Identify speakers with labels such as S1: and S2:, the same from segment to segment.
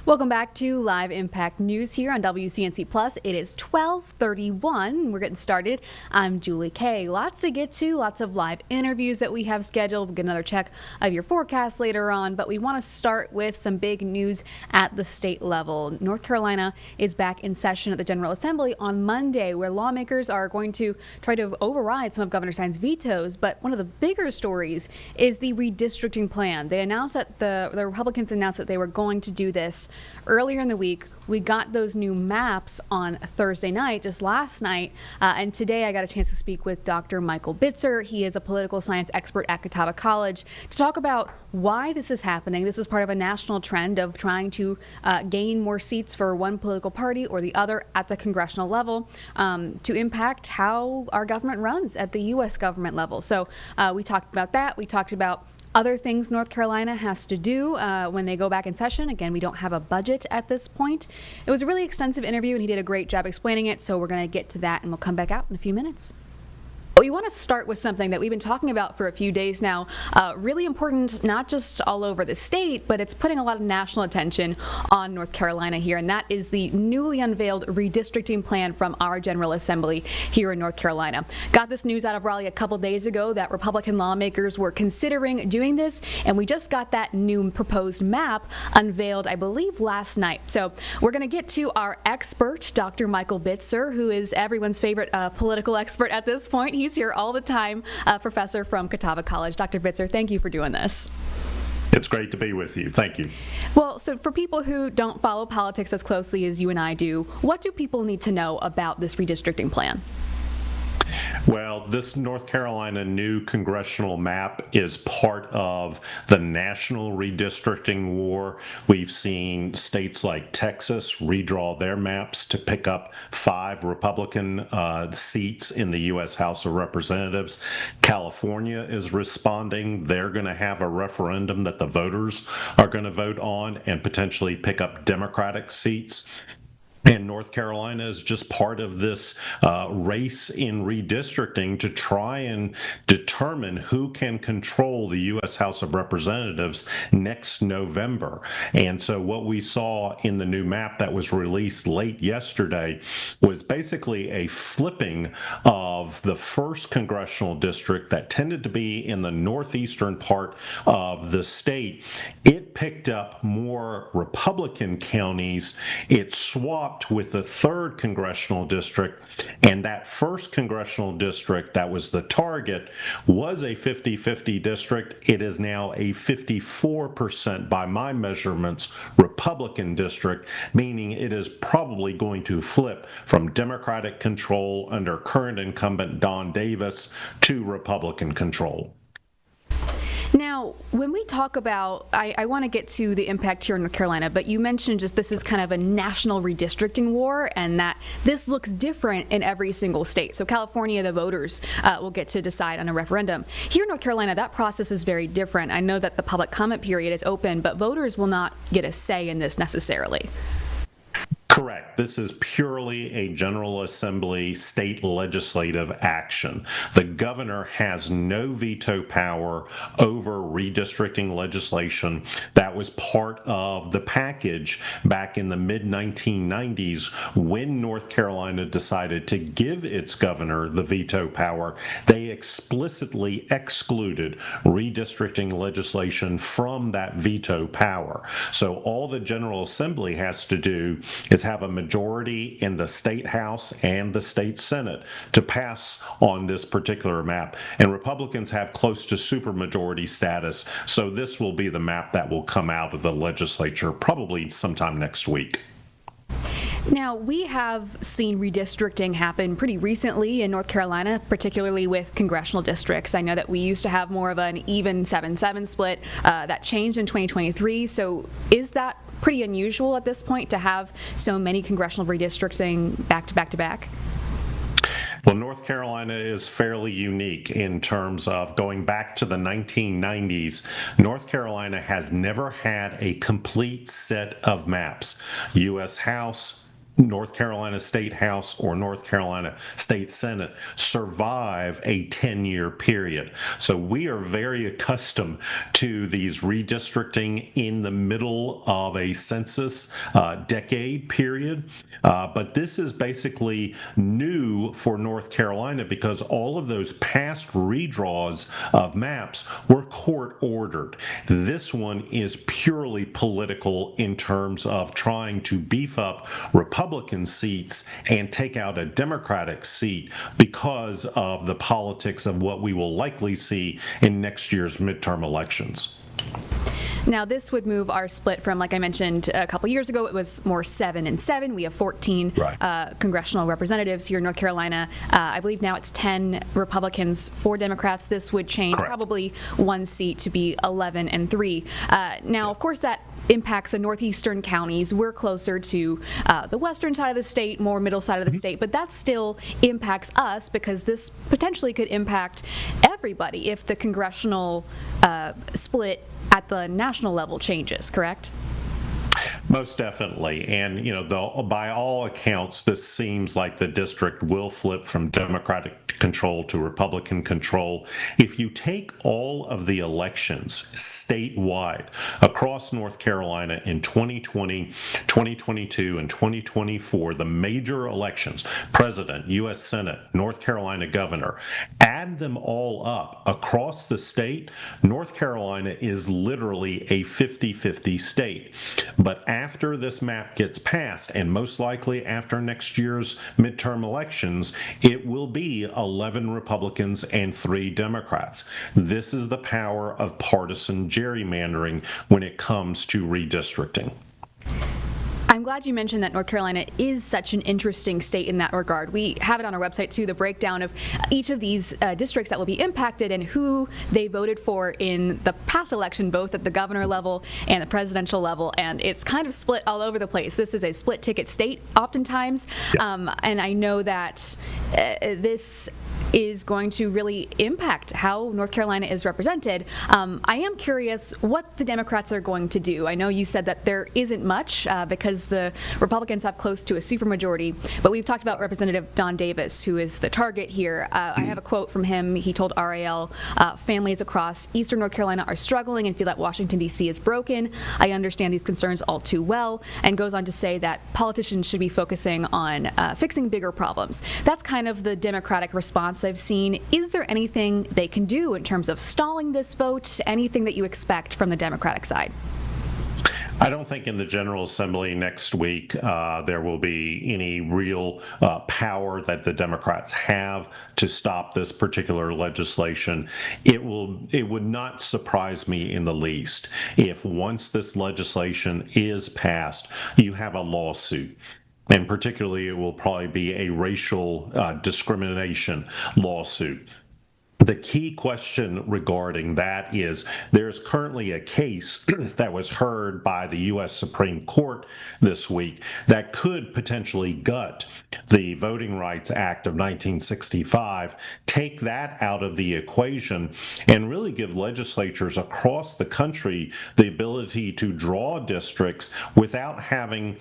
S1: Welcome back to Live Impact News here on WCNC Plus. It is 12:31. We're getting started. I'm Julie Kay. Lots to get to, lots of live interviews that we have scheduled. We'll get another check of your forecast later on, but we want to start with some big news at the state level. North Carolina is back in session at the General Assembly on Monday, where lawmakers are going to try to override some of Governor Stein's vetoes. But one of the bigger stories is the redistricting plan. They announced that the Republicans announced that they were going to do this earlier in the week. We got those new maps on Thursday night, just last night, and today I got a chance to speak with Dr. Michael Bitzer. He is a political science expert at Catawba College to talk about why this is happening. This is part of a national trend of trying to gain more seats for one political party or the other at the congressional level to impact how our government runs at the U.S. government level. So we talked about that. We talked about other things North Carolina has to do when they go back in session. Again, we don't have a budget at this point. It was a really extensive interview, and he did a great job explaining it, so we're going to get to that, and we'll come back out in a few minutes. We want to start with something that we've been talking about for a few days now, really important, not just all over the state, but it's putting a lot of national attention on North Carolina here, and that is the newly unveiled redistricting plan from our General Assembly here in North Carolina. Got this news out of Raleigh a couple days ago that Republican lawmakers were considering doing this, and we just got that new proposed map unveiled, I believe, last night. So we're going to get to our expert, Dr. Michael Bitzer, who is everyone's favorite political expert at this point. He's here all the time, professor from Catawba College. Dr. Bitzer, thank you for doing this.
S2: It's great to be with you. Thank you.
S1: Well, so for people who don't follow politics as closely as you and I do, what do people need to know about this redistricting plan?
S2: Well, this North Carolina new congressional map is part of the national redistricting war. We've seen states like Texas redraw their maps to pick up 5 Republican seats in the U.S. House of Representatives. California is responding. They're going to have a referendum that the voters are going to vote on and potentially pick up Democratic seats. And North Carolina is just part of this race in redistricting to try and determine who can control the U.S. House of Representatives next November. And so what we saw in the new map that was released late yesterday was basically a flipping of the first congressional district that tended to be in the northeastern part of the state. It picked up more Republican counties. It swapped with the 3rd congressional district, and that 1st congressional district that was the target was a 50-50 district. It is now a 54%, by my measurements, Republican district, meaning it is probably going to flip from Democratic control under current incumbent Don Davis to Republican control.
S1: Now, when we talk about, I want to get to the impact here in North Carolina, but you mentioned just this is kind of a national redistricting war and that this looks different in every single state. So California, the voters will get to decide on a referendum. Here in North Carolina, that process is very different. I know that the public comment period is open, but voters will not get a say in this necessarily.
S2: Correct. This is purely a General Assembly state legislative action. The governor has no veto power over redistricting legislation. That was part of the package back in the mid-1990s when North Carolina decided to give its governor the veto power. They explicitly excluded redistricting legislation from that veto power. So all the General Assembly has to do is have a majority in the state house and the state senate to pass on this particular map. And Republicans have close to supermajority status. So this will be the map that will come out of the legislature probably sometime next week.
S1: Now, we have seen redistricting happen pretty recently in North Carolina, particularly with congressional districts. I know that we used to have more of an even 7-7 split. That changed in 2023. So is that pretty unusual at this point to have so many congressional redistricting back to back to back?
S2: Well, North Carolina is fairly unique in terms of going back to the 1990s. North Carolina has never had a complete set of maps. U.S. House, North Carolina State House, or North Carolina State Senate survive a 10-year period. So we are very accustomed to these redistricting in the middle of a census decade period. But this is basically new for North Carolina because all of those past redraws of maps were court ordered. This one is purely political in terms of trying to beef up Republican seats and take out a Democratic seat because of the politics of what we will likely see in next year's midterm elections.
S1: Now, this would move our split from, like I mentioned a couple years ago, it was more 7-7. We have 14 congressional representatives here in North Carolina. I believe now it's 10 Republicans, 4 Democrats. This would change probably one seat to be 11-3. Now, of course, that impacts the northeastern counties. We're closer to the western side of the state, more middle side of the state, but that still impacts us because this potentially could impact everybody if the congressional split at the national level changes, correct?
S2: Most definitely. And, by all accounts, this seems like the district will flip from Democratic control to Republican control. If you take all of the elections statewide across North Carolina in 2020, 2022, and 2024, the major elections, president, U.S. Senate, North Carolina governor, add them all up across the state, North Carolina is literally a 50-50 state. But after this map gets passed, and most likely after next year's midterm elections, it will be 11 Republicans and 3 Democrats. This is the power of partisan gerrymandering when it comes to redistricting.
S1: I'm glad you mentioned that North Carolina is such an interesting state in that regard. We have it on our website too, the breakdown of each of these districts that will be impacted and who they voted for in the past election, both at the governor level and the presidential level, and it's kind of split all over the place. This is a split ticket state oftentimes, and I know that this is going to really impact how North Carolina is represented. I am curious what the Democrats are going to do. I know you said that there isn't much because the Republicans have close to a supermajority, but we've talked about Representative Don Davis, who is the target here. I have a quote from him. He told RAL, families across eastern North Carolina are struggling and feel that Washington, D.C. is broken. I understand these concerns all too well, and goes on to say that politicians should be focusing on fixing bigger problems. That's kind of the Democratic response I've seen. Is there anything they can do in terms of stalling this vote? Anything that you expect from the Democratic side?
S2: I don't think in the General Assembly next week there will be any real power that the Democrats have to stop this particular legislation. It would not surprise me in the least if once this legislation is passed, you have a lawsuit. And particularly, it will probably be a racial discrimination lawsuit. The key question regarding that is there's currently a case that was heard by the U.S. Supreme Court this week that could potentially gut the Voting Rights Act of 1965, take that out of the equation, and really give legislatures across the country the ability to draw districts without having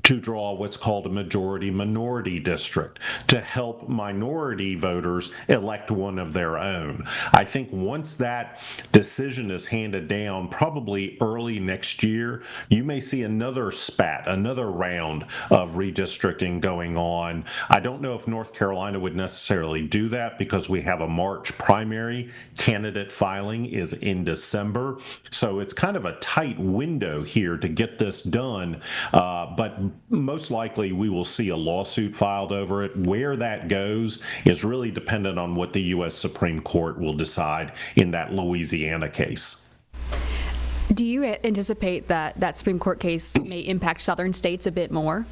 S2: to draw what's called a majority-minority district to help minority voters elect one of their own. I think once that decision is handed down, probably early next year, you may see another spat, another round of redistricting going on. I don't know if North Carolina would necessarily do that because we have a March primary. Candidate filing is in December. So it's kind of a tight window here to get this done. But most likely we will see a lawsuit filed over it. Where that goes is really dependent on what the U.S. Supreme Court will decide in that Louisiana case.
S1: Do you anticipate that that Supreme Court case may impact southern states a bit more?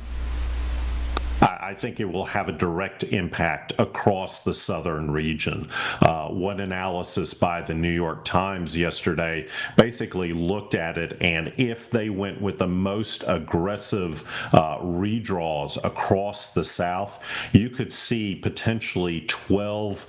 S2: I think it will have a direct impact across the southern region. One analysis by the New York Times yesterday basically looked at it, and if they went with the most aggressive redraws across the South, you could see potentially 12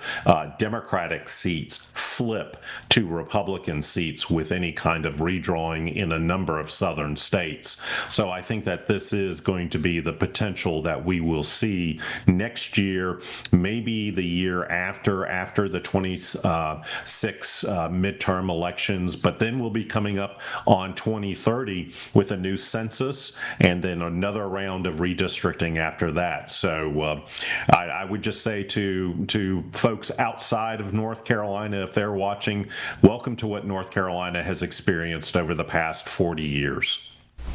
S2: Democratic seats flip to Republican seats with any kind of redrawing in a number of southern states. So I think that this is going to be the potential that we will see next year, maybe the year after the 26 midterm elections, but then we'll be coming up on 2030 with a new census and then another round of redistricting after that. So I would just say to folks outside of North Carolina, if they're watching, welcome to what North Carolina has experienced over the past 40 years.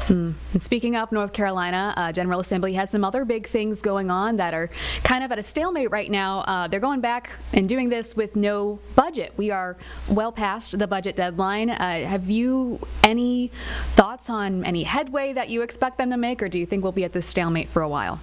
S1: And speaking of North Carolina, General Assembly has some other big things going on that are kind of at a stalemate right now. They're going back and doing this with no budget. We are well past the budget deadline. Have you any thoughts on any headway that you expect them to make, or do you think we'll be at this stalemate for a while?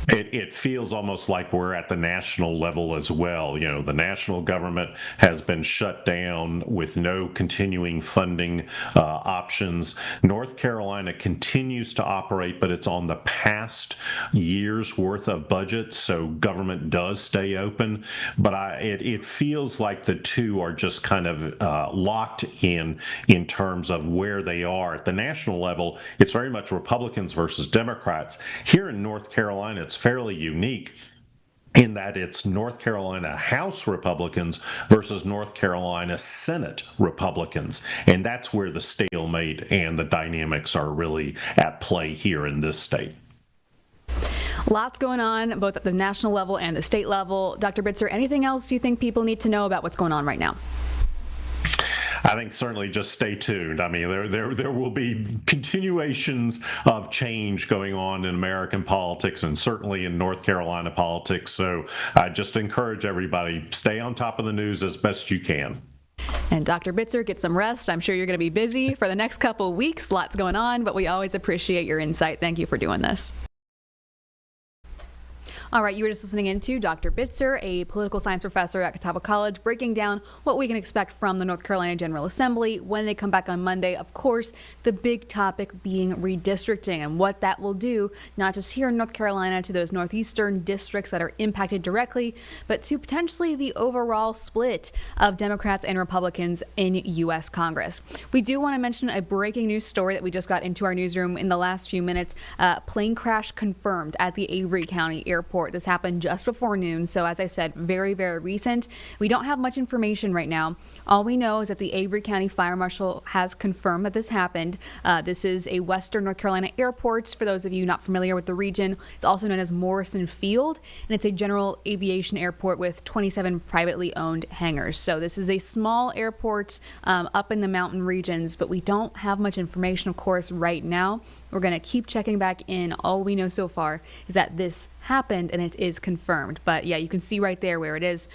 S2: It feels almost like we're at the national level as well. You know, the national government has been shut down with no continuing funding options. North Carolina continues to operate, but it's on the past year's worth of budget, so government does stay open. But it feels like the two are just kind of locked in terms of where they are. At the national level, it's very much Republicans versus Democrats. Here in North Carolina, it's fairly unique in that it's North Carolina House Republicans versus North Carolina Senate Republicans. And that's where the stalemate and the dynamics are really at play here in this state.
S1: Lots going on, both at the national level and the state level. Dr. Bitzer, anything else you think people need to know about what's going on right now?
S2: I think certainly just stay tuned. I mean, there will be continuations of change going on in American politics and certainly in North Carolina politics. So I just encourage everybody, stay on top of the news as best you can.
S1: And Dr. Bitzer, get some rest. I'm sure you're going to be busy for the next couple of weeks. Lots going on, but we always appreciate your insight. Thank you for doing this. All right, you were just listening into Dr. Bitzer, a political science professor at Catawba College, breaking down what we can expect from the North Carolina General Assembly when they come back on Monday. Of course, the big topic being redistricting and what that will do, not just here in North Carolina to those northeastern districts that are impacted directly, but to potentially the overall split of Democrats and Republicans in U.S. Congress. We do want to mention a breaking news story that we just got into our newsroom in the last few minutes. Plane crash confirmed at the Avery County Airport. This happened just before noon, so as I said, very, very recent. We don't have much information right now. All we know is that the Avery County Fire Marshal has confirmed that this happened. This is a Western North Carolina airport. For those of you not familiar with the region, it's also known as Morrison Field, and it's a general aviation airport with 27 privately owned hangars. So this is a small airport up in the mountain regions, but we don't have much information, of course, right now. We're going to keep checking back in. All we know so far is that this happened and it is confirmed. But yeah, you can see right there where it is,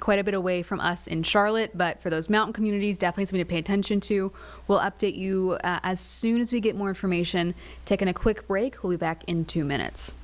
S1: quite a bit away from us in Charlotte. But for those mountain communities, definitely something to pay attention to. We'll update you as soon as we get more information. Taking a quick break. We'll be back in 2 minutes.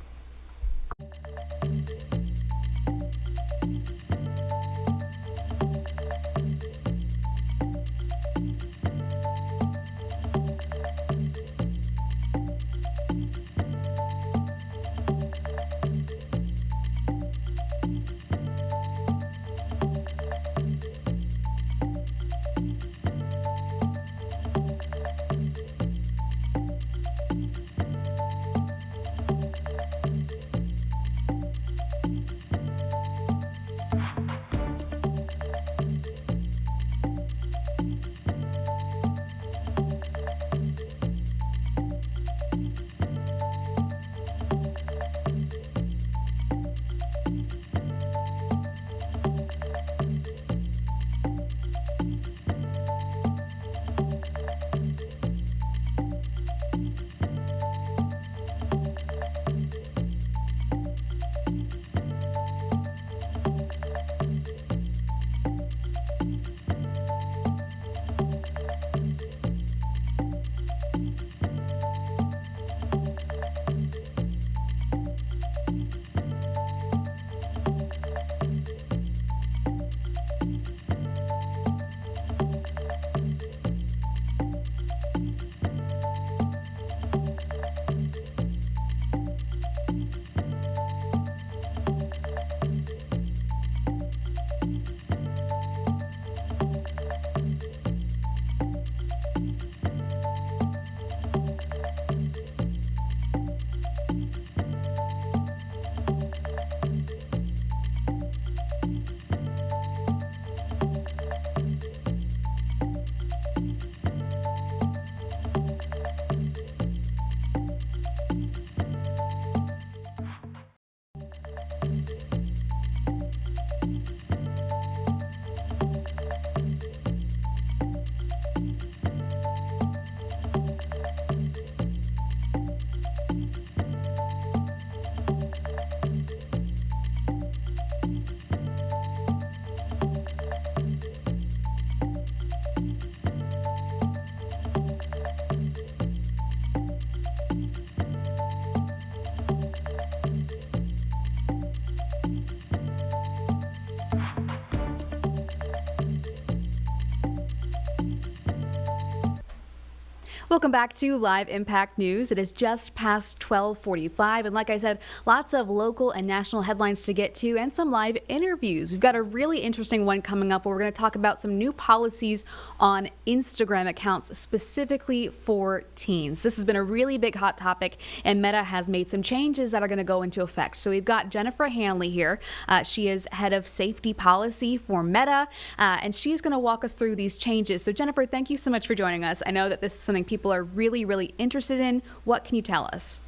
S1: Welcome back to Live Impact News. It is just past 12:45, and like I said, lots of local and national headlines to get to and some live interviews. We've got a really interesting one coming up where we're going to talk about some new policies on Instagram accounts specifically for teens. This has been a really big hot topic, and Meta has made some changes that are going to go into effect. So we've got Jennifer Hanley here. She is head of safety policy for Meta, and she's going to walk us through these changes. So Jennifer, thank you so much for joining us. I know that this is something people are really, really interested in. What can you tell us?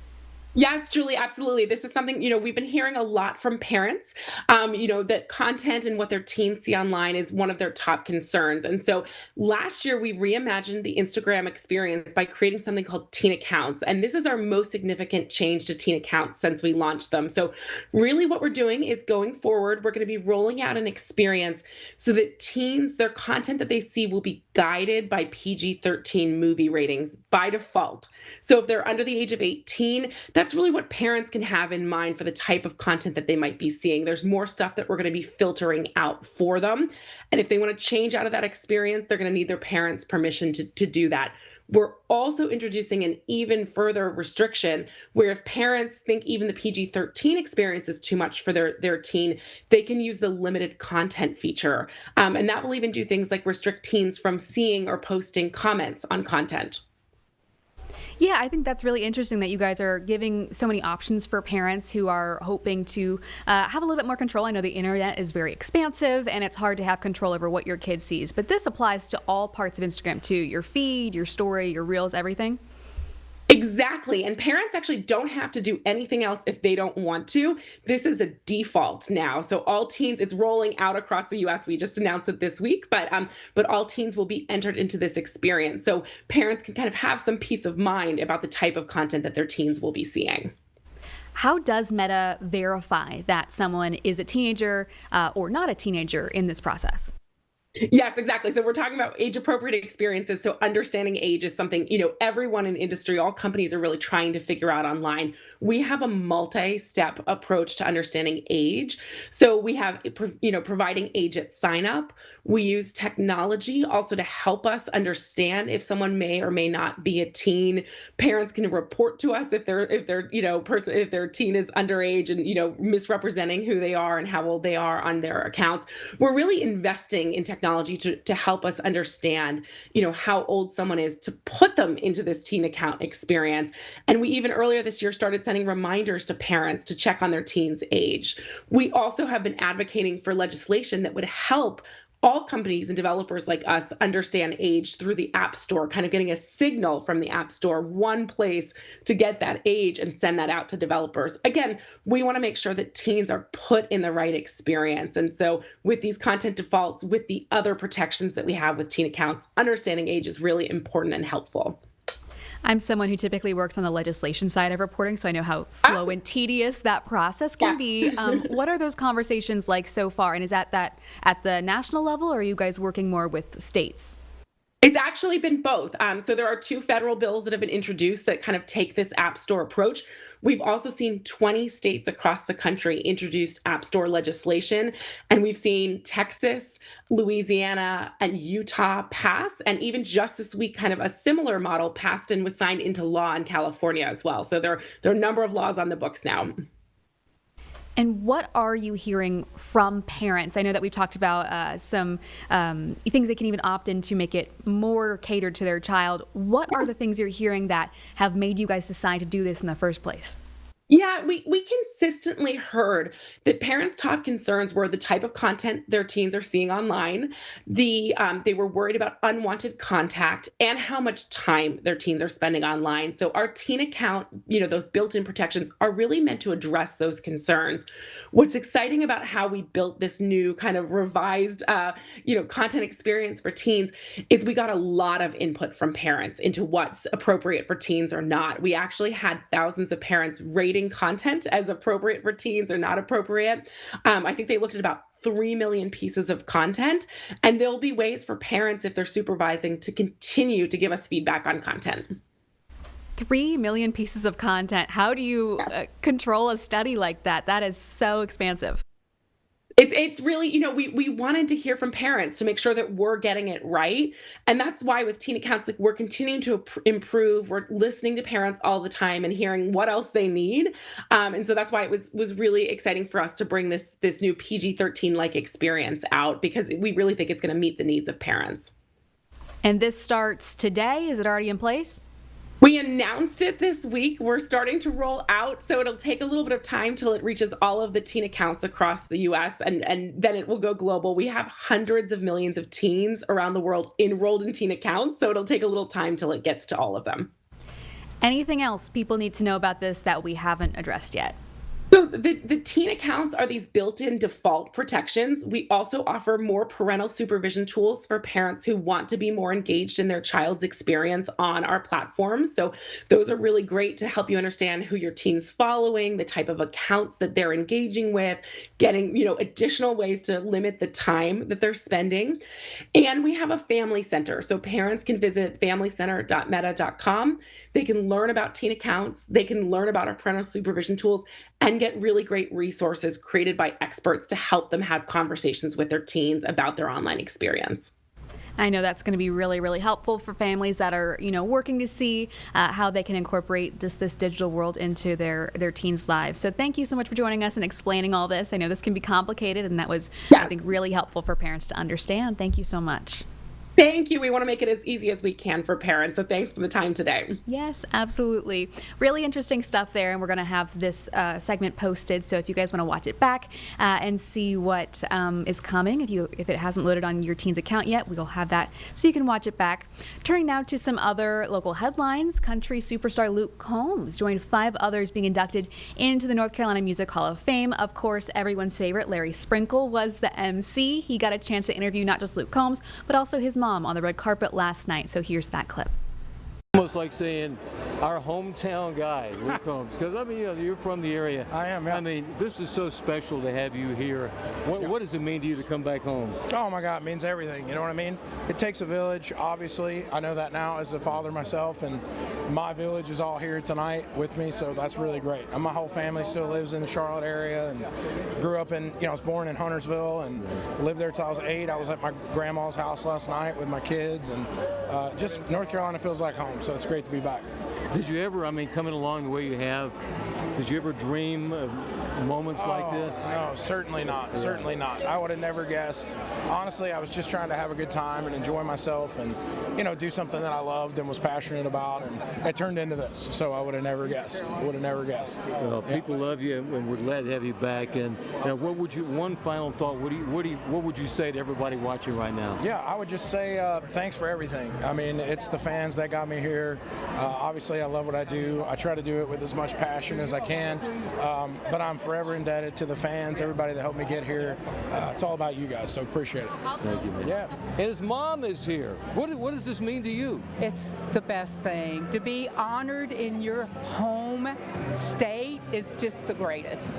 S3: Yes, Julie, absolutely. This is something, we've been hearing a lot from parents, that content and what their teens see online is one of their top concerns. And so last year, we reimagined the Instagram experience by creating something called teen accounts. And this is our most significant change to teen accounts since we launched them. So really what we're doing is going forward, we're going to be rolling out an experience so that teens, their content that they see will be guided by PG-13 movie ratings by default. So if they're under the age of 18, that's really what parents can have in mind for the type of content that they might be seeing. There's more stuff that we're going to be filtering out for them. And if they want to change out of that experience, they're going to need their parents' permission to do that. We're also introducing an even further restriction where if parents think even the PG-13 experience is too much for their teen, they can use the limited content feature. And that will even do things like restrict teens from seeing or posting comments on content.
S1: Yeah, I think that's really interesting that you guys are giving so many options for parents who are hoping to have a little bit more control. I know the internet is very expansive and it's hard to have control over what your kid sees, but this applies to all parts of Instagram too, your feed, your story, your reels, everything.
S3: Exactly. And parents actually don't have to do anything else if they don't want to. This is a default now. So all teens, it's rolling out across the US. We just announced it this week, but all teens will be entered into this experience. So parents can kind of have some peace of mind about the type of content that their teens will be seeing.
S1: How does Meta verify that someone is a teenager or not a teenager in this process?
S3: Yes, exactly. So we're talking about age appropriate experiences. So understanding age is something, everyone in industry, all companies are really trying to figure out online. We have a multi-step approach to understanding age. So we have, providing age at sign up. We use technology also to help us understand if someone may or may not be a teen. Parents can report to us if if their teen is underage and, misrepresenting who they are and how old they are on their accounts. We're really investing in technology to help us understand, how old someone is to put them into this teen account experience. And we even earlier this year started sending reminders to parents to check on their teen's age. We also have been advocating for legislation that would help all companies and developers like us understand age through the App Store, kind of getting a signal from the App Store, one place to get that age and send that out to developers. Again, we want to make sure that teens are put in the right experience. And so with these content defaults, with the other protections that we have with teen accounts, understanding age is really important and helpful.
S1: I'm someone who typically works on the legislation side of reporting, so I know how slow and tedious that process can be. What are those conversations like so far? And is that at the national level, or are you guys working more with states?
S3: It's actually been both. So there are two federal bills that have been introduced that kind of take this App Store approach. We've also seen 20 states across the country introduce App Store legislation, and we've seen Texas, Louisiana, and Utah pass, and even just this week, kind of a similar model passed and was signed into law in California as well. So there are a number of laws on the books now.
S1: And what are you hearing from parents? I know that we've talked about some things they can even opt in to make it more catered to their child. What are the things you're hearing that have made you guys decide to do this in the first place?
S3: Yeah, we consistently heard that parents' top concerns were the type of content their teens are seeing online. They were worried about unwanted contact and how much time their teens are spending online. So our teen account, those built-in protections are really meant to address those concerns. What's exciting about how we built this new kind of revised, content experience for teens is we got a lot of input from parents into what's appropriate for teens or not. We actually had thousands of parents rating content as appropriate for teens or not appropriate. I think they looked at about 3 million pieces of content, and there'll be ways for parents, if they're supervising, to continue to give us feedback on content.
S1: 3 million pieces of content. How do you control a study like that? That is so expansive.
S3: It's really, we wanted to hear from parents to make sure that we're getting it right. And that's why with Teen Accounts, like we're continuing to improve. We're listening to parents all the time and hearing what else they need. And so that's why it was really exciting for us to bring this new PG-13 like experience out, because we really think it's going to meet the needs of parents.
S1: And this starts today. Is it already in place?
S3: We announced it this week. We're starting to roll out, so it'll take a little bit of time till it reaches all of the teen accounts across the US, and then it will go global. We have hundreds of millions of teens around the world enrolled in teen accounts, so it'll take a little time till it gets to all of them.
S1: Anything else people need to know about this that we haven't addressed yet?
S3: So the teen accounts are these built-in default protections. We also offer more parental supervision tools for parents who want to be more engaged in their child's experience on our platforms. So those are really great to help you understand who your teen's following, the type of accounts that they're engaging with, getting, additional ways to limit the time that they're spending. And we have a family center. So parents can visit familycenter.meta.com. They can learn about teen accounts. They can learn about our parental supervision tools and get really great resources created by experts to help them have conversations with their teens about their online experience.
S1: I know that's going to be really, really helpful for families that are, working to see how they can incorporate just this digital world into their teens' lives. So thank you so much for joining us and explaining all this. I know this can be complicated, and that was, I think, really helpful for parents to understand. Thank you so much.
S3: Thank you. We want to make it as easy as we can for parents. So thanks for the time today.
S1: Yes, absolutely. Really interesting stuff there. And we're going to have this segment posted. So if you guys want to watch it back and see what is coming, if it hasn't loaded on your teen's account yet, we'll have that so you can watch it back. Turning now to some other local headlines. Country superstar Luke Combs joined 5 others being inducted into the North Carolina Music Hall of Fame. Of course, everyone's favorite, Larry Sprinkle, was the MC. He got a chance to interview not just Luke Combs, but also his mom on the red carpet last night. So here's that clip.
S4: Almost like saying our hometown guy, Luke Combs, because you're from the area.
S5: I am, yeah.
S4: This is so special to have you here. What does it mean to you to come back home?
S5: Oh my God, it means everything. You know what I mean? It takes a village, obviously. I know that now as a father myself, and my village is all here tonight with me, so that's really great. And my whole family still lives in the Charlotte area, and grew up in, I was born in Huntersville and lived there till I was 8. I was at my grandma's house last night with my kids, and just North Carolina feels like home. So it's great to be back.
S4: Did you ever, coming along the way you have, did you ever dream of moments like this?
S5: No, certainly not. Certainly not. I would have never guessed. Honestly, I was just trying to have a good time and enjoy myself and, do something that I loved and was passionate about, and it turned into this. So I would have never guessed.
S4: Well, people love you, and we're glad to have you back. And what would you? One final thought. What would you say to everybody watching right now?
S5: Yeah, I would just say thanks for everything. It's the fans that got me here. Obviously, I love what I do. I try to do it with as much passion as I can, but I'm forever indebted to the fans, everybody that helped me get here. It's all about you guys, so appreciate it.
S4: Thank you, man.
S5: Yeah.
S4: And his mom is here. What does this mean to you?
S6: It's the best thing. To be honored in your home state is just the greatest.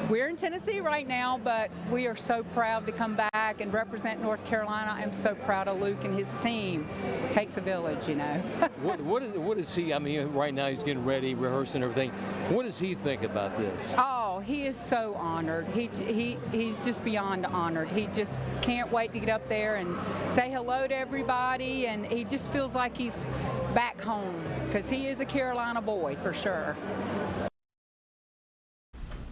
S6: We're in Tennessee right now, but we are so proud to come back and represent North Carolina. I'm so proud of Luke and his team. Takes a village,
S4: What is he? Right now he's getting ready, rehearsing everything. What does he think about this?
S6: Oh, he is so honored. He's just beyond honored. He just can't wait to get up there and say hello to everybody, and he just feels like he's back home because he is a Carolina boy for sure.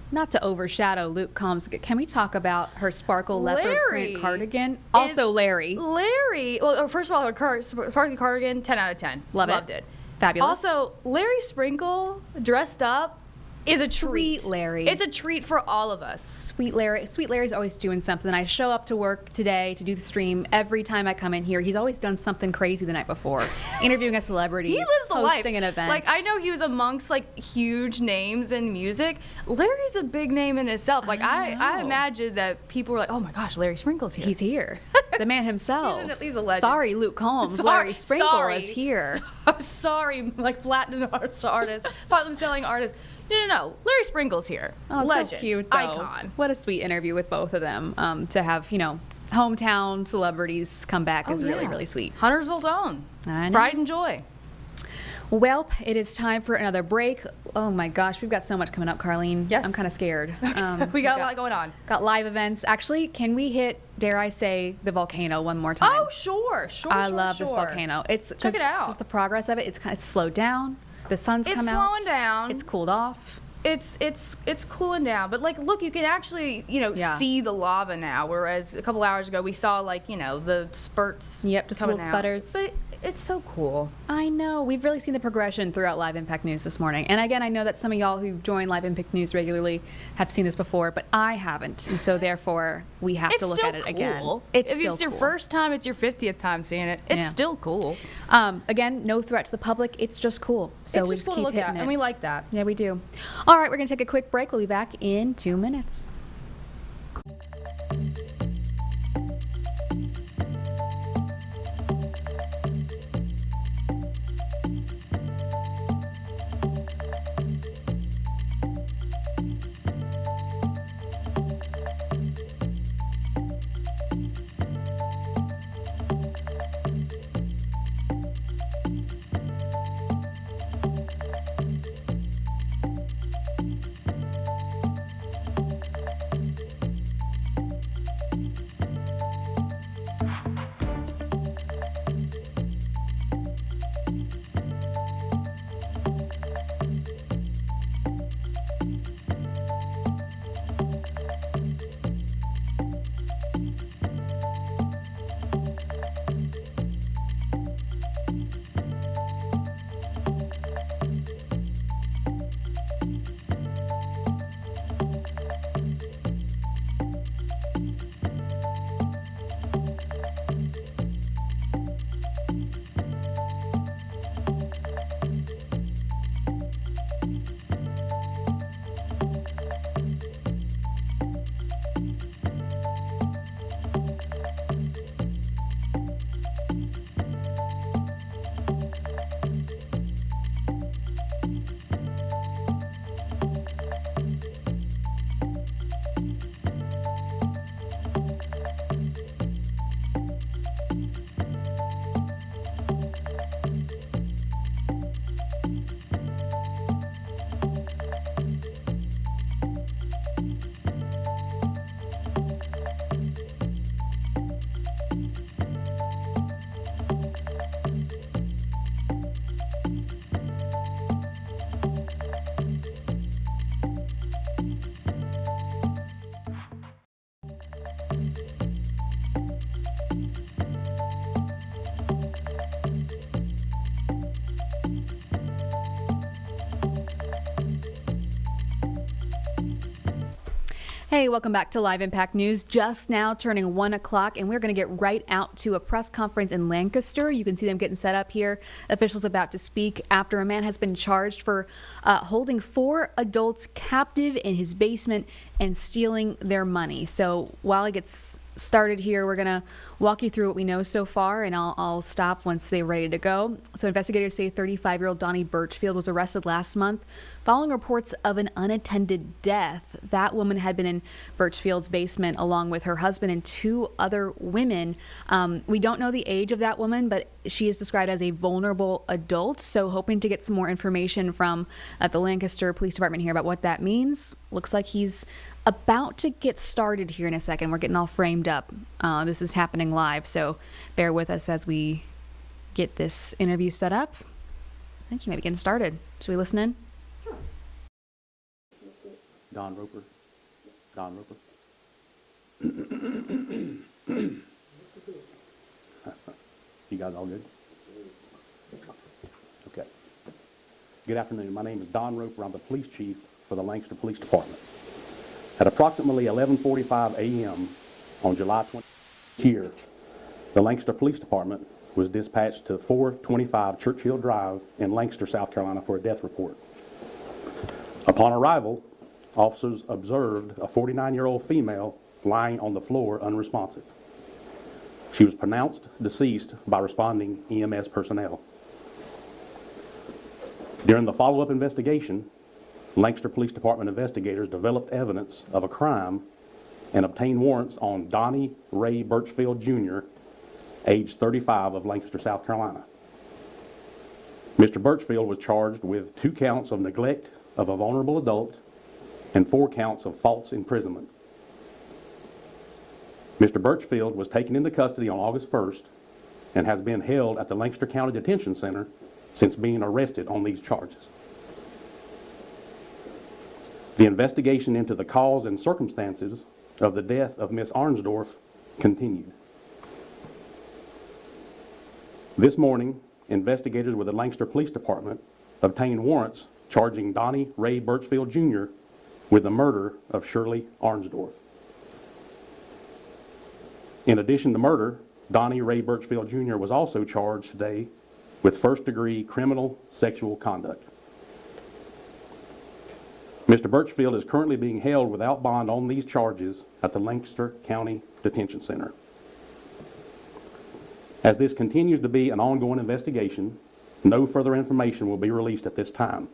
S1: Not to overshadow Luke Combs, can we talk about her sparkle leopard print cardigan? Also Larry.
S7: Well, first of all, her sparkly cardigan, 10 out of 10. Loved it.
S1: Fabulous.
S7: Also, Larry Sprinkle dressed up is a treat.
S1: Sweet Larry.
S7: It's a treat for all of us.
S1: Sweet Larry. Sweet Larry's always doing something. I show up to work today to do the stream. Every time I come in here, he's always done something crazy the night before. Interviewing a celebrity.
S7: He lives the life.
S1: Hosting an event.
S7: Like, I know he was amongst huge names in music. Larry's a big name in itself. I imagine that people were like, oh my gosh, Larry Sprinkle's here.
S1: He's here. The man himself.
S7: He's a legend.
S1: Sorry, Luke Combs. Larry Sprinkle is here.
S7: Sorry, platinum artist, platinum selling artist. No. Larry Sprinkle's here.
S1: Oh,
S7: legend.
S1: So cute, though.
S7: Icon.
S1: What a sweet interview with both of them. To have, hometown celebrities come back is really, really sweet.
S7: Huntersville's own.
S1: I know.
S7: Pride and joy.
S1: Well, it is time for another break. Oh my gosh, we've got so much coming up, Carlene.
S7: Yes.
S1: I'm kind of scared.
S7: We got a lot going on.
S1: Got live events. Actually, can we hit, dare I say, the volcano one more time?
S7: Oh, sure.
S1: I love this volcano.
S7: Check it out.
S1: Just the progress of it. It's slowed down. The sun's
S7: It's
S1: come out.
S7: slowing down.
S1: It's cooled off.
S7: It's cooling down, but like, look, you can actually,
S1: Yeah.
S7: see the lava now, whereas a couple hours ago we saw the spurts.
S1: Yep, just
S7: coming
S1: little
S7: out.
S1: sputters.
S7: But it's so cool.
S1: I know. We've really seen the progression throughout Live Impact News this morning. And again, I know that some of y'all who join Live Impact News regularly have seen this before, but I haven't. And so therefore, we have
S7: It's
S1: to look
S7: still
S1: at it
S7: cool.
S1: again.
S7: If
S1: still
S7: it's your
S1: cool.
S7: first time, it's your 50th time seeing it. It's
S1: Yeah.
S7: still cool.
S1: Again, no threat to the public. It's just cool. So
S7: it's
S1: we
S7: just
S1: just
S7: cool to
S1: keep
S7: look at,
S1: hitting it.
S7: and we like that.
S1: Yeah, we do. All right, we're going to take a quick break. We'll be back in 2 minutes. Hey, welcome back to Live Impact News. Just now turning 1 o'clock, and we're going to get right out to a press conference in Lancaster. You can see them getting set up here. Officials about to speak after a man has been charged for holding 4 adults captive in his basement and stealing their money. So while it gets started here, we're going to walk you through what we know so far, and I'll stop once they're ready to go. So investigators say 35-year-old Donnie Birchfield was arrested last month following reports of an unattended death. That woman had been in Birchfield's basement along with her husband and 2 other women. We don't know the age of that woman, but she is described as a vulnerable adult. So hoping to get some more information from the Lancaster Police Department here about what that means. Looks like he's about to get started here in a second. We're getting all framed up. This is happening live, so bear with us as we get this interview set up. I think you might be getting started. Should we listen in?
S8: Don Roper. Don Roper. You guys all good? Okay. Good afternoon. My name is Don Roper. I'm the police chief for the Lancaster Police Department. At approximately 11:45 a.m. on July 20th here, the Lancaster Police Department was dispatched to 425 Churchill Drive in Lancaster, South Carolina for a death report. Upon arrival, officers observed a 49-year-old female lying on the floor unresponsive. She was pronounced deceased by responding EMS personnel. During the follow-up investigation, Lancaster Police Department investigators developed evidence of a crime and obtained warrants on Donnie Ray Birchfield Jr., age 35, of Lancaster, South Carolina. Mr. Birchfield was charged with 2 counts of neglect of a vulnerable adult and 4 counts of false imprisonment. Mr. Birchfield was taken into custody on August 1st and has been held at the Lancaster County Detention Center since being arrested on these charges. The investigation into the cause and circumstances of the death of Ms. Arnsdorf continued. This morning, investigators with the Lancaster Police Department obtained warrants charging Donnie Ray Birchfield Jr. with the murder of Shirley Arnsdorf. In addition to murder, Donnie Ray Birchfield Jr. was also charged today with first-degree criminal sexual conduct. Mr. Birchfield is currently being held without bond on these charges at the Lancaster County Detention Center. As this continues to be an ongoing investigation, no further information will be released at this time.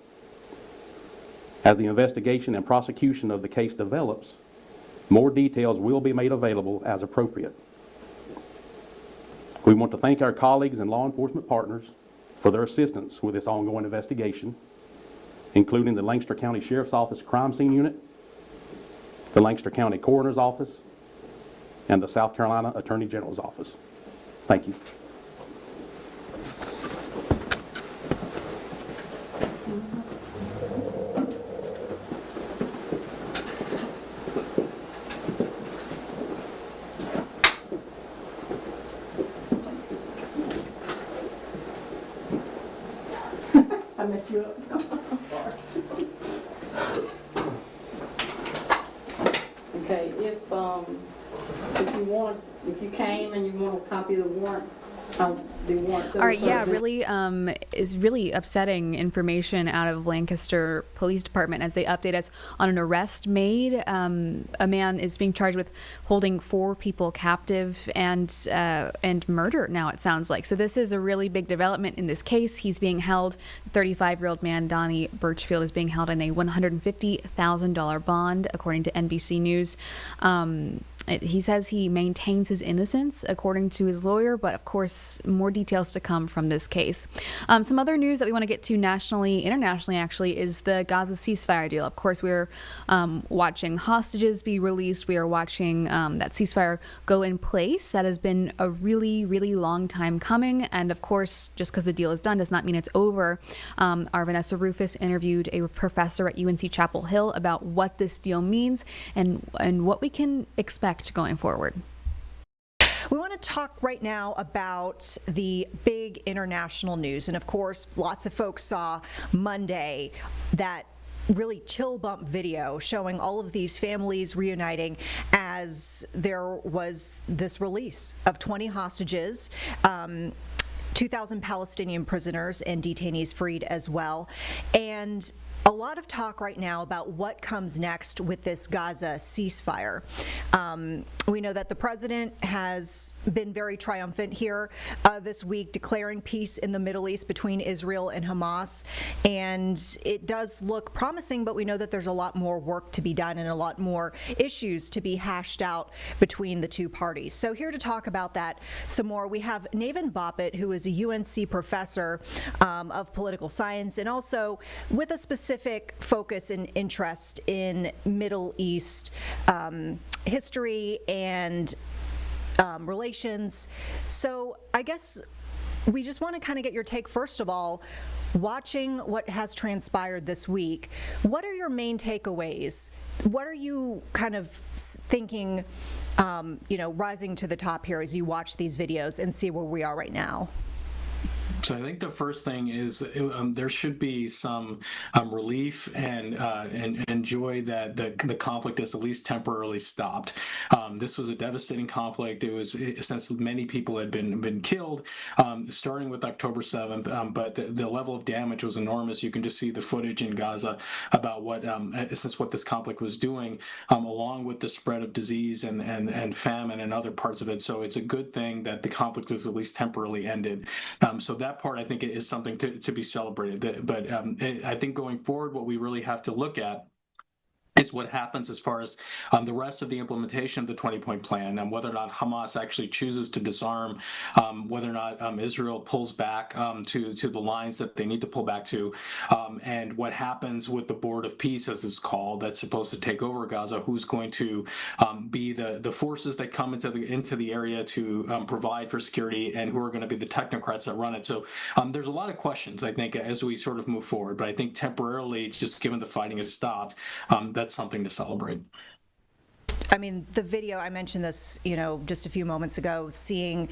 S8: As the investigation and prosecution of the case develops, more details will be made available as appropriate. We want to thank our colleagues and law enforcement partners for their assistance with this ongoing investigation, including the Lancaster County Sheriff's Office Crime Scene Unit, the Lancaster County Coroner's Office, and the South Carolina Attorney General's Office. Thank you.
S9: I met you up. Okay, if you came and you want a copy of the warrant, the warrant.
S1: All right, yeah, really is really upsetting information out of Lancaster Police Department as they update us on an arrest made. A man is being charged with holding 4 people captive and murder now, it sounds like. So this is a really big development in this case. He's being held, 35-year-old man Donnie Birchfield is being held in a $150,000 bond, according to NBC News. He says he maintains his innocence, according to his lawyer, but of course, more details to come from this case. Some other news that we want to get to nationally, internationally actually, is the Gaza ceasefire deal. Of course, we're watching hostages be released. We are watching that ceasefire go in place. That has been a really, really long time coming. And of course, just because the deal is done does not mean it's over. Our Vanessa Rufus interviewed a professor at UNC Chapel Hill about what this deal means and what we can expect going forward.
S10: We want to talk right now about the big international news. And of course, lots of folks saw Monday that really chill bump video showing all of these families reuniting as there was this release of 20 hostages. 2,000 Palestinian prisoners and detainees freed as well. And a lot of talk right now about what comes next with this Gaza ceasefire. We know that the president has been very triumphant here this week, declaring peace in the Middle East between Israel and Hamas. And it does look promising, but we know that there's a lot more work to be done and a lot more issues to be hashed out between the two parties. So here to talk about that some more, we have Naven Boppat, who is a UNC professor of political science and also with a specific focus and interest in Middle East history and relations. So I guess we just want to kind of get your take, first of all, watching what has transpired this week. What are your main takeaways? What are you kind of thinking, rising to the top here as you watch these videos and see where we are right now?
S11: So I think the first thing is there should be some relief and joy that the conflict is at least temporarily stopped. This was a devastating conflict. It was, since many people had been killed, starting with October 7th, but the level of damage was enormous. You can just see the footage in Gaza about what this conflict was doing, along with the spread of disease and famine and other parts of it. So it's a good thing that the conflict was at least temporarily ended. So that part, I think, is something to be celebrated. But I think going forward, what we really have to look at is what happens as far as the rest of the implementation of the 20-point plan, and whether or not Hamas actually chooses to disarm, whether or not Israel pulls back to the lines that they need to pull back to, and what happens with the Board of Peace, as it's called, that's supposed to take over Gaza, who's going to be the forces that come into the area to provide for security, and who are going to be the technocrats that run it. So there's a lot of questions, I think, as we sort of move forward. But I think temporarily, just given the fighting has stopped, that's something to celebrate.
S10: I mean, the video, I mentioned this, just a few moments ago, seeing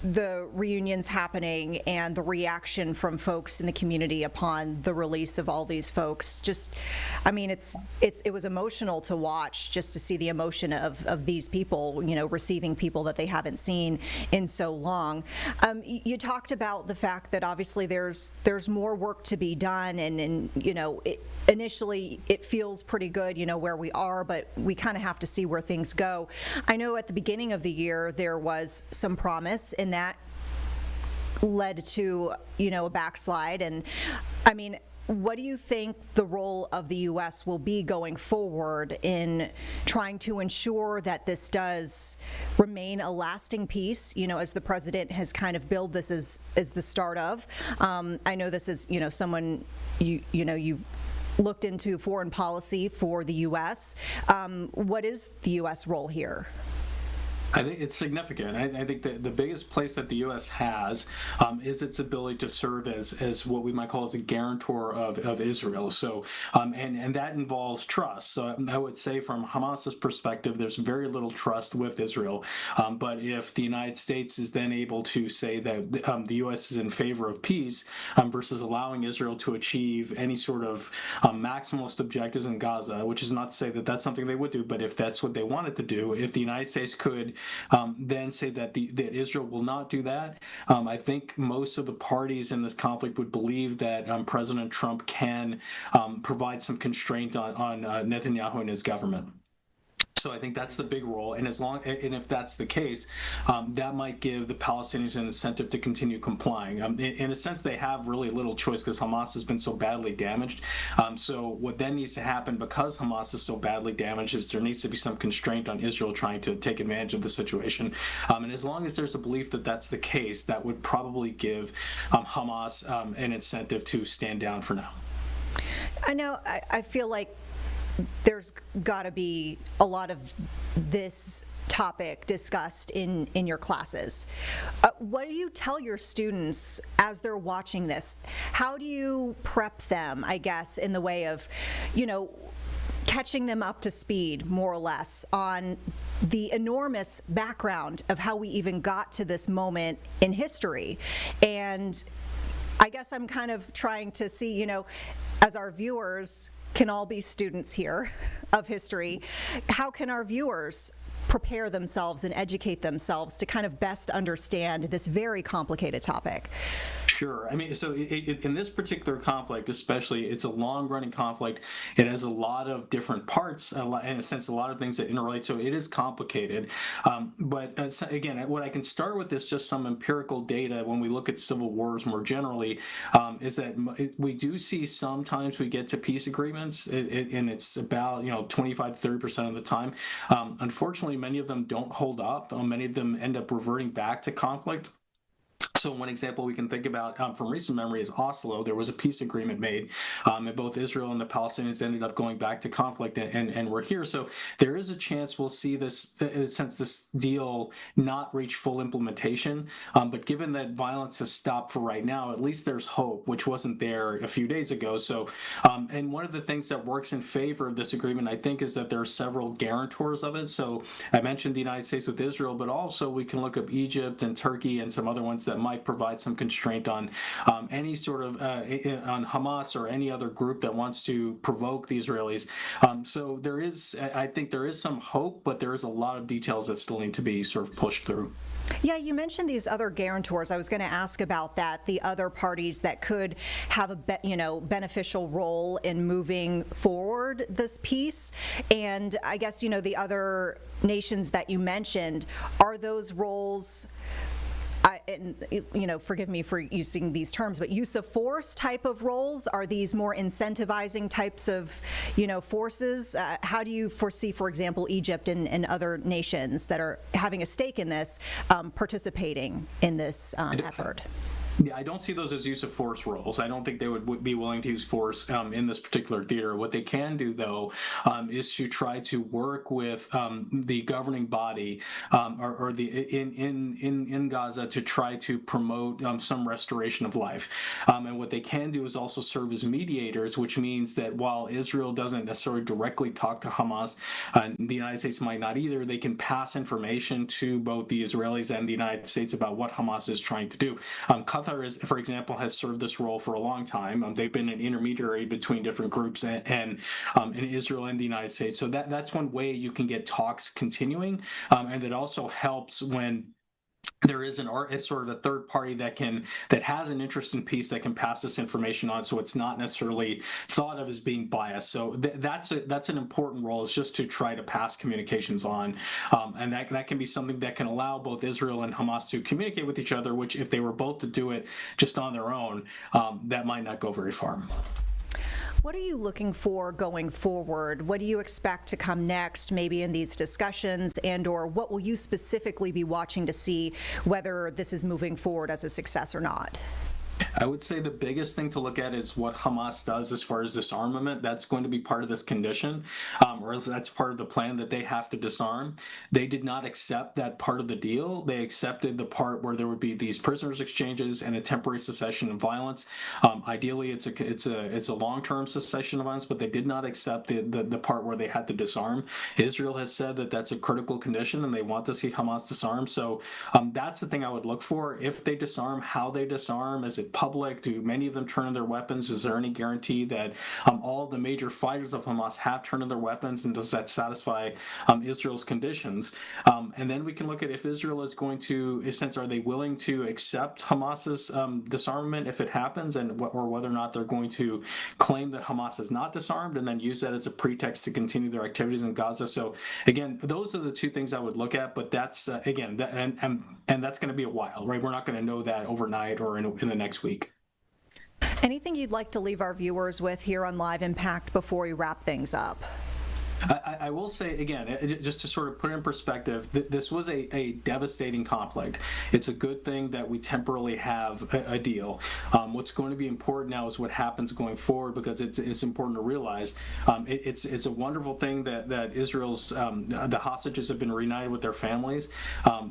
S10: the reunions happening and the reaction from folks in the community upon the release of all these folks. It was emotional to watch, just to see the emotion of these people, receiving people that they haven't seen in so long. You talked about the fact that obviously there's more work to be done, and initially it feels pretty good, where we are, but we kind of have to see where things go. I know at the beginning of the year there was some promise, and that led to a backslide. And I mean, what do you think the role of the U.S. will be going forward in trying to ensure that this does remain a lasting peace, as the president has kind of billed this as the start of? I know this is, someone you've looked into foreign policy for the U.S. What is the U.S. role here?
S11: I think it's significant. I think that the biggest place that the U.S. has is its ability to serve as what we might call as a guarantor of Israel. So, and that involves trust. So I would say from Hamas's perspective, there's very little trust with Israel. But if the United States is then able to say that the U.S. is in favor of peace versus allowing Israel to achieve any sort of maximalist objectives in Gaza, which is not to say that that's something they would do, but if that's what they wanted to do, if the United States could then say that Israel will not do that, I think most of the parties in this conflict would believe that President Trump can provide some constraint on Netanyahu and his government. So I think that's the big role, and if that's the case, that might give the Palestinians an incentive to continue complying. In a sense, they have really little choice because Hamas has been so badly damaged. So what then needs to happen, because Hamas is so badly damaged, is there needs to be some constraint on Israel trying to take advantage of the situation. And as long as there's a belief that that's the case, that would probably give Hamas an incentive to stand down for now.
S10: I know. I feel like there's got to be a lot of this topic discussed in your classes. What do you tell your students as they're watching this? How do you prep them, I guess, in the way of, catching them up to speed, more or less, on the enormous background of how we even got to this moment in history? And I guess I'm kind of trying to see, as our viewers can all be students here of history, how can our viewers prepare themselves and educate themselves to kind of best understand this very complicated topic?
S11: Sure. I mean, so in this particular conflict, especially, it's a long-running conflict. It has a lot of different parts, in a sense, a lot of things that interrelate. So it is complicated. But again, what I can start with is just some empirical data when we look at civil wars more generally, is that we do see sometimes we get to peace agreements, and it's about 25 to 30% of the time. Unfortunately, many of them don't hold up. Many of them end up reverting back to conflict. So one example we can think about from recent memory is Oslo. There was a peace agreement made, and both Israel and the Palestinians ended up going back to conflict, and we're here. So there is a chance we'll see this, since this deal not reach full implementation. But given that violence has stopped for right now, at least there's hope, which wasn't there a few days ago. So, and one of the things that works in favor of this agreement, I think, is that there are several guarantors of it. So I mentioned the United States with Israel, but also we can look up Egypt and Turkey and some other ones that might provide some constraint on any sort of on Hamas or any other group that wants to provoke the Israelis. So there is, I think there is some hope, but there is a lot of details that still need to be sort of pushed through.
S10: Yeah, you mentioned these other guarantors. I was going to ask about that, the other parties that could have a beneficial role in moving forward this peace. And I guess, the other nations that you mentioned, are those roles, and forgive me for using these terms, but use of force type of roles? Are these more incentivizing types of, forces? How do you foresee, for example, Egypt and other nations that are having a stake in this participating in this effort?
S11: Yeah, I don't see those as use of force roles. I don't think they would be willing to use force in this particular theater. What they can do, though, is to try to work with the governing body or the in Gaza to try to promote some restoration of life. And what they can do is also serve as mediators, which means that while Israel doesn't necessarily directly talk to Hamas, the United States might not either, they can pass information to both the Israelis and the United States about what Hamas is trying to do. Qatar, for example, has served this role for a long time. They've been an intermediary between different groups and in Israel and the United States. So that's one way you can get talks continuing, and it also helps when there is it's sort of a third party that has an interest in peace that can pass this information on, so it's not necessarily thought of as being biased. So that's an important role, is just to try to pass communications on, and that can be something that can allow both Israel and Hamas to communicate with each other, which if they were both to do it just on their own, that might not go very far.
S10: What are you looking for going forward? What do you expect to come next, maybe in these discussions, and/or what will you specifically be watching to see whether this is moving forward as a success or not?
S11: I would say the biggest thing to look at is what Hamas does as far as disarmament. That's going to be part of this condition, or that's part of the plan that they have to disarm. They did not accept that part of the deal. They accepted the part where there would be these prisoners exchanges and a temporary cessation of violence. Ideally, it's a long-term cessation of violence, but they did not accept the part where they had to disarm. Israel has said that that's a critical condition, and they want to see Hamas disarm. So that's the thing I would look for. If they disarm, how they disarm. Is it public? Do many of them turn in their weapons? Is there any guarantee that all the major fighters of Hamas have turned in their weapons, and does that satisfy Israel's conditions? And then we can look at if Israel is going to, in a sense, are they willing to accept Hamas's disarmament if it happens, or whether or not they're going to claim that Hamas is not disarmed and then use that as a pretext to continue their activities in Gaza. So again, those are the two things I would look at, but that's again, and that's going to be a while, right? We're not going to know that overnight or in the next week.
S10: Anything you'd like to leave our viewers with here on Live Impact before we wrap things up?
S11: I will say, again, just to sort of put it in perspective, this was a devastating conflict. It's a good thing that we temporarily have a deal. What's going to be important now is what happens going forward, because it's important to realize it's a wonderful thing that Israel's the hostages have been reunited with their families,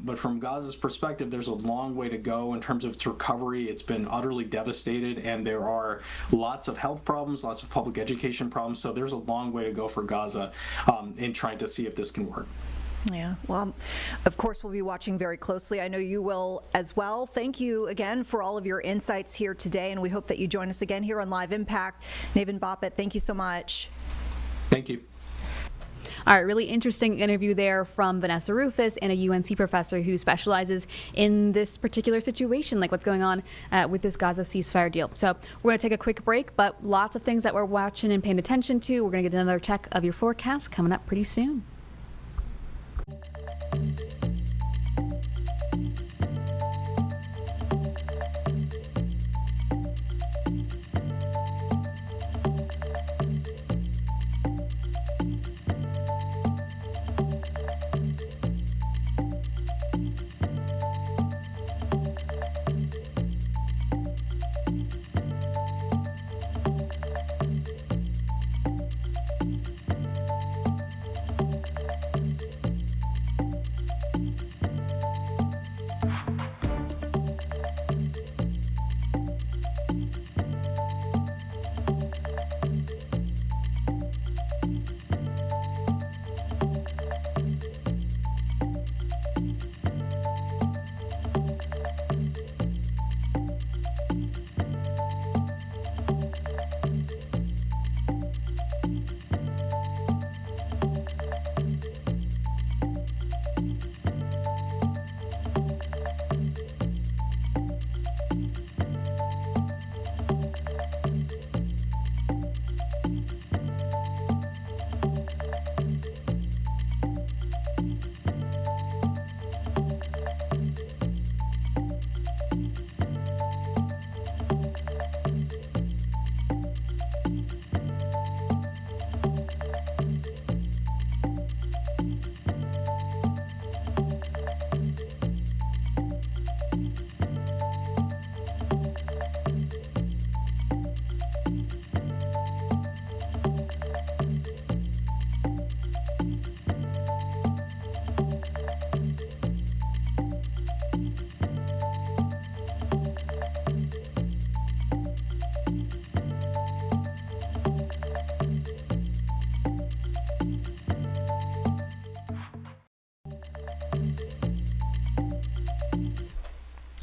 S11: but from Gaza's perspective, there's a long way to go in terms of its recovery. It's been utterly devastated, and there are lots of health problems, lots of public education problems, so there's a long way to go for Gaza in trying to see if this can work.
S10: Yeah, well, of course, we'll be watching very closely. I know you will as well. Thank you again for all of your insights here today, and we hope that you join us again here on Live Impact. Navin Boppat, thank you so much.
S11: Thank you.
S1: All right, really interesting interview there from Vanessa Rufus, and a UNC professor who specializes in this particular situation, like what's going on with this Gaza ceasefire deal. So we're going to take a quick break, but lots of things that we're watching and paying attention to. We're going to get another check of your forecast coming up pretty soon.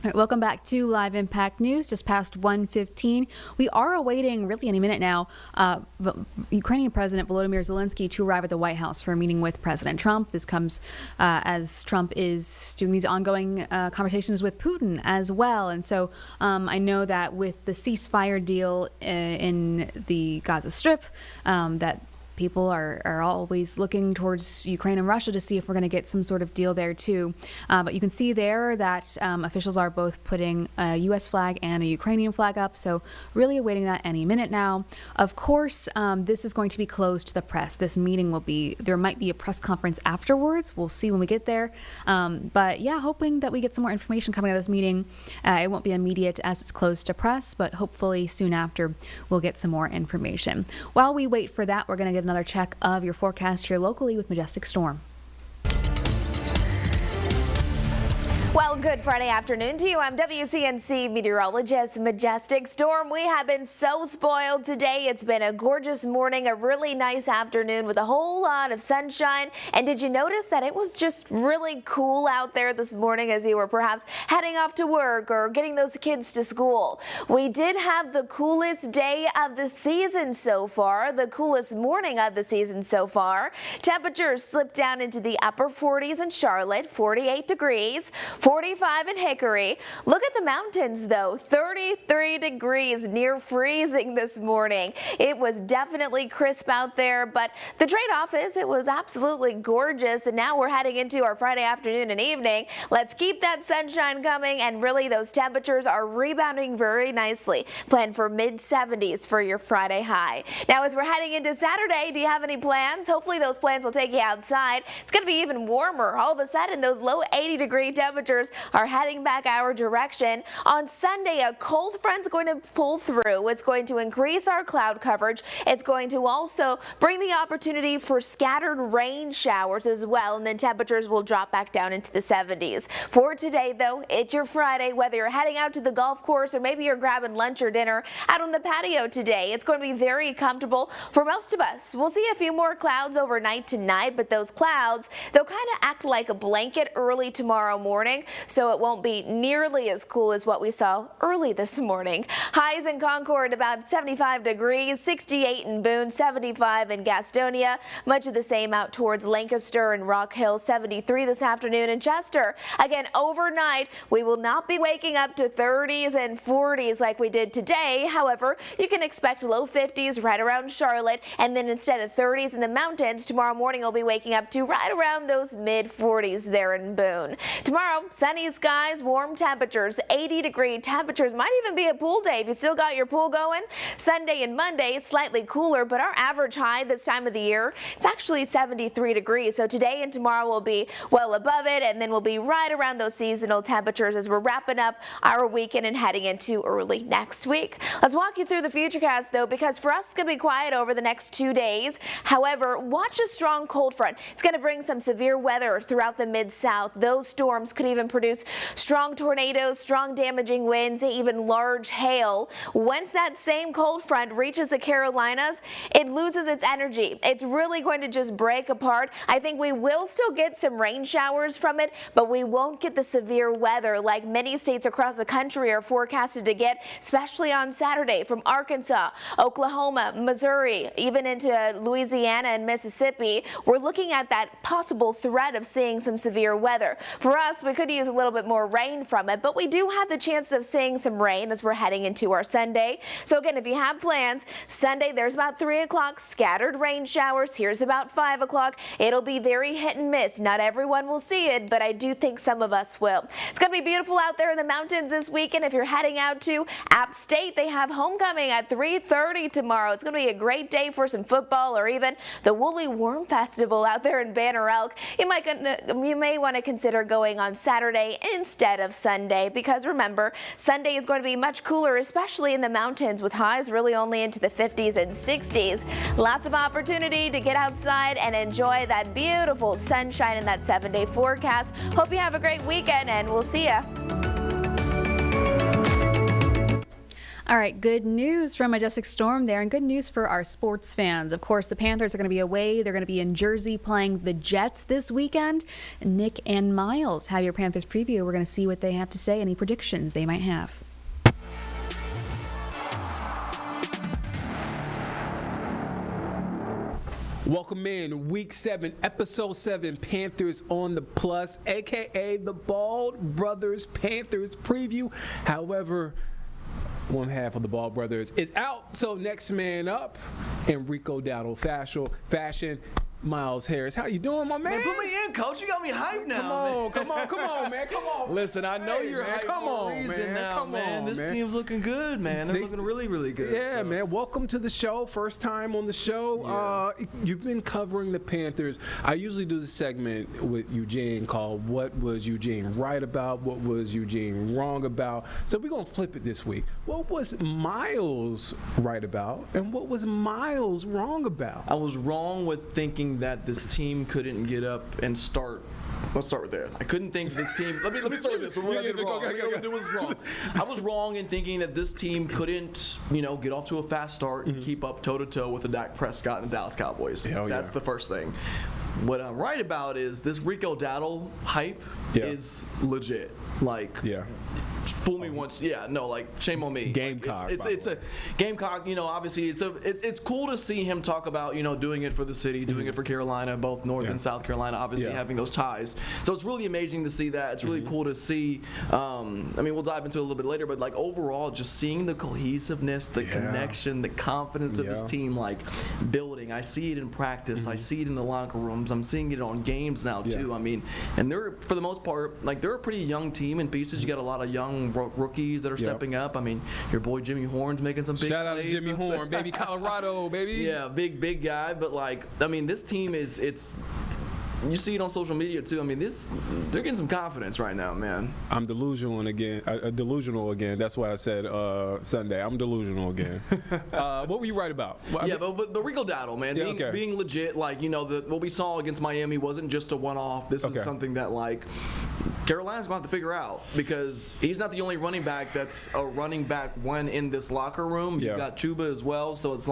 S1: All right, welcome back to Live Impact News. Just past 1:15. We are awaiting, really any minute now, Ukrainian President Volodymyr Zelensky to arrive at the White House for a meeting with President Trump. This comes as Trump is doing these ongoing conversations with Putin as well. And so I know that with the ceasefire deal in the Gaza Strip, that people are always looking towards Ukraine and Russia to see if we're going to get some sort of deal there too. But you can see there that officials are both putting a U.S. flag and a Ukrainian flag up. So really awaiting that any minute now. Of course, this is going to be closed to the press. This meeting there might be a press conference afterwards. We'll see when we get there. But yeah, hoping that we get some more information coming out of this meeting. It won't be immediate as it's closed to press, but hopefully soon after we'll get some more information. While we wait for that, we're going to get another check of your forecast here locally with Majestic Storm.
S12: Well, good Friday afternoon to you. I'm WCNC meteorologist Majestic Storm. We have been so spoiled today. It's been a gorgeous morning, a really nice afternoon with a whole lot of sunshine. And did you notice that it was just really cool out there this morning as you were perhaps heading off to work or getting those kids to school? We did have the coolest day of the season so far, the coolest morning of the season so far. Temperatures slipped down into the upper 40s in Charlotte, 48 degrees. 45 in Hickory. Look at the mountains though, 33 degrees, near freezing this morning. It was definitely crisp out there, but the trade-off is it was absolutely gorgeous, and now we're heading into our Friday afternoon and evening. Let's keep that sunshine coming, and really those temperatures are rebounding very nicely. Plan for mid-70s for your Friday high. Now as we're heading into Saturday, do you have any plans? Hopefully those plans will take you outside. It's going to be even warmer. All of a sudden those low 80-degree temperatures are heading back our direction. On Sunday, a cold front's going to pull through. It's going to increase our cloud coverage. It's going to also bring the opportunity for scattered rain showers as well, and then temperatures will drop back down into the 70s. For today, though, it's your Friday. Whether you're heading out to the golf course or maybe you're grabbing lunch or dinner out on the patio today, it's going to be very comfortable for most of us. We'll see a few more clouds overnight tonight, but those clouds, they'll kind of act like a blanket early tomorrow morning, so it won't be nearly as cool as what we saw early this morning. Highs in Concord about 75 degrees, 68 in Boone, 75 in Gastonia, much of the same out towards Lancaster and Rock Hill, 73 this afternoon in Chester. Again, overnight, we will not be waking up to 30s and 40s like we did today. However, you can expect low 50s right around Charlotte, and then instead of 30s in the mountains, tomorrow morning we'll be waking up to right around those mid 40s there in Boone. Tomorrow, sunny skies, warm temperatures, 80-degree temperatures. Might even be a pool day if you still got your pool going. Sunday and Monday, slightly cooler, but our average high this time of the year, it's actually 73 degrees. So today and tomorrow will be well above it, and then we'll be right around those seasonal temperatures as we're wrapping up our weekend and heading into early next week. Let's walk you through the futurecast though, because for us it's going to be quiet over the next 2 days. However, watch a strong cold front. It's going to bring some severe weather throughout the Mid-South. Those storms could even produce strong tornadoes, strong damaging winds, even large hail. Once that same cold front reaches the Carolinas, it loses its energy. It's really going to just break apart. I think we will still get some rain showers from it, but we won't get the severe weather like many states across the country are forecasted to get, especially on Saturday from Arkansas, Oklahoma, Missouri, even into Louisiana and Mississippi. We're looking at that possible threat of seeing some severe weather. For us, we could use a little bit more rain from it, but we do have the chance of seeing some rain as we're heading into our Sunday. So again, if you have plans, Sunday there's about 3 o'clock, scattered rain showers. Here's about 5 o'clock. It'll be very hit and miss. Not everyone will see it, but I do think some of us will. It's going to be beautiful out there in the mountains this weekend. If you're heading out to App State, they have homecoming at 3:30 tomorrow. It's going to be a great day for some football or even the Woolly Worm Festival out there in Banner Elk. You may want to consider going on Saturday instead of Sunday, because remember, Sunday is going to be much cooler, especially in the mountains, with highs really only into the 50s and 60s. Lots of opportunity to get outside and enjoy that beautiful sunshine in that 7-day forecast. Hope you have a great weekend, and we'll see ya.
S1: All right, good news from Majestic Storm there, and good news for our sports fans. Of course, the Panthers are going to be away. They're going to be in Jersey playing the Jets this weekend. Nick and Miles have your Panthers preview. We're going to see what they have to say, any predictions they might have.
S13: Welcome in Week 7, Episode 7, Panthers on the Plus, a.k.a. the Bald Brothers Panthers preview. However, one half of the Ball Brothers is out, so next man up, Enrico Dowdle fashion, Miles Harris. How you doing, my man?
S14: Man, put me in, coach. You got me hyped now.
S13: Come on, man. Come on.
S14: Listen, I know you're
S13: man,
S14: hyped
S13: come
S14: for a
S13: on,
S14: reason
S13: man.
S14: now,
S13: Come
S14: man.
S13: on,
S14: This
S13: man.
S14: team's looking good, man. They're looking really, really good.
S13: Yeah,
S14: so.
S13: man. Welcome to the show. First time on the show.
S14: Yeah.
S13: You've been covering the Panthers. I usually do this segment with Eugene called What Was Eugene Right About? What Was Eugene Wrong About? So we're going to flip it this week. What was Miles right about? And what was Miles wrong about?
S14: I was wrong with thinking that this team couldn't get up and start. Let's start with that. I couldn't think this team. Let me start with this. What I did wrong. What was wrong. I was wrong in thinking that this team couldn't, get off to a fast start and keep up toe-to-toe with the Dak Prescott and the Dallas Cowboys. That's the first thing. What I'm right about is this Rico Dowdle hype is legit. Fool me once, shame on me.
S13: Gamecock.
S14: It's a Gamecock. Obviously, it's cool to see him talk about doing it for the city, doing it for Carolina, both North and South Carolina. Obviously, having those ties. So it's really amazing to see that. It's really cool to see. We'll dive into it a little bit later, but overall, just seeing the cohesiveness, the connection, the confidence of this team, building. I see it in practice. I see it in the locker rooms. I'm seeing it on games now too. And they're for the most part, they're a pretty young team in pieces. You got a lot of young rookies that are stepping up. Your boy Jimmy Horn's making some big
S13: Shout out to
S14: plays.
S13: Jimmy Horn, baby. Colorado, baby.
S14: Yeah, big guy. But this team it's. You see it on social media too. They're getting some confidence right now, man.
S13: I'm delusional again. That's why I said Sunday. I'm delusional again. What were you right about?
S14: But Rico Dowdle, man, being legit. What we saw against Miami wasn't just a one-off. This is something that Carolina's going to have to figure out, because he's not the only running back that's a running back one in this locker room. You've got Chuba as well. So it's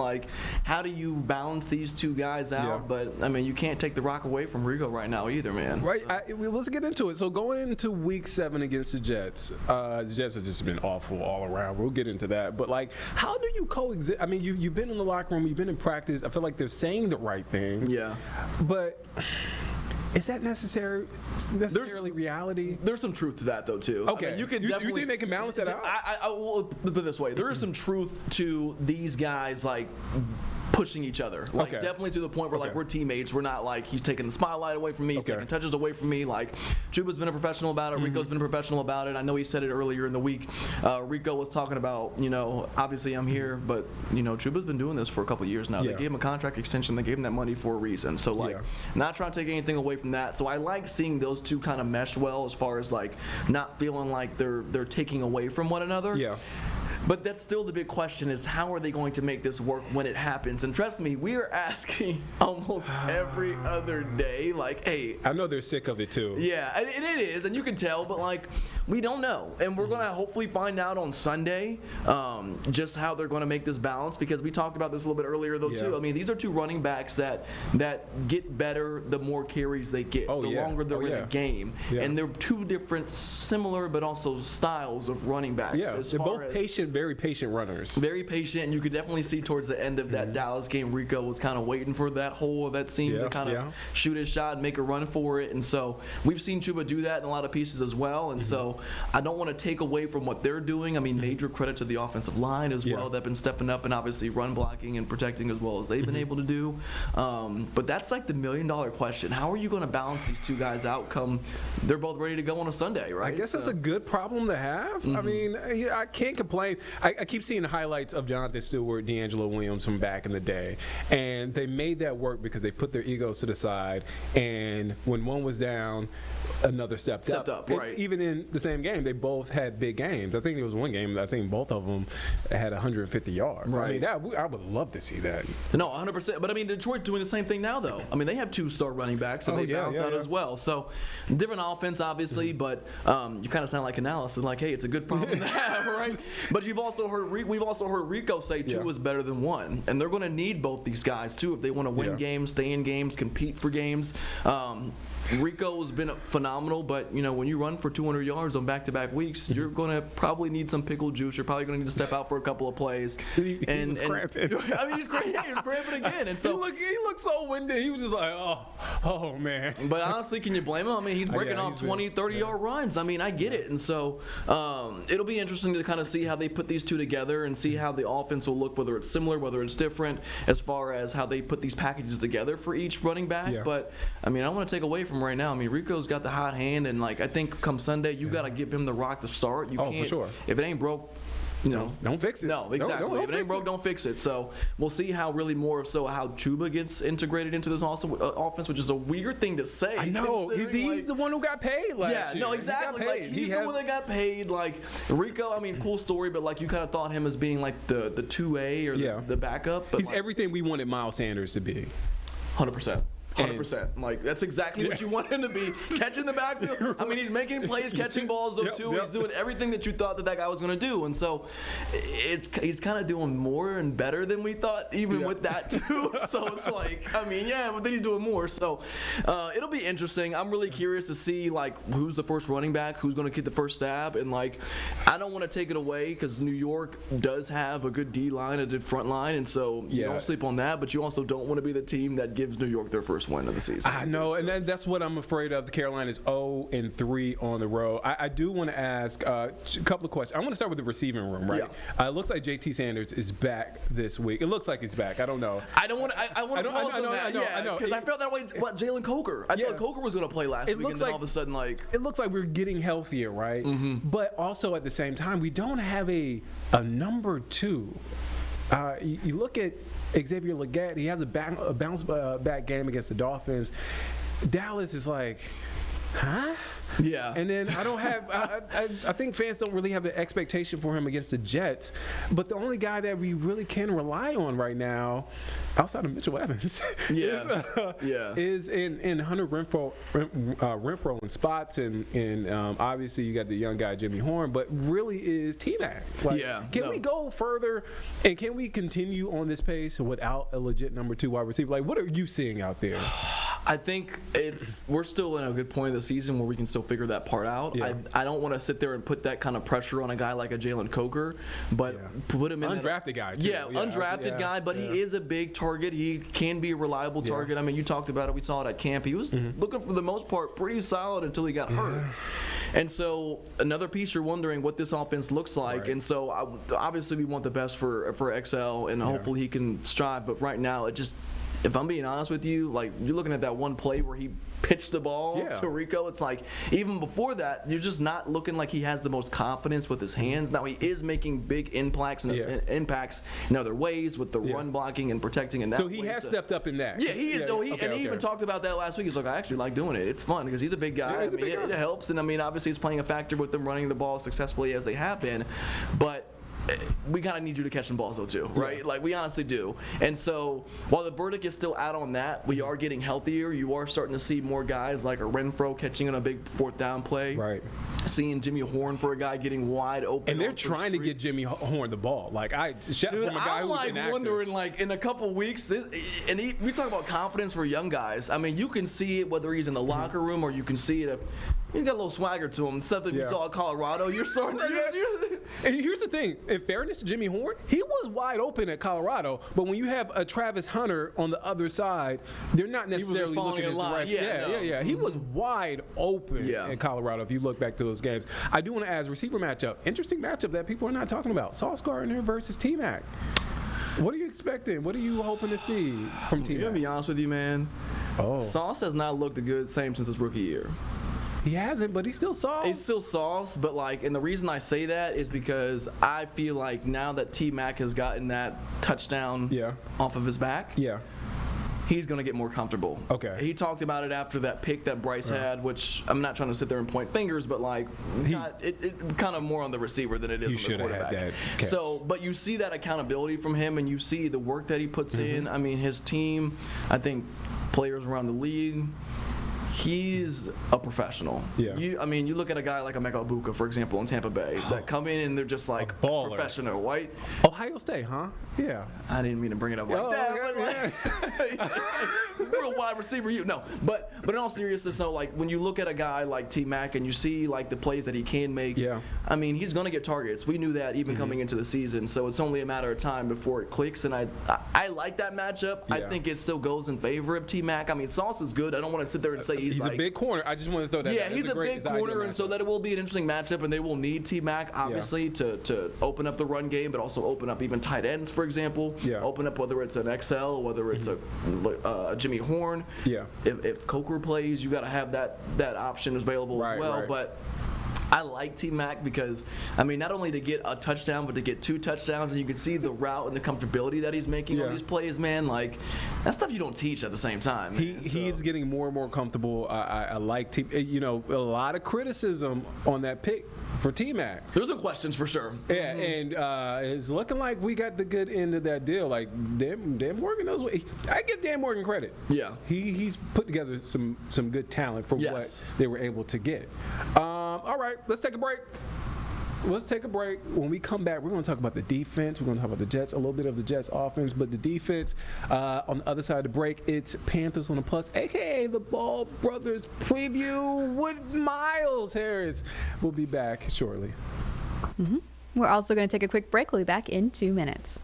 S14: how do you balance these two guys out? But you can't take the rock away from Rico right now either, man.
S13: Right. Let's get into it. So going into Week 7 against the Jets, the Jets have just been awful all around. We'll get into that. But how do you coexist? You've been in the locker room. You've been in practice. I feel like they're saying the right things.
S14: Yeah.
S13: But is that necessarily reality?
S14: There's some truth to that, though, too.
S13: Okay.
S14: You
S13: think they can balance that out?
S14: I will put it this way. There is some truth to these guys, pushing each other. Definitely to the point where we're teammates. We're not he's taking the spotlight away from me, he's taking touches away from me. Chuba's been a professional about it, Rico's been a professional about it. I know he said it earlier in the week. Rico was talking about, obviously I'm here, but Chuba's been doing this for a couple of years now. They gave him a contract extension, they gave him that money for a reason. So not trying to take anything away from that. So I like seeing those two kind of mesh well, as far as not feeling like they're taking away from one another.
S13: Yeah.
S14: But that's still the big question, is how are they going to make this work when it happens? And trust me, we are asking almost every other day, hey.
S13: I know they're sick of it too.
S14: Yeah, and it is, and you can tell, but we don't know. And we're going to hopefully find out on Sunday just how they're going to make this balance, because we talked about this a little bit earlier though too. These are two running backs that get better the more carries they get, the longer they're in a game. Yeah. And they're two different, similar, but also styles of running backs.
S13: Yeah, they're both patient, very patient runners.
S14: Very patient, and you could definitely see towards the end of that Dallas game, Rico was kind of waiting for that hole of that seam to kind of shoot his shot and make a run for it. And so we've seen Chuba do that in a lot of pieces as well. And so I don't want to take away from what they're doing. Major credit to the offensive line as well. They've been stepping up and obviously run blocking and protecting as well as they've been able to do. But that's the $1 million question. How are you going to balance these two guys out come they're both ready to go on a Sunday, right?
S13: I guess that's a good problem to have. I can't complain. I keep seeing highlights of Jonathan Stewart, D'Angelo Williams from back in the day, and they made that work because they put their egos to the side, and when one was down, another stepped up.
S14: Right.
S13: Even in the same same game, they both had big games. I think there was one game that I think both of them had 150 yards.
S14: Right.
S13: I mean, I would love to see that.
S14: No, 100%. But I mean, Detroit's doing the same thing now, though. I mean, they have 2 star running backs, and they bounce out as well. So different offense, obviously, but you kind of sound like analysis, like, hey, it's a good problem to have, right? But we've also heard Rico say 2 is better than 1, and they're going to need both these guys too if they want to win games, stay in games, compete for games. Rico's been phenomenal, but when you run for 200 yards on back-to-back weeks, you're going to probably need some pickle juice. You're probably going to need to step out for a couple of plays.
S13: He's cramping.
S14: I mean, he's cramping again. And so
S13: he looked so winded. He was just like, oh man.
S14: But honestly, can you blame him? I mean, he's breaking off 20, 30-yard runs. I mean, I get it. And so it'll be interesting to kind of see how they put these two together and see how the offense will look, whether it's similar, whether it's different, as far as how they put these packages together for each running back. But I mean, I want to take away from right now. I mean, Rico's got the hot hand, and I think come Sunday, you got to give him the rock to start. You can't,
S13: for sure.
S14: If it ain't broke,
S13: don't fix it.
S14: No, exactly.
S13: Don't
S14: if it ain't broke, don't fix it. So we'll see how Chuba gets integrated into this offense, which is a weird thing to say.
S13: I know. He's the one who got paid last year.
S14: Yeah, no, exactly. He's the one that got paid. Rico, I mean, cool story, but you kind of thought him as being the 2A or the backup. But
S13: he's everything we wanted Miles Sanders to be.
S14: 100%. 100%. That's exactly what you want him to be. Catching the backfield. I mean, he's making plays, catching balls though too. He's doing everything that you thought that guy was going to do, and so he's kind of doing more and better than we thought, even with that too. So it's but then he's doing more. So it'll be interesting. I'm really curious to see who's the first running back, who's going to get the first stab, and I don't want to take it away because New York does have a good D line, a good front line, and so you don't sleep on that, but you also don't want to be the team that gives New York their first win of the season.
S13: I know, and that's what I'm afraid of. Carolina's 0-3 on the road. I do want to ask a couple of questions. I want to start with the receiving room, right? It looks like JT Sanders is back this week. It looks like he's back. I don't know.
S14: I want to pause on that. I know. Because I felt that way about Jalen Coker. I thought Coker was going to play last week, and then all of a sudden,
S13: it looks like we're getting healthier, right? Mm-hmm. But also at the same time, we don't have a number 2. You look at Xavier Legette, he has a bounce back game against the Dolphins. Dallas is huh?
S14: Yeah.
S13: And then I think fans don't really have the expectation for him against the Jets. But the only guy that we really can rely on right now, outside of Mitchell Evans, is in Hunter Renfrow in spots, and obviously you got the young guy Jimmy Horn, but really is T-Mac. Can we go further, and can we continue on this pace without a legit number 2 wide receiver? What are you seeing out there?
S14: I think we're still in a good point of the season where we can still figure that part out. Yeah. I don't want to sit there and put that kind of pressure on a guy like a Jalen Coker, but put him in
S13: undrafted guy too.
S14: Undrafted guy, but he is a big target. He can be a reliable target. I mean, you talked about it. We saw it at camp. He was looking for the most part pretty solid until he got hurt. And so another piece, you're wondering what this offense looks like. Right. And so obviously we want the best for XL, and hopefully he can strive. But right now, if I'm being honest with you, you're looking at that one play where he pitched the ball to Rico. It's even before that, you're just not looking like he has the most confidence with his hands. Now he is making big impacts in other ways with the run blocking and protecting in that.
S13: So he has stepped up in that.
S14: Yeah, he is. He even talked about that last week. He's I actually like doing it. It's fun because he's a big guy. It helps, and obviously it's playing a factor with them running the ball successfully as they have been, but we kind of need you to catch some balls though too, right? We honestly do. And so while the verdict is still out on that, we are getting healthier. You are starting to see more guys like a Renfrow catching on a big 4th down play.
S13: Right.
S14: Seeing Jimmy Horn for a guy getting wide open.
S13: And they're trying to get Jimmy Horn the ball. I'm
S14: wondering in a couple weeks, we talk about confidence for young guys. I mean, you can see it whether he's in the locker room or you can see it. He's got a little swagger to him. Stuff that we saw at Colorado. You're starting to.
S13: And here's the thing. In fairness to Jimmy Horn, he was wide open at Colorado. But when you have a Travis Hunter on the other side, they're not necessarily looking at the right. Yeah. He was wide open in Colorado. If you look back to those games, I do want to ask receiver matchup. Interesting matchup that people are not talking about. Sauce Gardner versus T-Mac. What are you expecting? What are you hoping to see from T-Mac?
S14: I'm gonna be honest with you, man. Sauce has not looked same since his rookie year.
S13: He hasn't, but he's still Sauce.
S14: He's still Sauce, but and the reason I say that is because I feel like now that T-Mac has gotten that touchdown off of his back, he's going to get more comfortable.
S13: Okay.
S14: He talked about it after that pick that Bryce had, which I'm not trying to sit there and point fingers, but like it kind of more on the receiver than it is on the quarterback.
S13: Had that catch.
S14: So, but you see that accountability from him, and you see the work that he puts in. I mean, his team, I think players around the league, he's a professional.
S13: Yeah.
S14: I mean, you look at a guy like Emeka Egbuka, for example, in Tampa Bay, that come in and they're just like professional, right?
S13: Ohio State, huh? Yeah.
S14: I didn't mean to bring it up like that. But like, we're a wide receiver, but in all seriousness, though, like when you look at a guy like T Mac and you see like the plays that he can make, I mean, he's gonna get targets. We knew that even coming into the season, so it's only a matter of time before it clicks. And I like that matchup. I think it still goes in favor of T Mac. I mean, Sauce is good. I don't want to sit there and say he's
S13: like, a big corner. I just want to throw that.
S14: Yeah, he's a big corner, and so that it will be an interesting matchup, and they will need T Mac obviously to open up the run game, but also open up even tight ends, for example. Open up whether it's an XL, whether it's a Jimmy Horn. If Coker plays, you got to have that option available as well. But I like T-Mac because, I mean, not only to get a touchdown, but to get 2 touchdowns, and you can see the route and the comfortability that he's making on these plays, man. Like, that's stuff you don't teach at the same time.
S13: He's getting more and more comfortable. I like a lot of criticism on that pick for T-Mac.
S14: There's some questions for sure.
S13: Yeah, and it's looking like we got the good end of that deal. Like, Dan Morgan knows what I give Dan Morgan credit.
S14: Yeah.
S13: He's put together some good talent for what they were able to get. All right, let's take a break. When we come back, we're going to talk about the defense. We're going to talk about the Jets, a little bit of the Jets offense, but the defense. On the other side of the break, it's Panthers on the Plus, a.k.a. the Ball Brothers preview with Miles Harris. We'll be back shortly.
S1: We're also going to take a quick break. We'll be back in 2 minutes.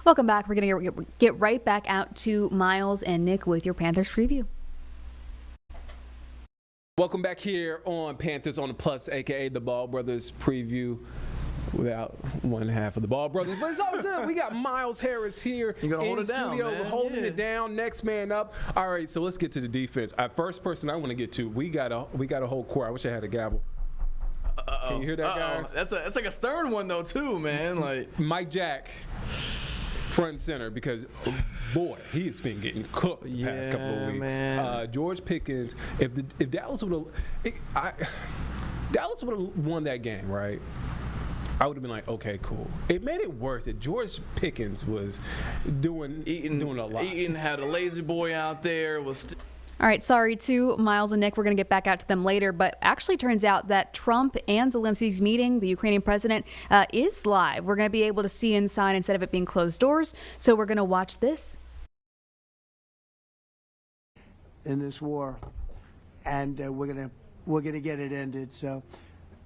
S1: Welcome back. We're going to get right back out to Miles and Nick with your Panthers preview.
S13: Welcome back here on Panthers on the Plus, a.k.a. the Ball Brothers preview. Without one half of the Ball Brothers, but it's all good. We got Miles Harris here in
S14: hold it
S13: studio,
S14: down, man.
S13: holding it down. Next man up. All right, so let's get to the defense. First person I want to get to. We got a whole core. I wish I had a gavel. Can you hear that, guys?
S14: That's like a stern one though, too, man. Like
S13: Mike Jack, front and center, because boy, he's been getting cooked the past couple of weeks. George Pickens. If Dallas would have won that game, right? I would have been like, okay, cool. It made it worse that George Pickens was doing a lot.
S14: Eaton had a lazy boy out there.
S1: All right, sorry to Miles and Nick. We're going to get back out to them later, but actually turns out that Trump and Zelensky's meeting, the Ukrainian president, is live. We're going to be able to see inside instead of it being closed doors. So we're going to watch this.
S15: In this war, and we're gonna get it ended. So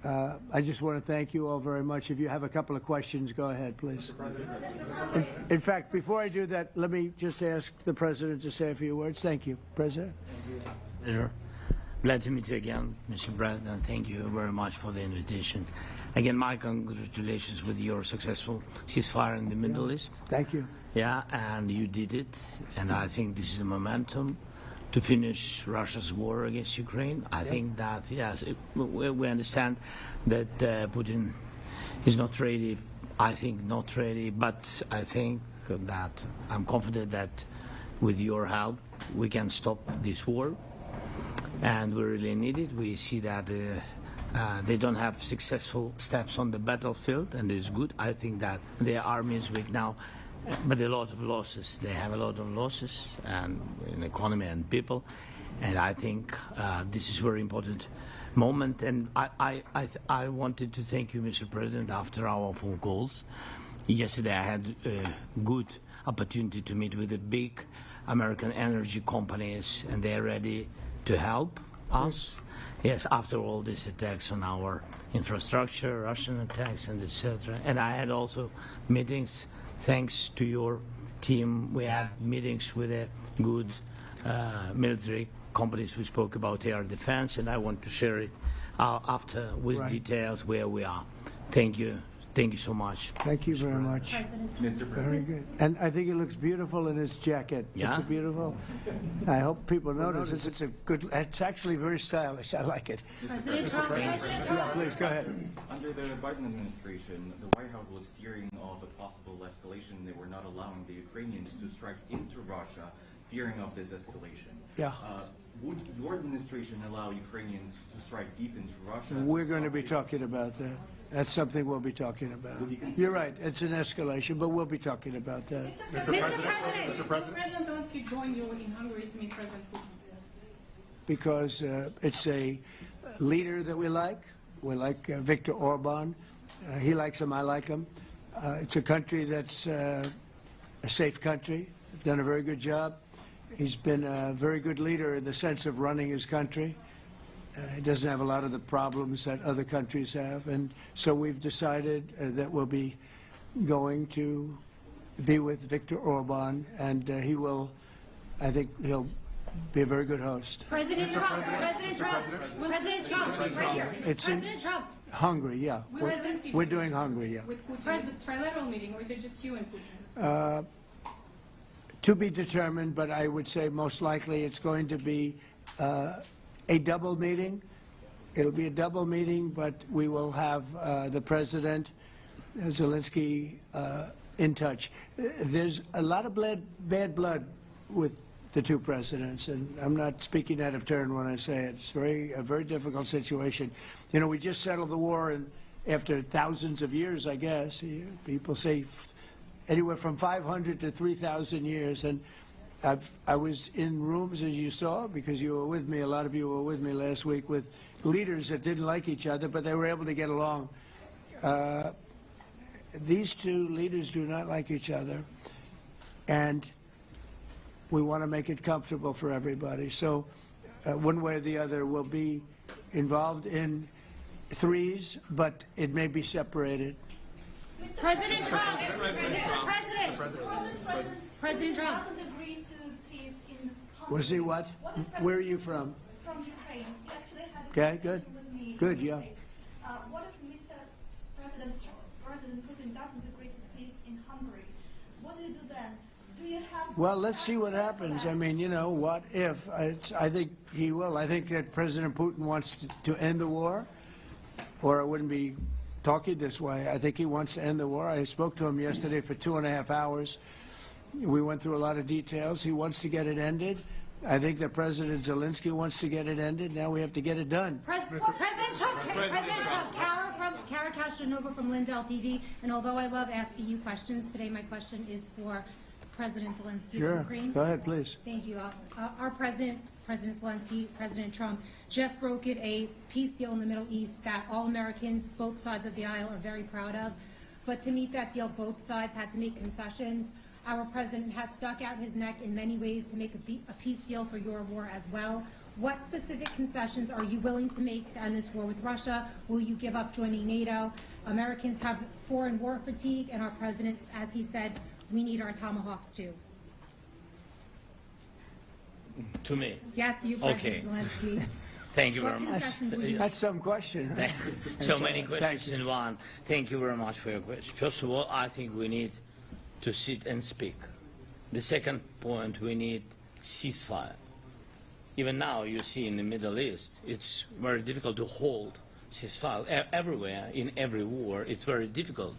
S15: I just want to thank you all very much. If you have a couple of questions, go ahead, please. In fact, before I do that, let me just ask the President to say a few words. Thank you, President.
S16: Pleasure. Glad to meet you again, Mr. President. Thank you very much for the invitation. Again, my congratulations with your successful ceasefire in the Middle East.
S15: Thank you.
S16: Yeah, and you did it, and I think this is a momentum to finish Russia's war against Ukraine. I think that, yes, we understand that Putin is not ready. I think not ready, but I think that I'm confident that with your help, we can stop this war. And we really need it. We see that they don't have successful steps on the battlefield, and it's good. I think that their army is weak now, but a lot of losses. They have a lot of losses and in economy and people, and I think this is a very important moment. And I wanted to thank you, Mr. President, after our phone calls. Yesterday I had a good opportunity to meet with the big American energy companies, and they're ready to help us. Yes, after all these attacks on our infrastructure, Russian attacks, and etc. And I had also meetings. Thanks to your team, we had meetings with a good military companies. We spoke about air defense, and I want to share it after with details where we are. Thank you. Thank you so much.
S15: Thank you very much.
S16: Mr. President.
S15: Very good. And I think it looks beautiful in his jacket.
S16: Yeah?
S15: It's beautiful. I hope people notice. It's a good. It's actually very stylish. I like it. Yeah, please go ahead.
S17: Under the Biden administration, the White House was fearing of a possible escalation. They were not allowing the Ukrainians to strike into Russia, fearing of this escalation.
S15: Yeah.
S17: Would your administration allow Ukrainians to strike deep into Russia?
S15: We're going to be talking about that. That's something we'll be talking about. You're right. It's an escalation, but we'll be talking about that.
S18: Mr. President, will President Zelensky join you in Hungary to meet President Putin?
S15: Because it's a leader that we like. We like Viktor Orban. He likes him. I like him. It's a country that's a safe country. Done a very good job. He's been a very good leader in the sense of running his country. He doesn't have a lot of the problems that other countries have. And so we've decided that we'll be going to be with Viktor Orban, and he will, I think he'll be a very good host.
S18: President Trump, President Trump, right here.
S15: It's
S18: President Trump.
S15: Hungary, yeah. We're doing Hungary, yeah.
S18: With Putin, trilateral meeting, or is it just you and Putin?
S15: To be determined, but I would say most likely it's going to be a double meeting. It'll be a double meeting, but we will have the President, Zelensky, in touch. There's a lot of bad blood with the two presidents, and I'm not speaking out of turn when I say it. It's a very difficult situation. You know, we just settled the war, and after thousands of years, I guess. People say anywhere from 500 to 3,000 years, and I was in rooms, as you saw, because you were with me, a lot of you were with me last week, with leaders that didn't like each other, but they were able to get along. These two leaders do not like each other, and we want to make it comfortable for everybody. So one way or the other, we'll be involved in threes, but it may be separated.
S18: President Trump, Mr. President, President Trump.
S15: Was he what? Where are you from?
S19: From Ukraine. He actually had a
S15: Okay, good.
S19: conversation with me
S15: Good, yeah.
S19: yesterday. What if President Putin doesn't agree to peace in Hungary? What do you do then? Do you have...
S15: Well, let's see what happens. I mean, you know, what if? I think he will. I think that President Putin wants to end the war, or I wouldn't be talking this way. I think he wants to end the war. I spoke to him yesterday for 2.5 hours. We went through a lot of details. He wants to get it ended. I think that President Zelensky wants to get it ended. Now we have to get it done.
S18: President Trump, Kara Castronova from Lindell TV. And although I love asking you questions, today my question is for President Zelensky of
S15: Sure.
S18: Ukraine.
S15: Go ahead, please.
S18: Thank you. Our President Zelensky, President Trump, just brokered a peace deal in the Middle East that all Americans, both sides of the aisle, are very proud of. But to meet that deal, both sides had to make concessions. Our president has stuck out his neck in many ways to make a peace deal for your war as well. What specific concessions are you willing to make to end this war with Russia? Will you give up joining NATO? Americans have foreign war fatigue, and our president, as he said, we need our Tomahawks too.
S16: To me?
S18: Yes, you,
S16: Okay.
S18: President Zelensky.
S16: Thank you
S18: What
S16: very much.
S18: concessions will you
S15: That's some question. Right?
S16: So many questions in one. Thank you very much for your question. First of all, I think we need to sit and speak. The second point, we need ceasefire. Even now, you see in the Middle East, it's very difficult to hold ceasefire. Everywhere, in every war, it's very difficult.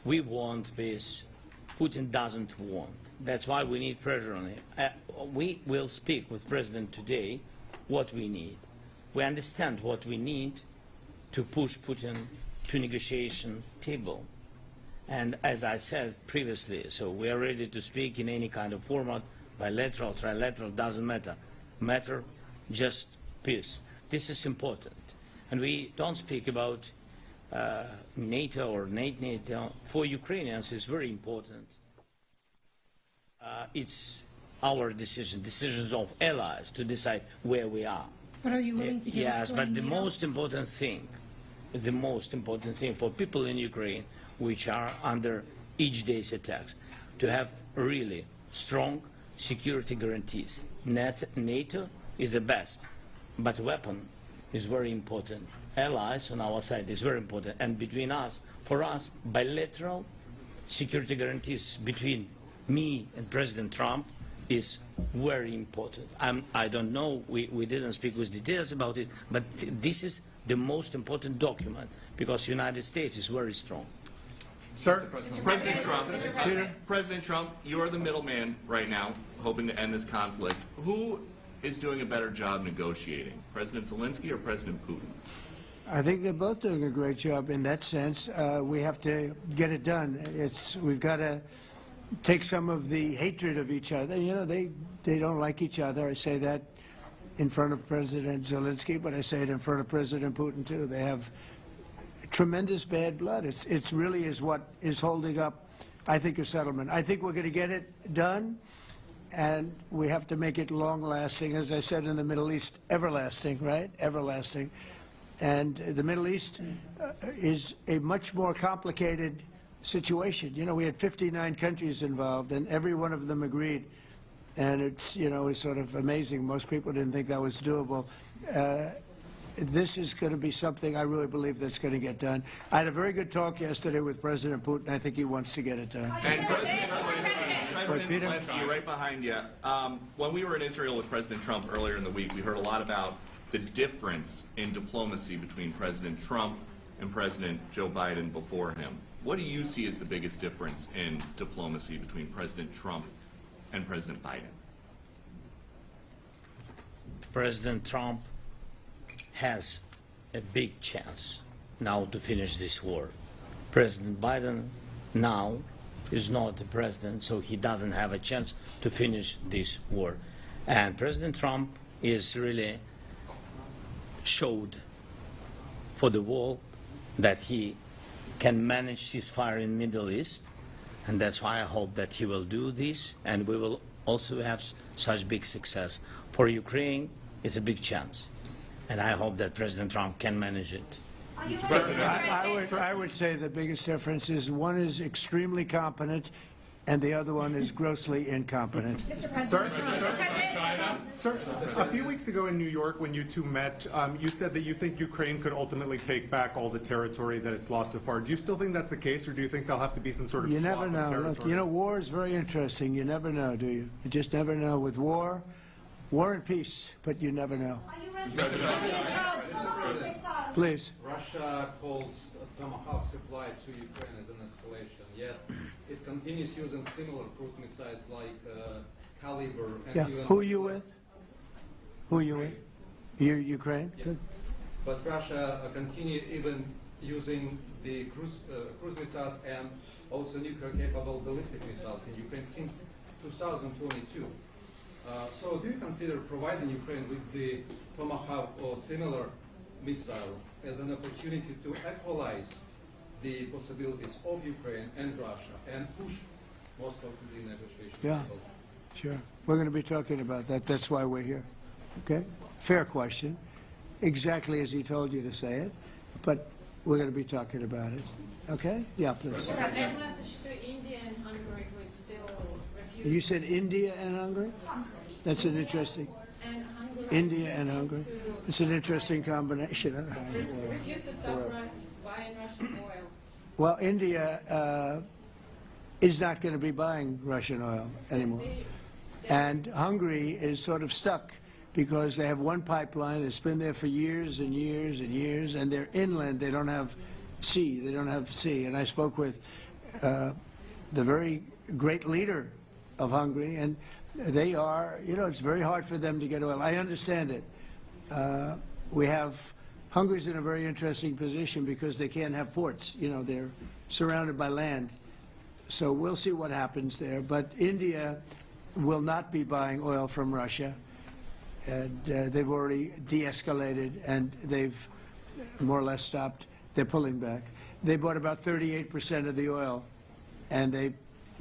S16: We want peace. Putin doesn't want. That's why we need pressure on him. We will speak with President today what we need. We understand what we need to push Putin to negotiation table. And as I said previously, so we are ready to speak in any kind of format, bilateral, trilateral, doesn't matter. Matter just peace. This is important. And we don't speak about NATO or NATO. For Ukrainians, it's very important. It's our decision, decisions of allies to decide where we are.
S18: But are you willing to give up
S16: Yes, but
S18: joining
S16: the
S18: NATO?
S16: most important thing for people in Ukraine, which are under each day's attacks, to have really strong security guarantees. NATO is the best, but weapon is very important. Allies on our side is very important, and between us, for us, bilateral security guarantees between me and President Trump is very important. I don't know, we didn't speak with details about it, but this is the most important document because the United States is very strong.
S20: Sir, President Trump, you are the middleman right now, hoping to end this conflict. Who is doing a better job negotiating, President Zelensky or President Putin?
S15: I think they're both doing a great job in that sense. We have to get it done. We've got to take some of the hatred of each other. You know, they don't like each other. I say that in front of President Zelensky, but I say it in front of President Putin too. They have tremendous bad blood. It's really is what is holding up, I think, a settlement. I think we're going to get it done, and we have to make it long-lasting. As I said in the Middle East, everlasting, right? Everlasting. And the Middle East is a much more complicated situation. You know, we had 59 countries involved, and every one of them agreed. And it's, you know, it's sort of amazing. Most people didn't think that was doable. This is going to be something I really believe that's going to get done. I had a very good talk yesterday with President Putin. I think he wants to get it done.
S20: And President Zelensky, right behind you. When we were in Israel with President Trump earlier in the week, we heard a lot about the difference in diplomacy between President Trump and President Joe Biden before him. What do you see as the biggest difference in diplomacy between President Trump and President Biden?
S16: President Trump has a big chance now to finish this war. President Biden now is not the president, so he doesn't have a chance to finish this war. And President Trump is really showed for the world that he can manage ceasefire in the Middle East, and that's why I hope that he will do this, and we will also have such big success. For Ukraine, it's a big chance, and I hope that President Trump can manage it.
S15: I would say the biggest difference is one is extremely competent and the other one is grossly incompetent.
S18: Sir,
S21: a few weeks ago in New York when you two met, you said that you think Ukraine could ultimately take back all the territory that it's lost so far. Do you still think that's the case, or do you think there'll have to be some sort of
S15: You
S21: swap
S15: never
S21: of
S15: know. Look,
S21: territories?
S15: you know, war is very interesting. You never know, do you? You just never know. With war and peace, but you never know. Please.
S22: Russia calls Tomahawk supply to Ukraine as an escalation, yet it continues using similar cruise missiles like Caliber. And
S15: Yeah.
S22: even
S15: Who are you with? Who are you with? You're Ukraine?
S22: Yeah.
S15: Good.
S22: But Russia continue even using the cruise missiles and also nuclear-capable ballistic missiles in Ukraine since 2022. So do you consider providing Ukraine with the Tomahawk or similar missiles as an opportunity to equalize the possibilities of Ukraine and Russia and push Moscow to the negotiation
S15: Yeah.
S22: table?
S15: Sure. We're going to be talking about that. That's why we're here. Okay? Fair question. Exactly as he told you to say it. But we're going to be talking about it. Okay? Yeah, please.
S9: A message to India and Hungary who is still refusing.
S15: You said India and Hungary? That's an interesting.
S9: And Hungary
S15: India and Hungary. It's an interesting combination.
S9: refuse to stop buying Russian oil.
S15: Well, India is not going to be buying Russian oil anymore. And Hungary is sort of stuck because they have one pipeline that's been there for years and years and years, and they're inland. They don't have sea. They don't have sea. And I spoke with the very great leader of Hungary, and they are, you know, it's very hard for them to get oil. I understand it. Hungary's in a very interesting position because they can't have ports. You know, they're surrounded by land. So we'll see what happens there. But India will not be buying oil from Russia. And they've already de-escalated, and they've more or less stopped. They're pulling back. They bought about 38% of the oil, and they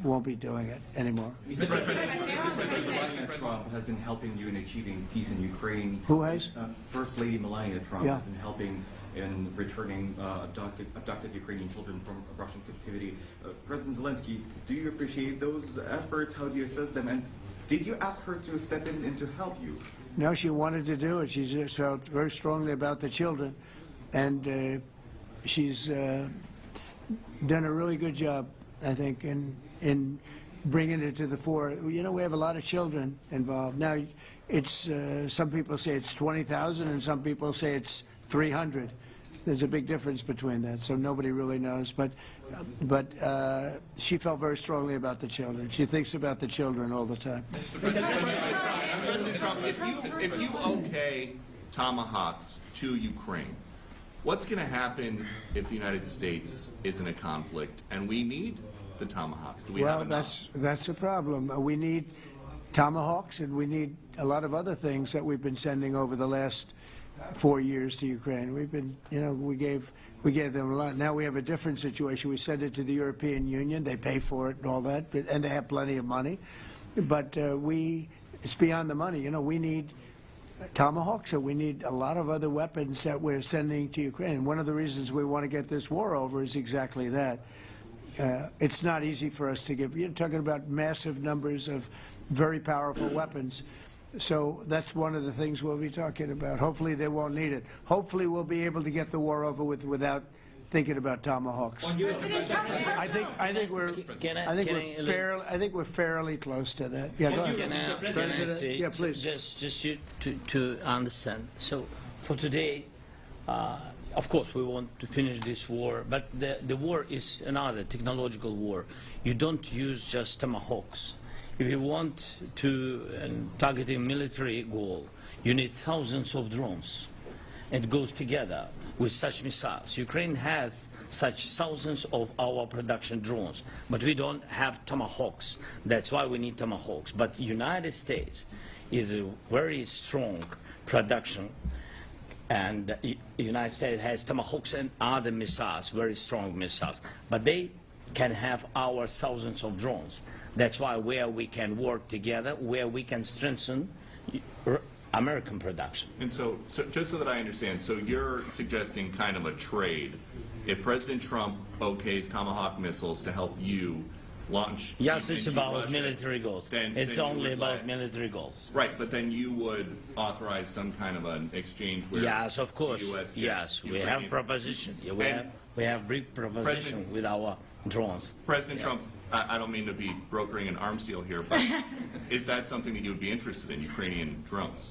S15: won't be doing it anymore.
S17: Mr. President Trump has been helping you in achieving peace in Ukraine.
S15: Who has?
S17: First Lady Melania Trump
S15: Yeah.
S17: has been helping in returning abducted Ukrainian children from Russian captivity. President Zelensky, do you appreciate those efforts? How do you assess them? And did you ask her to step in and to help you?
S15: No, she wanted to do it. She just felt very strongly about the children, and she's done a really good job, I think, in bringing it to the fore. You know, we have a lot of children involved. Now, it's some people say it's 20,000, and some people say it's 300. There's a big difference between that, so nobody really knows. But she felt very strongly about the children. She thinks about the children all the time.
S20: President Trump, if you okay Tomahawks to Ukraine, what's going to happen if the United States is in a conflict and we need the Tomahawks? Do we have enough?
S15: That's a problem. We need Tomahawks, and we need a lot of other things that we've been sending over the last 4 years to Ukraine. We've been, you know, we gave them a lot. Now we have a different situation. We send it to the European Union. They pay for it and all that, and they have plenty of money. But it's beyond the money. You know, we need Tomahawks, and we need a lot of other weapons that we're sending to Ukraine. And one of the reasons we want to get this war over is exactly that. It's not easy for us to give. You're talking about massive numbers of very powerful weapons. So that's one of the things we'll be talking about. Hopefully they won't need it. Hopefully we'll be able to get the war over with without thinking about Tomahawks. I think we're fairly close to that. Yeah, go ahead.
S16: President,
S15: yeah, please.
S16: Just to understand. So for today, of course, we want to finish this war, but the war is another technological war. You don't use just Tomahawks. If you want to target a military goal, you need thousands of drones. It goes together with such missiles. Ukraine has such thousands of our production drones, but we don't have Tomahawks. That's why we need Tomahawks. But the United States is a very strong production, and the United States has Tomahawks and other missiles, very strong missiles, but they can have our thousands of drones. That's why where we can work together, where we can strengthen American production.
S20: And so just so that I understand, so you're suggesting kind of a trade. If President Trump okays Tomahawk missiles to help you launch...
S16: Yes, it's
S20: into
S16: about
S20: Russia,
S16: military goals. It's only about military goals.
S20: Right, but then you would authorize some kind of an exchange where...
S16: Yes, of course.
S20: The U.S.
S16: Yes, we have proposition. Yeah, we have big proposition with our drones.
S20: President Trump, I don't mean to be brokering an arms deal here, but is that something that you would be interested in, Ukrainian drones?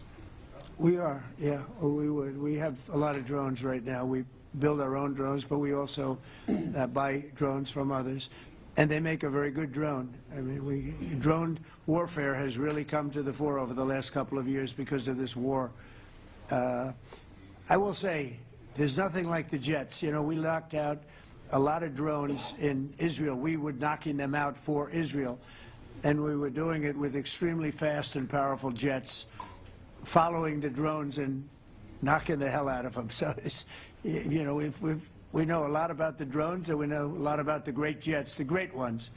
S15: We are, yeah, we would. We have a lot of drones right now. We build our own drones, but we also buy drones from others, and they make a very good drone. I mean, drone warfare has really come to the fore over the last couple of years because of this war. I will say, There's nothing like the jets. You know, we knocked out a lot of drones in Israel. We were knocking them out for Israel, and we were doing it with extremely fast and powerful jets, following the drones and knocking the hell out of them. So, it's, you know, we know a lot about the drones, and we know a lot about the great jets, the great ones.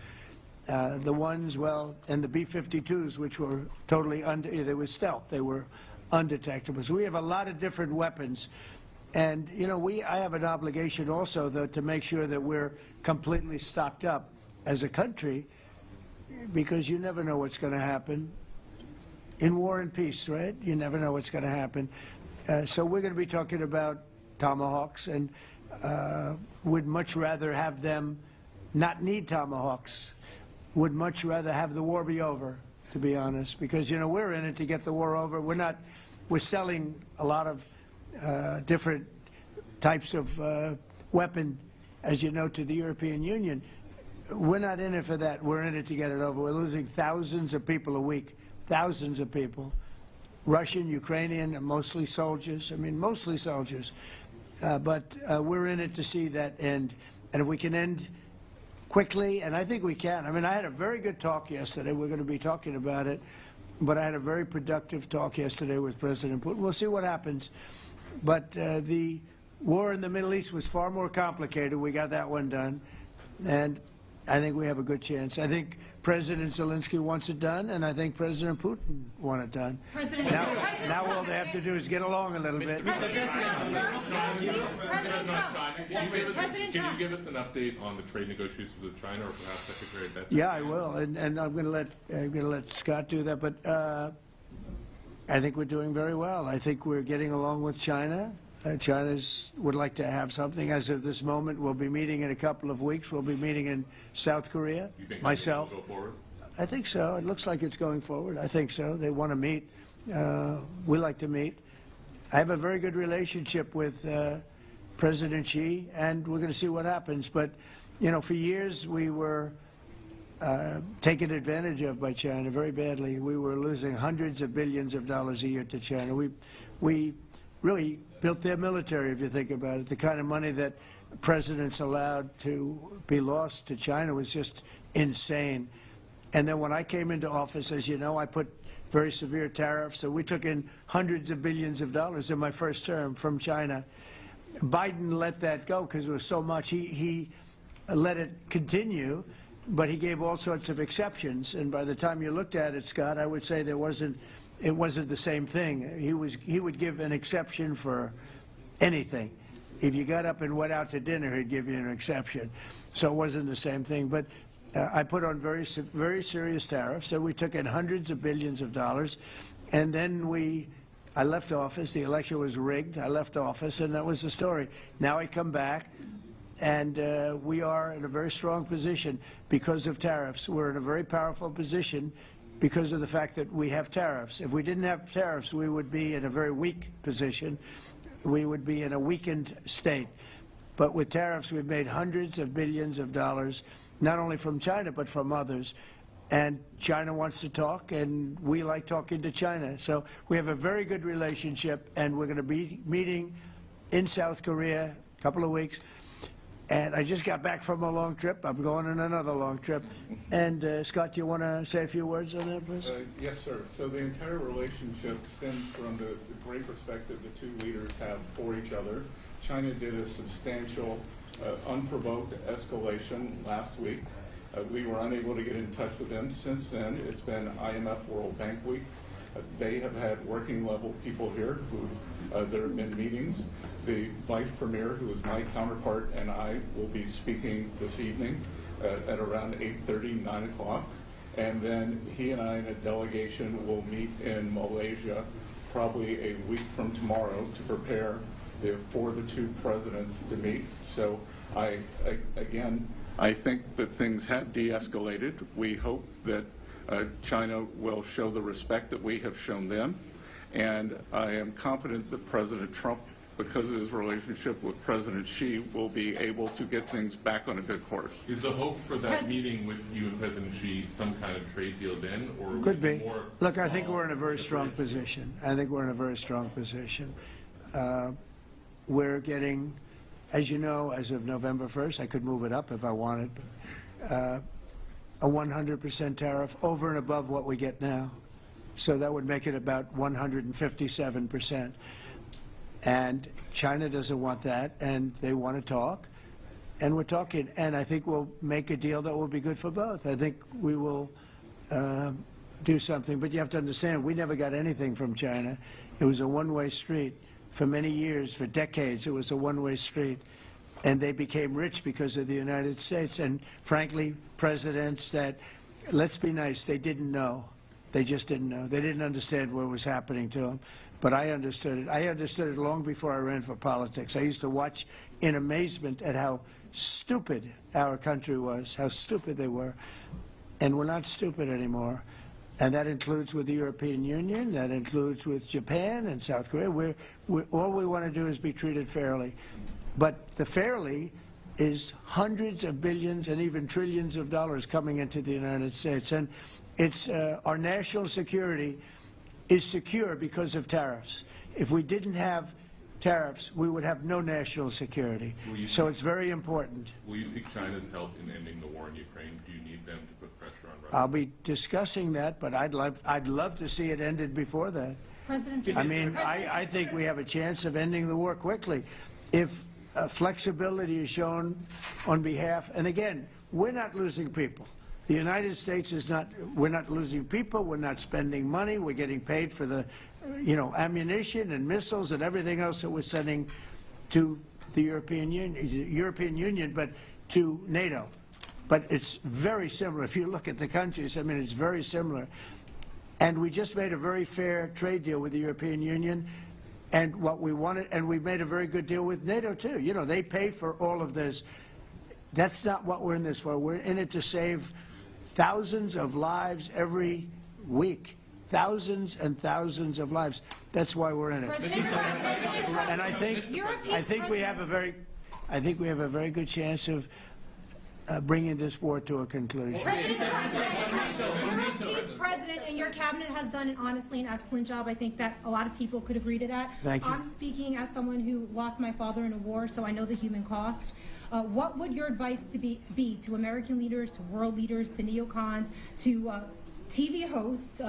S15: The ones, well, and the B-52s, which were totally they were stealth. They were undetectable. So we have a lot of different weapons. And, you know, I have an obligation also, though, to make sure that we're completely stocked up as a country, because you never know what's going to happen. In war and peace, right? You never know what's going to happen. So we're going to be talking about Tomahawks, and would much rather have them not need Tomahawks. Would much rather have the war be over, to be honest, because, you know, we're in it to get the war over. We're selling a lot of different types of weapon, as you know, to the European Union. We're not in it for that. We're in it to get it over. We're losing thousands of people a week, thousands of people, Russian, Ukrainian, and mostly soldiers. I mean, mostly soldiers. But we're in it to see that end. And if we can end quickly, and I think we can. I mean, I had a very good talk yesterday. We're going to be talking about it. But I had a very productive talk yesterday with President Putin. We'll see what happens. But the war in the Middle East was far more complicated. We got that one done. And I think we have a good chance. I think President Zelensky wants it done, and I think President Putin wants it done. Now all they have to do is get along a little bit.
S2: Can you give us an update on the trade negotiations with China, or perhaps Secretary Bessent?
S15: Yeah, I will, and I'm going to let Scott do that. But I think we're doing very well. I think we're getting along with China. China would like to have something. As of this moment, we'll be meeting in a couple of weeks. We'll be meeting in South Korea.
S2: You think
S15: myself.
S2: Will go forward?
S15: I think so. It looks like it's going forward. I think so. They want to meet. We like to meet. I have a very good relationship with President Xi, and we're going to see what happens. But, you know, for years we were taken advantage of by China very badly. We were losing hundreds of billions of dollars a year to China. We really built their military, if you think about it. The kind of money that presidents allowed to be lost to China was just insane. And then when I came into office, as you know, I put very severe tariffs. So we took in hundreds of billions of dollars in my first term from China. Biden let that go because it was so much. He let it continue, but he gave all sorts of exceptions. And by the time you looked at it, Scott, I would say it wasn't the same thing. He would give an exception for anything. If you got up and went out to dinner, he'd give you an exception. So it wasn't the same thing. But I put on very serious tariffs. So we took in hundreds of billions of dollars, and then I left office. The election was rigged. I left office, and that was the story. Now I come back, and we are in a very strong position because of tariffs. We're in a very powerful position because of the fact that we have tariffs. If we didn't have tariffs, we would be in a very weak position. We would be in a weakened state. But with tariffs, we've made hundreds of billions of dollars, not only from China, but from others. And China wants to talk, and we like talking to China. So we have a very good relationship, and we're going to be meeting in South Korea in a couple of weeks. And I just got back from a long trip. I'm going on another long trip. And Scott, do you want to say a few words on that, please?
S2: Yes, sir. So the entire relationship stems from the great perspective the two leaders have for each other. China did a substantial, unprovoked escalation last week. We were unable to get in touch with them. Since then, it's been IMF World Bank Week. They have had working level people here who there have been meetings. The Vice Premier, who is my counterpart, and I will be speaking this evening at around 8:30, 9 o'clock. And then he and I and a delegation will meet in Malaysia probably a week from tomorrow to prepare for the two presidents to meet. So I think that things have de-escalated. We hope that China will show the respect that we have shown them. And I am confident that President Trump, because of his relationship with President Xi, will be able to get things back on a good course.
S3: Is the hope for that meeting with you and President Xi some kind of trade deal then? Or
S15: could be. Look, I think we're in a very strong position. I think we're in a very strong position. we're getting, as you know, as of November 1st, I could move it up if I wanted, a 100% tariff over and above what we get now. So that would make it about 157%. And China doesn't want that, and they want to talk. And we're talking, and I think we'll make a deal that will be good for both. I think we will do something, but you have to understand, we never got anything from China. It was a one-way street. For many years, for decades, it was a one-way street. And they became rich because of the United States. And frankly, presidents that, let's be nice, they didn't know. They just didn't know. They didn't understand what was happening to them. But I understood it. I understood it long before I ran for politics. I used to watch in amazement at how stupid our country was, how stupid they were. And we're not stupid anymore. And that includes with the European Union, that includes with Japan and South Korea. All we want to do is be treated fairly. But the fairly is hundreds of billions and even trillions of dollars coming into the United States. And it's our national security is secure because of tariffs. If we didn't have tariffs, we would have no national security. So it's very important.
S3: Will you seek China's help in ending the war in Ukraine? Do you need them to put pressure on Russia?
S15: I'll be discussing that, but I'd love to see it ended before that.
S18: President,
S15: I mean, I think we have a chance of ending the war quickly if flexibility is shown on behalf, and again, we're not losing people. The United States is not, we're not losing people, we're not spending money, we're getting paid for the, ammunition and missiles and everything else that we're sending to the European Union, but to NATO. But it's very similar. If you look at the countries, I mean, it's very similar. And we just made a very fair trade deal with the European Union. And what we wanted, and we made a very good deal with NATO, too. They pay for all of this. That's not what we're in this for. We're in it to save thousands of lives every week. Thousands and thousands of lives. That's why we're in it. And I think we have a very good chance of bringing this war to a conclusion.
S18: Europe's president and your cabinet has done honestly an excellent job. I think that a lot of people could agree to that.
S15: Thank you.
S18: I'm speaking as someone who lost my father in a war, so I know the human cost. What would your advice be to American leaders, to world leaders, to neocons, to TV hosts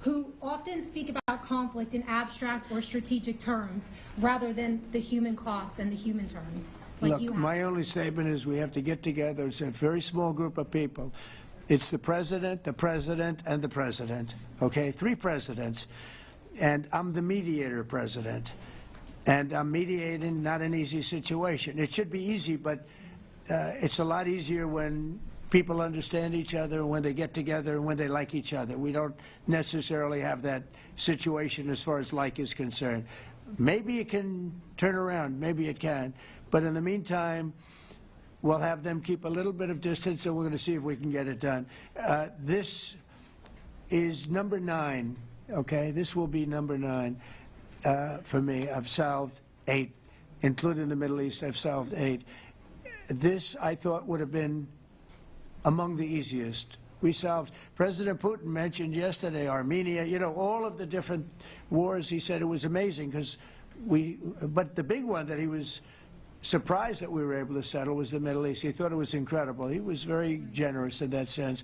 S18: who often speak about conflict in abstract or strategic terms rather than the human cost and the human terms?
S15: Look, my only statement is we have to get together. It's a very small group of people. It's the president, and the president. Okay, 3 presidents. And I'm the mediator president. And I'm mediating not an easy situation. It should be easy, but it's a lot easier when people understand each other, when they get together, and when they like each other. We don't necessarily have that situation as far as like is concerned. Maybe it can turn around. Maybe it can. But in the meantime, we'll have them keep a little bit of distance, and we're going to see if we can get it done. This is number 9, okay? This will be number 9 for me. I've solved 8, including the Middle East. I've solved 8. This, I thought, would have been among the easiest. We solved, President Putin mentioned yesterday Armenia, all of the different wars. He said it was amazing because but the big one that he was surprised that we were able to settle was the Middle East. He thought it was incredible. He was very generous in that sense.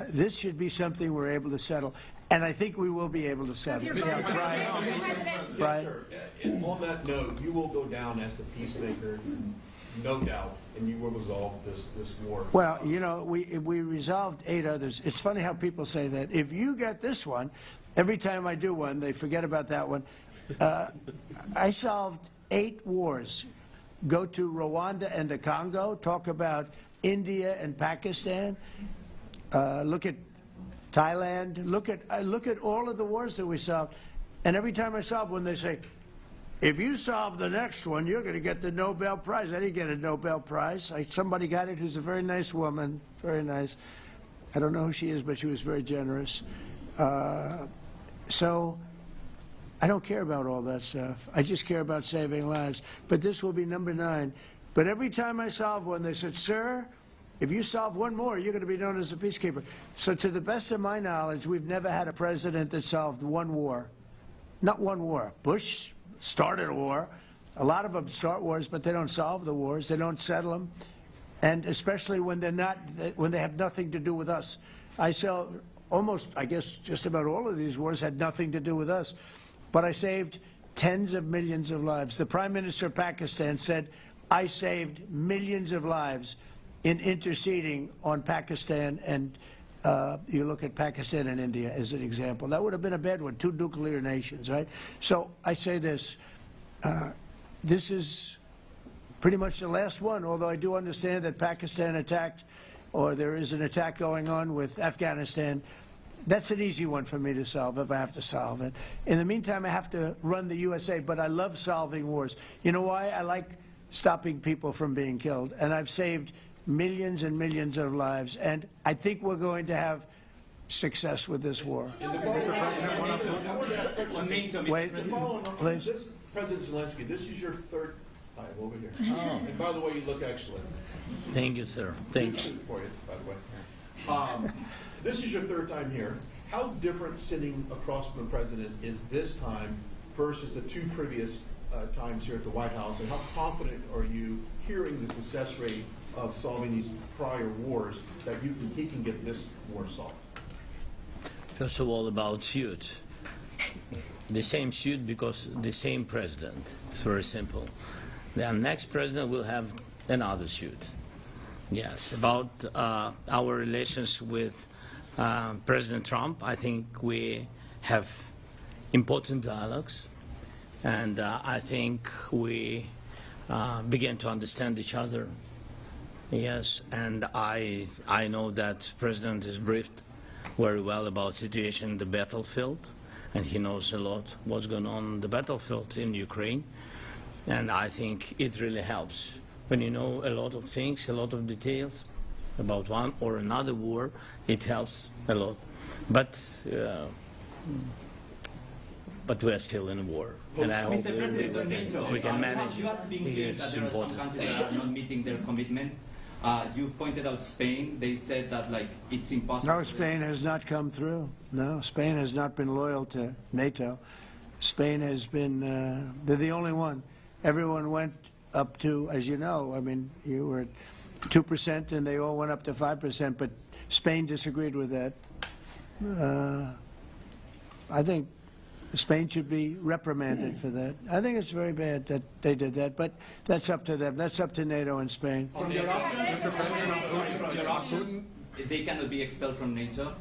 S15: This should be something we're able to settle, and I think we will be able to settle.
S4: Brian? On that note, you will go down as the peacemaker, no doubt, and you will resolve this war.
S15: Well, we resolved 8 others. It's funny how people say that. If you get this one, every time I do one, they forget about that one. I solved 8 wars. Go to Rwanda and the Congo, talk about India and Pakistan, look at Thailand, look at all of the wars that we solved. And every time I solve one, they say, if you solve the next one, you're going to get the Nobel Prize. I didn't get a Nobel Prize. Somebody got it who's a very nice woman, very nice. I don't know who she is, but she was very generous. So I don't care about all that stuff. I just care about saving lives. But this will be number 9. But every time I solve one, they said, sir, if you solve one more, you're going to be known as a peacekeeper. So to the best of my knowledge, we've never had a president that solved one war. Not one war. Bush started a war, A lot of them start wars, but they don't solve the wars. They don't settle them, and especially when they have nothing to do with us. I saw almost, I guess, just about all of these wars had nothing to do with us, but I saved tens of millions of lives. The Prime Minister of Pakistan said, I saved millions of lives in interceding on Pakistan, and you look at Pakistan and India as an example. That would have been a bad one, 2 nuclear nations, right? So I say this, this is pretty much the last one, although I do understand that Pakistan attacked, or there is an attack going on with Afghanistan. That's an easy one for me to solve if I have to solve it. In the meantime, I have to run the USA, but I love solving wars. You know why? I like stopping people from being killed, and I've saved millions and millions of lives, and I think we're going to have success with this war. Wait, please.
S4: This, President Zelensky, this is your third time over here.
S16: Oh.
S4: And by the way, you look excellent.
S16: Thank you, sir. Thank you.
S4: For you, by the way. This is your third time here. How different sitting across from the president is this time versus the 2 previous times here at the White House, and how confident are you hearing the success rate of solving these prior wars that he can get this war solved?
S16: First of all, about suit. The same suit because the same president. It's very simple. The next president will have another suit. Yes, about our relations with President Trump, I think we have important dialogues, and I think we begin to understand each other. Yes, and I know that President is briefed very well about situation in the battlefield, and he knows a lot what's going on the battlefield in Ukraine, and I think it really helps. When you know a lot of things, a lot of details about one or another war, it helps a lot. But we are still in a war, and I hope we can manage.
S5: You are being clear that there are some countries that are not meeting their commitment. You pointed out Spain. They said that it's impossible.
S15: No, Spain has not come through. No, Spain has not been loyal to NATO. Spain has been, they're the only one. Everyone went up to, as you know, I mean, you were at 2% and they all went up to 5%, but Spain disagreed with that. I think Spain should be reprimanded for that. I think it's very bad that they did that, but that's up to them. That's up to NATO and Spain.
S5: They cannot be expelled from NATO.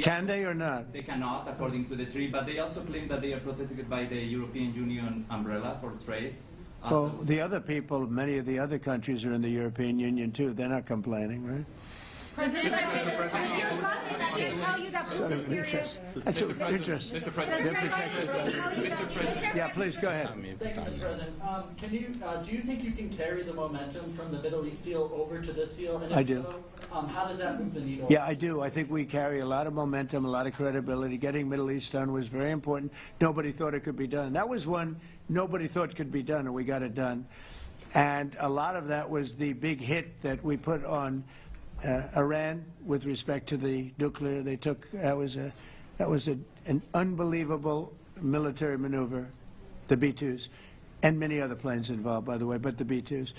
S15: Can they or not?
S5: They cannot, according to the treaty, but they also claim that they are protected by the European Union umbrella for trade.
S15: Well, the other people, many of the other countries are in the European Union too. They're not complaining, right?
S18: President, tell you that
S15: Sort of interest. That's of interest.
S20: Mr. President.
S15: Yeah, please go ahead.
S6: Thank you, Mr. President. Do you think you can carry the momentum from the Middle East deal over to this deal? And if
S15: I do.
S6: So, how does that move the needle?
S15: Yeah, I do. I think we carry a lot of momentum, a lot of credibility. Getting Middle East done was very important. Nobody thought it could be done. That was one nobody thought could be done, and we got it done. And a lot of that was the big hit that we put on Iran with respect to the nuclear. They took that was an unbelievable military maneuver, the B-2s, and many other planes involved, by the way, but the B-2s.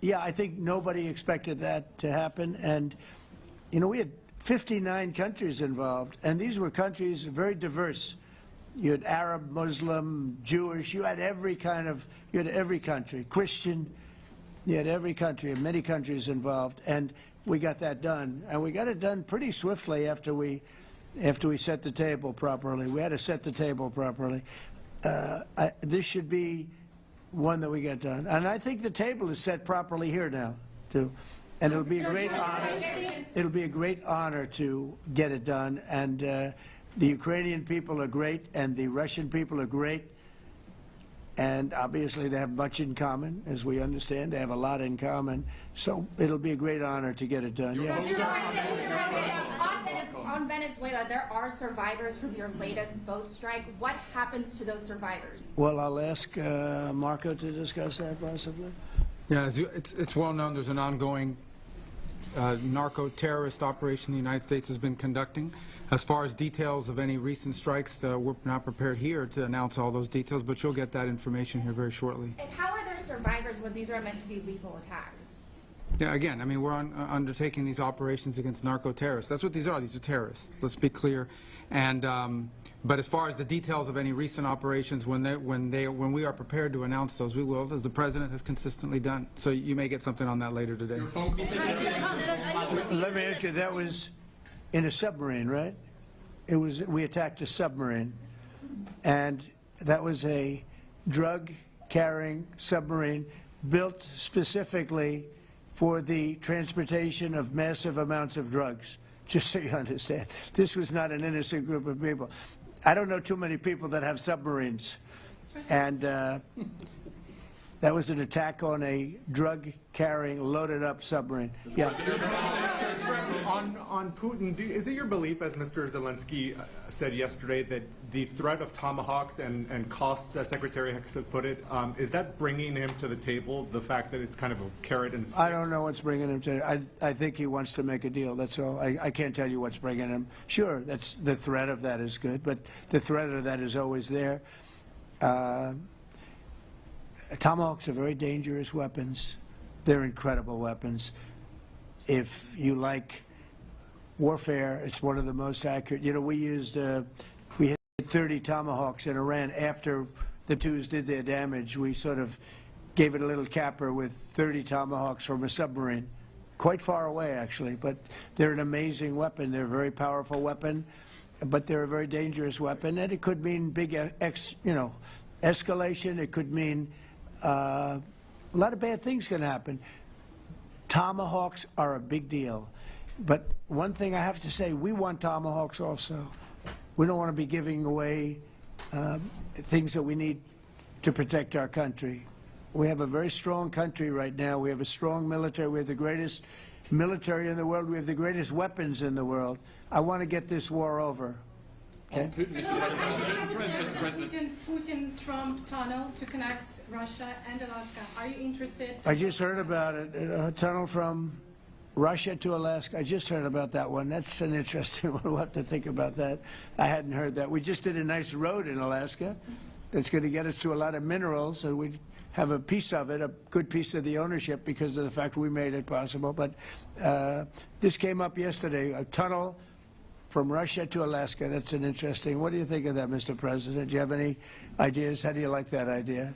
S15: Yeah, I think nobody expected that to happen, and you know we had 59 countries involved, and these were countries very diverse. You had Arab, Muslim, Jewish. You had every country, Christian. You had every country, and many countries involved, and we got that done. And we got it done pretty swiftly after we set the table properly. We had to set the table properly. This should be one that we get done. And I think the table is set properly here now, too. And it'll be a great honor. It'll be a great honor to get it done. And the Ukrainian people are great, and the Russian people are great. And obviously they have much in common, as we understand. They have a lot in common. So it'll be a great honor to get it done. Yeah.
S23: On Venezuela, there are survivors from your latest boat strike. What happens to those survivors?
S15: Well, I'll ask Marco to discuss that possibly.
S24: Yeah, it's well known there's an ongoing
S7: narco-terrorist operation the United States has been conducting. As far as details of any recent strikes, we're not prepared here to announce all those details, but you'll get that information here very shortly.
S23: And how are there survivors when these are meant to be lethal attacks?
S7: Yeah, again, I mean, we're undertaking these operations against narco-terrorists. That's what these are. These are terrorists. Let's be clear. And but as far as the details of any recent operations, when we are prepared to announce those, we will, as the president has consistently done. So you may get something on that later today.
S15: Let me ask you, that was in a submarine, right? It was, we attacked a submarine, and that was a drug-carrying submarine built specifically for the transportation of massive amounts of drugs, just so you understand. This was not an innocent group of people. I don't know too many people that have submarines, and that was an attack on a drug-carrying, loaded-up submarine. Yeah.
S21: On Putin, is it your belief, as Mr. Zelensky said yesterday, that the threat of tomahawks and costs, as Secretary Hicks had put it, is that bringing him to the table, the fact that it's kind of a carrot and stick?
S15: I don't know what's bringing him to it. I think he wants to make a deal, that's all. I can't tell you what's bringing him. Sure, that's the threat of that is good, but the threat of that is always there. Tomahawks are very dangerous weapons. They're incredible weapons. If you like warfare, it's one of the most accurate. You know, we hit 30 Tomahawks in Iran after the twos did their damage. We sort of gave it a little capper with 30 Tomahawks from a submarine, quite far away actually, but they're an amazing weapon. They're a very powerful weapon, but they're a very dangerous weapon, and it could mean big, escalation. It could mean a lot of bad things can happen. Tomahawks are a big deal. But one thing I have to say, we want Tomahawks also. We don't want to be giving away things that we need to protect our country. We have a very strong country right now. We have a strong military. We have the greatest military in the world. We have the greatest weapons in the world. I want to get this war over. Okay?
S18: Putin-Trump tunnel to connect Russia and Alaska. Are you interested?
S15: I just heard about it. A tunnel from Russia to Alaska. I just heard about that one. That's an interesting one. We'll have to think about that. I hadn't heard that. We just did a nice road in Alaska that's going to get us to a lot of minerals, and we have a piece of it, a good piece of the ownership because of the fact we made it possible. But this came up yesterday, a tunnel from Russia to Alaska. That's an interesting. What do you think of that, Mr. President? Do you have any ideas? How do you like that idea?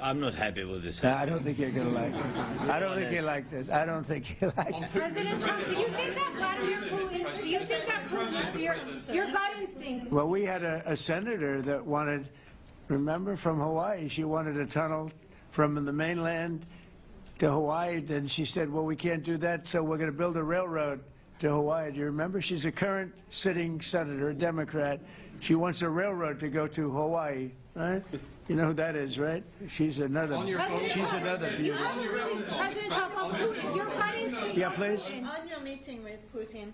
S16: I'm not happy with this.
S15: I don't think you're going to like it. I don't think you liked it. I don't think you liked it.
S18: President Trump, do you think that Vladimir Putin, do you think that Putin, your gut instinct?
S15: Well, we had a senator that wanted, remember, from Hawaii, she wanted a tunnel from the mainland to Hawaii. Then she said, well, we can't do that, so we're going to build a railroad to Hawaii. Do you remember? She's a current sitting senator, a Democrat. She wants a railroad to go to Hawaii, right? You know who that is, right? She's another beauty.
S18: President Trump, your gut instinct.
S15: Yeah, please.
S19: On your meeting with Putin,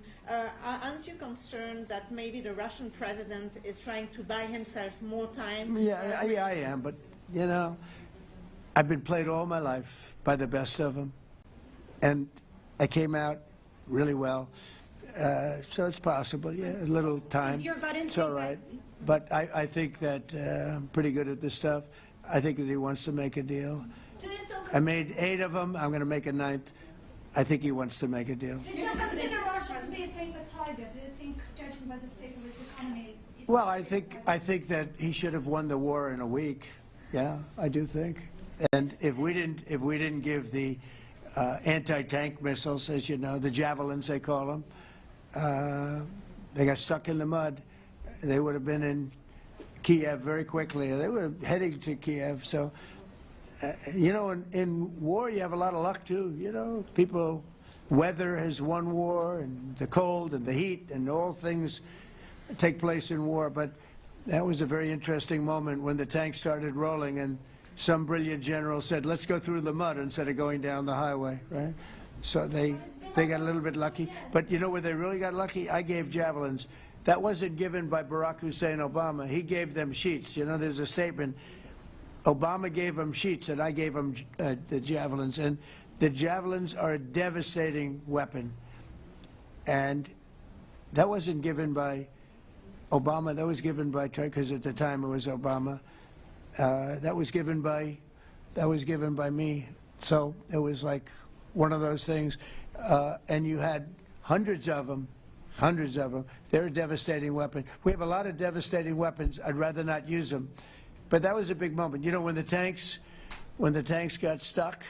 S19: aren't you concerned that maybe the Russian president is trying to buy himself more time?
S15: Yeah, I am, but, you know, I've been played all my life by the best of them, and I came out really well. So it's possible, yeah, a little time.
S18: Is your gut instinct
S15: it's all right. But I think that I'm pretty good at this stuff. I think that he wants to make a deal. I made 8 of them. I'm going to make a 9th. I think he wants to make a deal.
S19: Do you still consider Russia to be a paper tiger? Do you think, judging by the state of its economy,
S15: Well, I think that he should have won the war in a week. Yeah, I do think. And if we didn't give the anti-tank missiles, as you know, the javelins they call them, they got stuck in the mud. They would have been in Kiev very quickly. They were heading to Kiev. So, you know, in war you have a lot of luck too. You know, people, weather has won war, and the cold and the heat and all things take place in war. But that was a very interesting moment when the tanks started rolling and some brilliant general said, let's go through the mud instead of going down the highway, right? So they got a little bit lucky. But you know where they really got lucky? I gave javelins. That wasn't given by Barack Hussein Obama. He gave them sheets. You know, there's a statement. Obama gave them sheets, and I gave them the javelins. And The javelins are a devastating weapon. And that wasn't given by Obama. That was given by, because at the time it was Obama. That was given by me. So it was like one of those things. And you had hundreds of them. They're a devastating weapon. We have a lot of devastating weapons. I'd rather not use them. But that was a big moment. You know, when the tanks got stuck,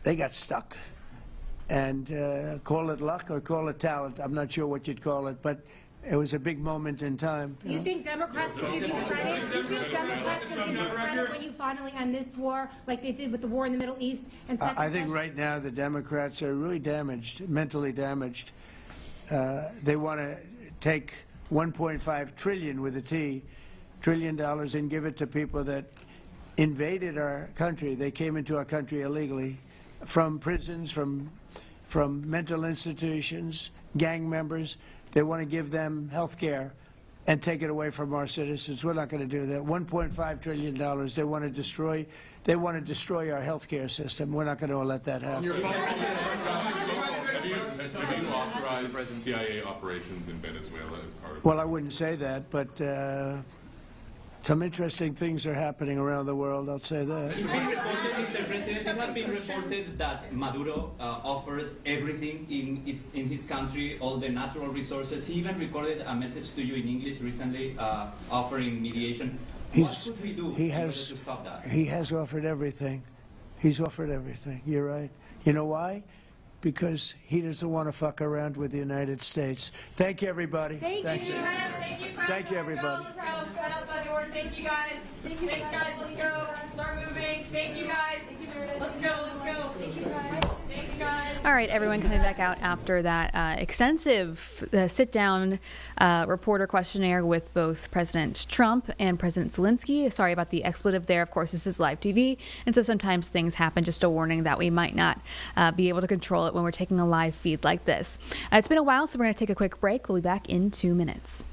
S15: they got stuck. And call it luck or call it talent. I'm not sure what you'd call it, but it was a big moment in time.
S18: Do you think Democrats will give you credit? Do you think Democrats will give you credit when you finally end this war, like they did with the war in the Middle East? And
S15: I think right now the Democrats are really damaged, mentally damaged. They want to take $1.5 trillion with a T, $1 trillion, and give it to people that invaded our country. They came into our country illegally, from prisons, from mental institutions, gang members. They want to give them health care and take it away from our citizens. We're not going to do that. $1.5 trillion. They want to destroy our health care system. We're not going to let that happen.
S3: Have you authorized CIA operations in Venezuela as part of?
S15: Well, I wouldn't say that, but some interesting things are happening around the world, I'll say that.
S5: It's been reported, Mr. President, it has been reported that Maduro offered everything in his country, all the natural resources. He even recorded a message to you in English recently, offering mediation. What should we do in order to stop that?
S15: He has offered everything. He's offered everything. You're right. You know why? Because he doesn't want to fuck around with the United States. Thank you, everybody.
S23: Thank you.
S15: Thank you, everybody.
S23: Thank you guys. Thanks guys, let's go. Start moving. Thank you guys. Let's go. Thank you guys. Thanks guys.
S1: All right, everyone coming back out after that extensive sit-down reporter questionnaire with both President Trump and President Zelensky. Sorry about the expletive there. Of course, this is live TV, and so sometimes things happen. Just a warning that we might not be able to control it when we're taking a live feed like this. It's been a while, so we're going to take a quick break. We'll be back in 2 minutes.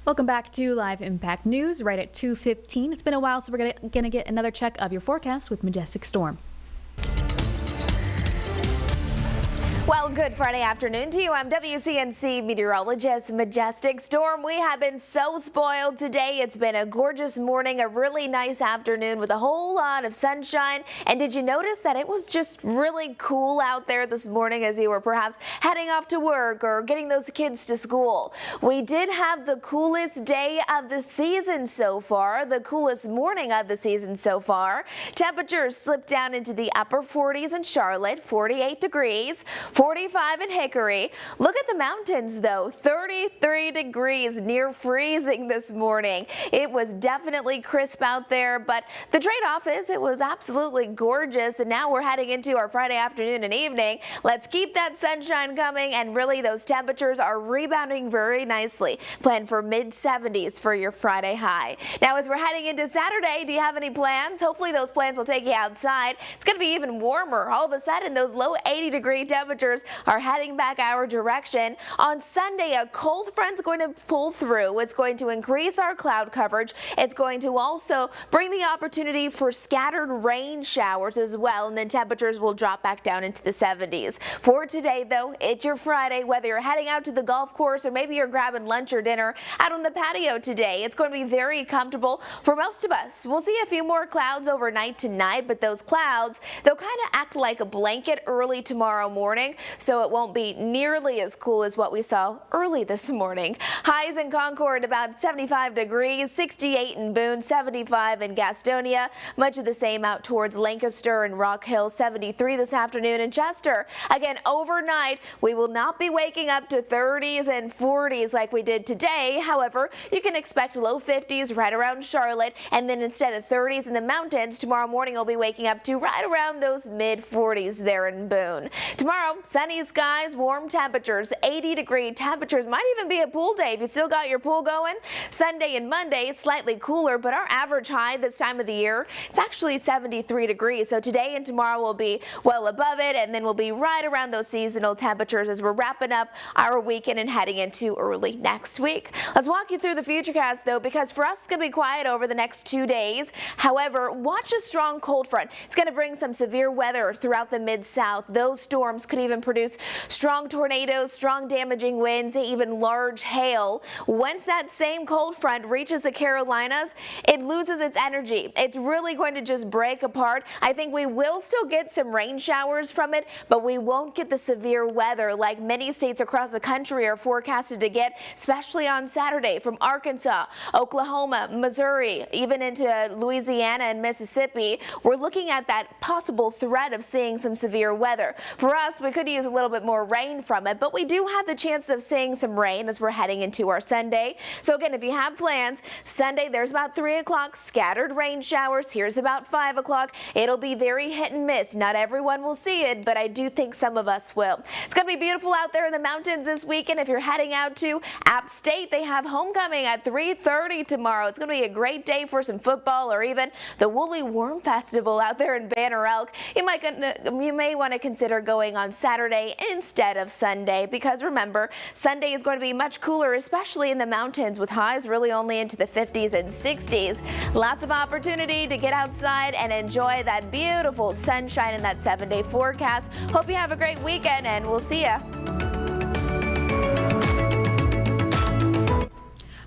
S1: Welcome back to Live Impact News right at 2:15. It's been a while, so we're going to get another check of your forecast with Majestic Storm.
S12: Well, good Friday afternoon to you. I'm WCNC meteorologist Majestic Storm. We have been so spoiled today. It's been a gorgeous morning, a really nice afternoon with a whole lot of sunshine. And did you notice that it was just really cool out there this morning as you were perhaps heading off to work or getting those kids to school? We did have the coolest day of the season so far, the coolest morning of the season so far. Temperatures slipped down into the upper 40s in Charlotte, 48 degrees. 45 in Hickory. Look at the mountains though, 33 degrees, near freezing this morning. It was definitely crisp out there, but the trade-off is it was absolutely gorgeous, and now we're heading into our Friday afternoon and evening. Let's keep that sunshine coming, and really those temperatures are rebounding very nicely. Plan for mid-70s for your Friday high. Now as we're heading into Saturday, do you have any plans? Hopefully those plans will take you outside. It's going to be even warmer. All of a sudden those low 80-degree temperatures are heading back our direction. On Sunday, a cold front's going to pull through. It's going to increase our cloud coverage. It's going to also bring the opportunity for scattered rain showers as well, and then temperatures will drop back down into the 70s. For today, though, it's your Friday. Whether you're heading out to the golf course or maybe you're grabbing lunch or dinner out on the patio today, it's going to be very comfortable for most of us. We'll see a few more clouds overnight tonight, but those clouds, they'll kind of act like a blanket early tomorrow morning, so it won't be nearly as cool as what we saw early this morning. Highs in Concord about 75 degrees, 68 in Boone, 75 in Gastonia, much of the same out towards Lancaster and Rock Hill, 73 this afternoon in Chester. Again, overnight, we will not be waking up to 30s and 40s like we did today. However, you can expect low 50s right around Charlotte, and then instead of 30s in the mountains, tomorrow morning we'll be waking up to right around those mid 40s there in Boone. Tomorrow, sunny skies, warm temperatures, 80-degree temperatures. Might even be a pool day if you still got your pool going. Sunday and Monday, slightly cooler, but our average high this time of the year, it's actually 73 degrees. So today and tomorrow will be well above it, and then we'll be right around those seasonal temperatures as we're wrapping up our weekend and heading into early next week. Let's walk you through the futurecast though, because for us it's going to be quiet over the next 2 days. However, watch a strong cold front. It's going to bring some severe weather throughout the Mid-South. Those storms could even produce strong tornadoes, strong damaging winds, even large hail. Once that same cold front reaches the Carolinas, it loses its energy. It's really going to just break apart. I think we will still get some rain showers from it, but we won't get the severe weather like many states across the country are forecasted to get, especially on Saturday from Arkansas, Oklahoma, Missouri, even into Louisiana and Mississippi. We're looking at that possible threat of seeing some severe weather. For us, we could use a little bit more rain from it, but we do have the chance of seeing some rain as we're heading into our Sunday. So again, if you have plans, Sunday there's about 3 o'clock, scattered rain showers. Here's about 5 o'clock. It'll be very hit and miss. Not everyone will see it, but I do think some of us will. It's going to be beautiful out there in the mountains this weekend. If you're heading out to App State, they have homecoming at 3:30 tomorrow. It's going to be a great day for some football or even the Woolly Worm Festival out there in Banner Elk. You may want to consider going on Saturday instead of Sunday, because remember, Sunday is going to be much cooler, especially in the mountains, with highs really only into the 50s and 60s. Lots of opportunity to get outside and enjoy that beautiful sunshine in that 7-day forecast. Hope you have a great weekend, and we'll see ya.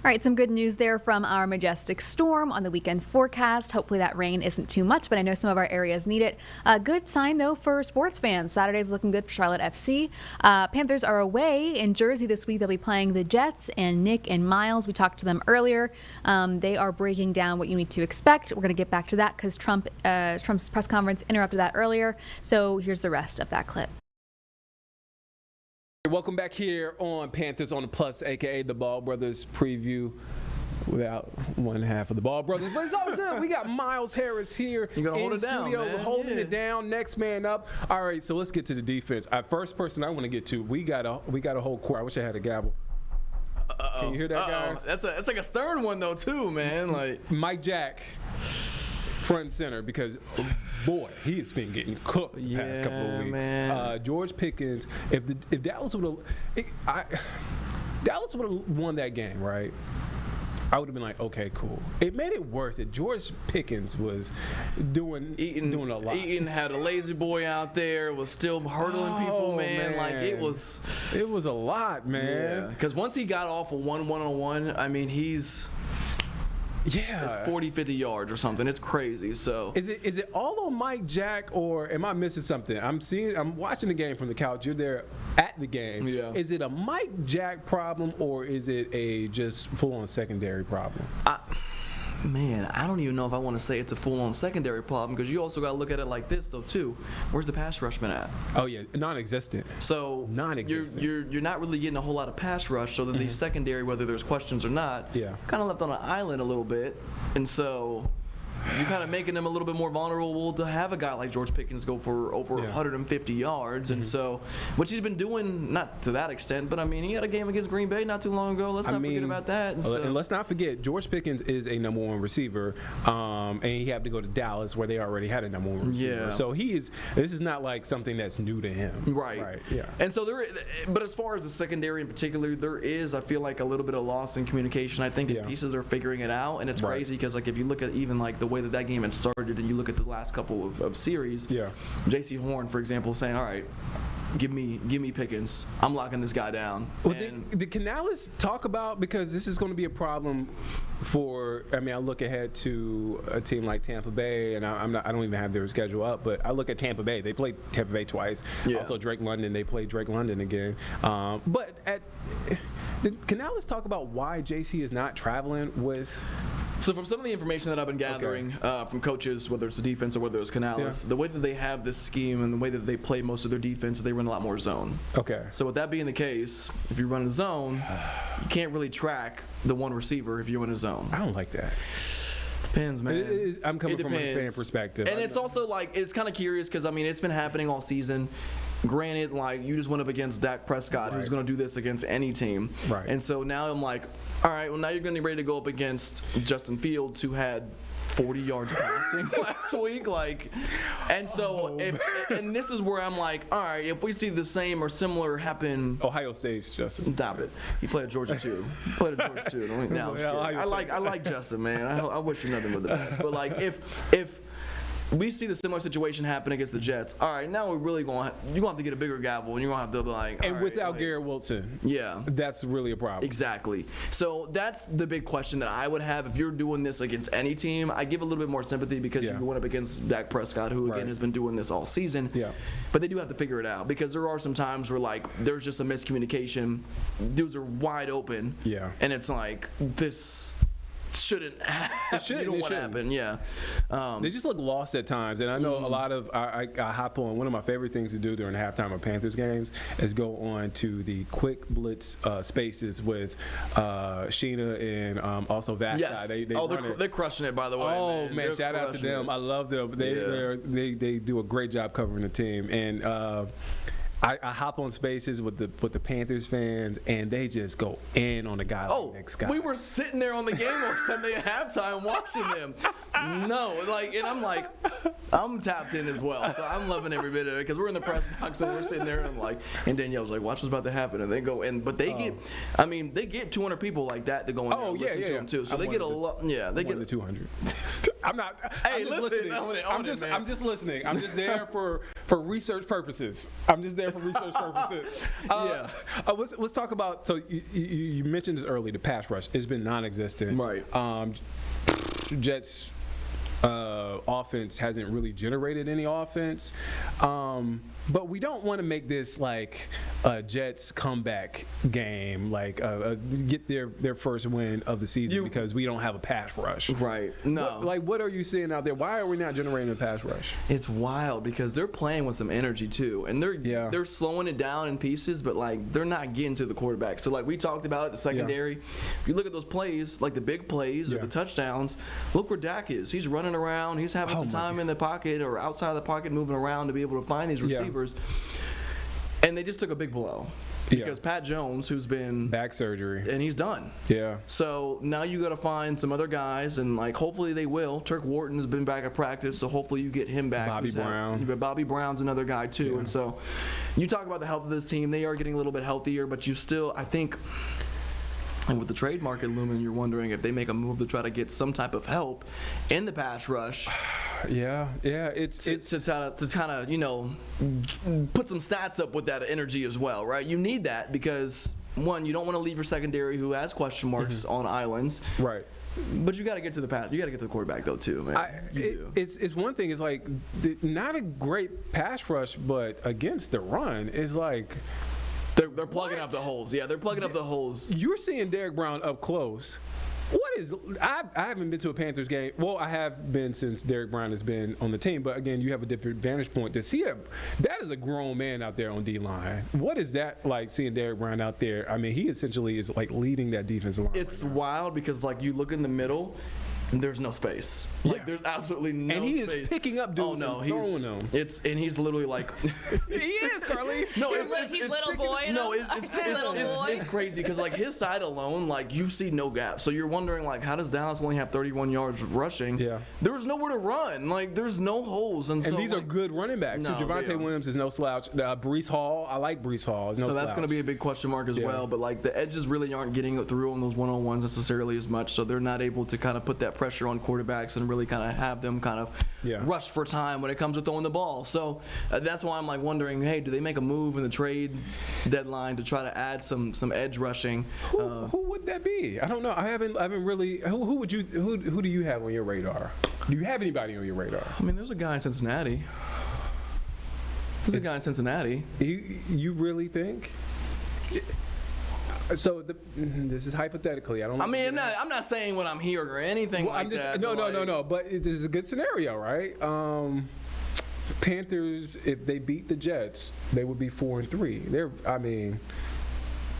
S1: All right, some good news there from our Majestic Storm on the weekend forecast. Hopefully that rain isn't too much, but I know some of our areas need it. A good sign, though, for sports fans. Saturday's looking good for Charlotte FC. Panthers are away in Jersey this week. They'll be playing the Jets, and Nick and Miles, we talked to them earlier. They are breaking down what you need to expect. We're going to get back to that because Trump's press conference interrupted that earlier. So here's the rest of that clip.
S13: Welcome back here on Panthers on the Plus, aka the Ball Brothers preview. Without one half of the Ball Brothers, but it's all good. We got Miles Harris here in
S14: hold it
S13: studio,
S14: down, man.
S13: holding it down. Next man up. All right, so let's get to the defense. First person I want to get to. We got a whole core. I wish I had a gavel. Can you hear that, guys?
S14: That's like a stern one though, too, man. Like
S13: Mike Jack, front and center, because boy, he's been getting cooked the past couple of weeks.
S14: Man.
S13: George Pickens. If Dallas would have won that game, right? I would have been like, okay, cool. It made it worse that George Pickens was doing a lot.
S14: Eaton had a lazy boy out there, was still hurdling people, man. Like it was
S13: a lot, man.
S14: Because once he got off of one-on-one, I mean, he's at 40, 50 yards or something. It's crazy. So
S13: is it all on Mike Jack, or am I missing something? I'm watching the game from the couch. You're there at the game.
S14: Yeah.
S13: Is it a Mike Jack problem, or is it a just full-on secondary problem?
S14: Man, I don't even know if I want to say it's a full-on secondary problem, because you also got to look at it like this, though, too. Where's the pass rush been at?
S13: Oh, yeah, non-existent.
S14: So you're not really getting a whole lot of pass rush, so that the secondary, whether there's questions or not, kind of left on an island a little bit. And so you're kind of making them a little bit more vulnerable to have a guy like George Pickens go for over 150 yards. And so, which he's been doing, not to that extent, but I mean, he had a game against Green Bay not too long ago. Let's not forget about that.
S13: And let's not forget, George Pickens is a number one receiver, and he had to go to Dallas where they already had a number one receiver.
S14: Yeah.
S13: So this is not like something that's new to him.
S14: Right.
S13: Yeah.
S14: And so but as far as the secondary in particular, there is, I feel like, a little bit of loss in communication. I think pieces are figuring it out, and it's crazy because, like, if you look at even like the way that game had started, and you look at the last couple of series, J.C. Horn, for example, saying, all right, give me Pickens, I'm locking this guy down.
S13: Well, did Canales talk about, because this is going to be a problem for, I mean, I look ahead to a team like Tampa Bay, and I don't even have their schedule up, but I look at Tampa Bay. They played Tampa Bay twice. Also Drake London, they played Drake London again. Did Canales talk about why JC is not traveling with?
S14: So from some of the information that I've been gathering from coaches, whether it's the defense or whether it's Canales, the way that they have this scheme and the way that they play most of their defense, they run a lot more zone.
S13: Okay.
S14: So with that being the case, if you run a zone, you can't really track the one receiver if you're in a zone.
S13: I don't like that.
S14: Depends, man.
S13: I'm coming from a fan perspective.
S14: And it's also like, it's kind of curious because, I mean, it's been happening all season. Granted, like, you just went up against Dak Prescott, who's going to do this against any team.
S13: Right.
S14: And so now I'm like, all right, well, now you're going to be ready to go up against Justin Fields, who had 40 yards passing last week. Like, and so, and this is where I'm like, all right, if we see the same or similar happen.
S13: Ohio State's Justin.
S14: Stop it. He played at Georgia too. Played at Georgia too. No, I like Justin, man. I wish you nothing but the best. But like, if we see the similar situation happen against the Jets, all right, now we're really you're going to have to get a bigger gavel, and you're going to have to be like,
S13: and without Garrett Wilson, that's really a problem.
S14: Exactly. So that's the big question that I would have if you're doing this against any team. I give a little bit more sympathy because you went up against Dak Prescott, who again has been doing this all season. Yeah. But they do have to figure it out, because there are some times where like there's just a miscommunication. Dudes are wide open. Yeah. And it's like this shouldn't happen. You don't want to happen. Yeah.
S13: They just look lost at times, and I know a lot of I hop on. One of my favorite things to do during the halftime of Panthers games is go on to the quick blitz spaces with Sheena and also that
S14: side. They're crushing it, by the way.
S13: Oh man, shout out to them. I love them. They do a great job covering the team, and I hop on spaces with the Panthers fans, and they just go in on the guy like next guy.
S14: We were sitting there on the game on Sunday at halftime watching them. No, like, and I'm like, I'm tapped in as well, so I'm loving every bit of it, because we're in the press box and we're sitting there, and I'm like, and Danielle's like, watch what's about to happen, and they go in, but they get, I mean, they get 200 people like that to go in there and listen to them too, so they get a lot. Yeah, they get
S13: the 200. I'm not.
S14: Hey,
S13: I'm just
S14: listen,
S13: listening. I'm just listening. I'm just there for research purposes. I'm just there for research purposes. Let's talk about. So you mentioned this earlier. The pass rush has been non-existent.
S14: Right.
S13: Jets offense hasn't really generated any offense. But we don't want to make this like a Jets comeback game, like get their first win of the season because we don't have a pass rush.
S14: Right. No.
S13: What are you seeing out there? Why are we not generating a pass rush?
S14: It's wild because they're playing with some energy too, and they're slowing it down in pieces, but like they're not getting to the quarterback. So like we talked about it, the secondary. If you look at those plays, like the big plays or the touchdowns, look where Dak is. He's running around. He's having some time in the pocket or outside of the pocket, moving around to be able to find these receivers. And they just took a big blow because Pat Jones, who's been
S13: back surgery,
S14: and he's done.
S13: Yeah.
S14: So now you got to find some other guys, and like hopefully they will. Turk Wharton has been back at practice, so hopefully you get him back. Bobby Brown's another guy too, and so you talk about the health of this team. They are getting a little bit healthier, but you still, I think And with the trade market looming, you're wondering if they make a move to try to get some type of help in the pass rush.
S13: Yeah, it's
S14: to kind of put some stats up with that energy as well, right? You need that because one, you don't want to leave your secondary who has question marks on islands,
S13: right?
S14: But you got to get to the pass. You got to get to the quarterback though too, man.
S13: It's one thing. It's like not a great pass rush, but against the run, it's like.
S14: They're plugging up the holes. Yeah, they're plugging up the holes.
S13: You're seeing Derrick Brown up close. What is? I haven't been to a Panthers game. Well, I have been since Derrick Brown has been on the team. But again, you have a different vantage point to see him. That is a grown man out there on D-line. What is that like seeing Derrick Brown out there? I mean, he essentially is like leading that defensive line.
S14: It's wild because like you look in the middle. There's no space. Like there's absolutely no space.
S13: And he is picking up dudes and throwing them.
S14: And he's literally like
S13: he is, Carly.
S14: No,
S23: he's little boy.
S14: No, it's crazy because like his side alone, like you see no gap. So you're wondering like how does Dallas only have 31 yards rushing?
S13: Yeah.
S14: There was nowhere to run. Like there's no holes. And so
S13: these are good running backs. So Javonte Williams is no slouch. Breece Hall, I like Breece Hall. No
S14: so that's going to be a big question mark as well. But like the edges really aren't getting through on those one-on-ones necessarily as much. So they're not able to kind of put that pressure on quarterbacks and really kind of have them kind of rush for time when it comes to throwing the ball. So that's why I'm like wondering, hey, do they make a move in the trade deadline to try to add some edge rushing?
S13: Who would that be? I don't know. I haven't really. Who do you have on your radar? Do you have anybody on your radar?
S14: I mean, there's a guy in Cincinnati.
S13: You really think? So this is hypothetically.
S14: I'm not saying what I'm hearing or anything that.
S13: No. But it is a good scenario, right? Panthers, if they beat the Jets, they would be 4-3.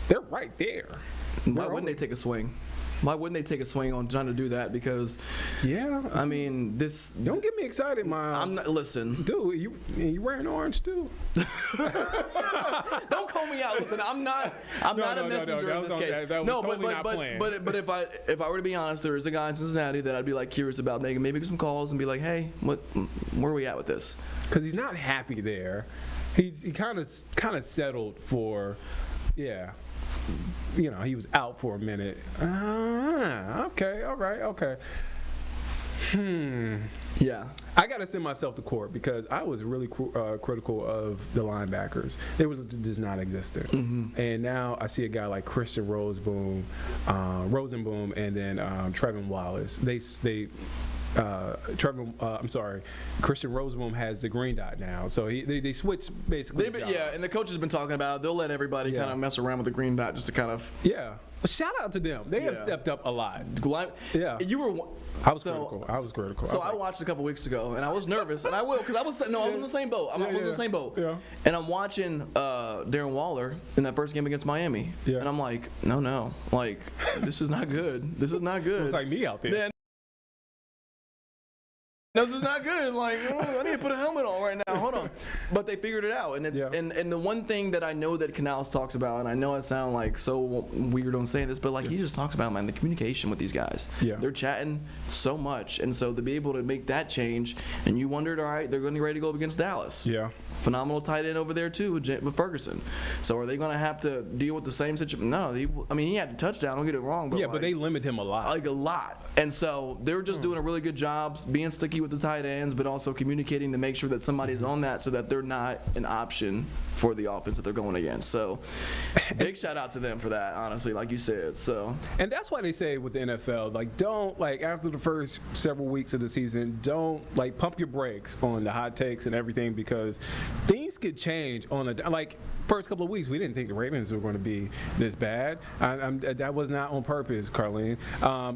S13: They're right there.
S14: Why wouldn't they take a swing? Why wouldn't they take a swing on trying to do that? Because I mean, this.
S13: Don't get me excited, Miles.
S14: I'm not. Listen,
S13: dude, you wearing orange too?
S14: Don't call me out. Listen, I'm not a messenger in this case. But if I were to be honest, there is a guy in Cincinnati that I'd be like curious about making maybe some calls and be like, hey, where are we at with this?
S13: Because he's not happy there. He kind of settled for, he was out for a minute. Okay, all right, okay.
S14: Yeah.
S13: I got to send myself to court because I was really critical of the linebackers. They were just non-existent. Mm-hmm. And now I see a guy like Christian Rosenboom, and then Trevin Wallace. Christian Rosenboom has the green dot now, so they switched basically.
S14: And the coach has been talking about it. They'll let everybody kind of mess around with the green dot just to kind of.
S13: Yeah. Well, shout out to them. They have stepped up a lot.
S14: Yeah.
S13: I was critical.
S14: So I watched a couple weeks ago, and I was nervous, and I will because I was on the same boat. I'm on the same boat.
S13: Yeah.
S14: And I'm watching Darren Waller in that first game against Miami, and I'm like, no, like this is not good. This is not good.
S13: It's like me out there.
S14: This is not good. Like, I need to put a helmet on right now. Hold on. But they figured it out. And it's and the one thing that I know that Canales talks about, and I know I sound like so weird on saying this, but like he just talks about, man, the communication with these guys.
S13: Yeah.
S14: They're chatting so much. And so to be able to make that change, and you wondered, all right, they're going to be ready to go up against Dallas.
S13: Yeah.
S14: Phenomenal tight end over there, too, with Ferguson. So are they going to have to deal with the same situation? No. He had a touchdown. Don't get it wrong. But
S13: but they limit him a lot.
S14: Like a lot. And so they were just doing a really good job being sticky with the tight ends, but also communicating to make sure that somebody's on that so that they're not an option for the offense that they're going against. So big shout out to them for that, honestly, like you said. So
S13: and that's why they say with the NFL, like don't after the first several weeks of the season, don't pump your brakes on the hot takes and everything because things could change on first couple of weeks. We didn't think the Ravens were going to be this bad. That was not on purpose, Carlene.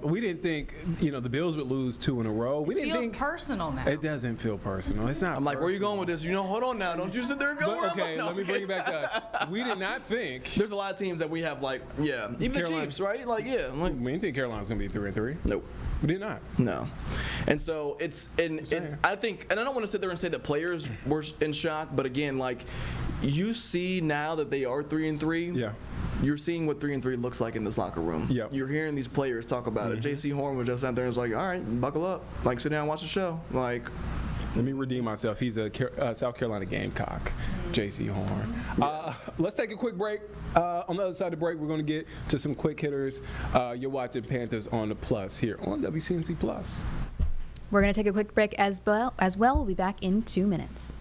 S13: We didn't think the Bills would lose 2 in a row. We didn't think
S23: personal now.
S13: It doesn't feel personal. It's not.
S14: I'm like, where are you going with this? Hold on now. Don't you sit there and go.
S13: Okay, let me bring it back to us. We did not think.
S14: There's a lot of teams that we have even the Chiefs, right? We
S13: didn't think Carolina's going to be 3-3.
S14: Nope.
S13: We did not.
S14: No. And so it's I think, and I don't want to sit there and say that players were in shock, but again, you see now that they are 3-3.
S13: Yeah.
S14: You're seeing what 3-3 looks like in this locker room.
S13: Yeah.
S14: You're hearing these players talk about it. J.C. Horn was just out there and was like, all right, buckle up. Sit down and watch the show.
S13: Let me redeem myself. He's a South Carolina Gamecock. J.C. Horn. Let's take a quick break. On the other side of the break, we're going to get to some quick hitters. You're watching Panthers on the Plus here on WCNC Plus.
S1: We're going to take a quick break as well. We'll be back in 2 minutes.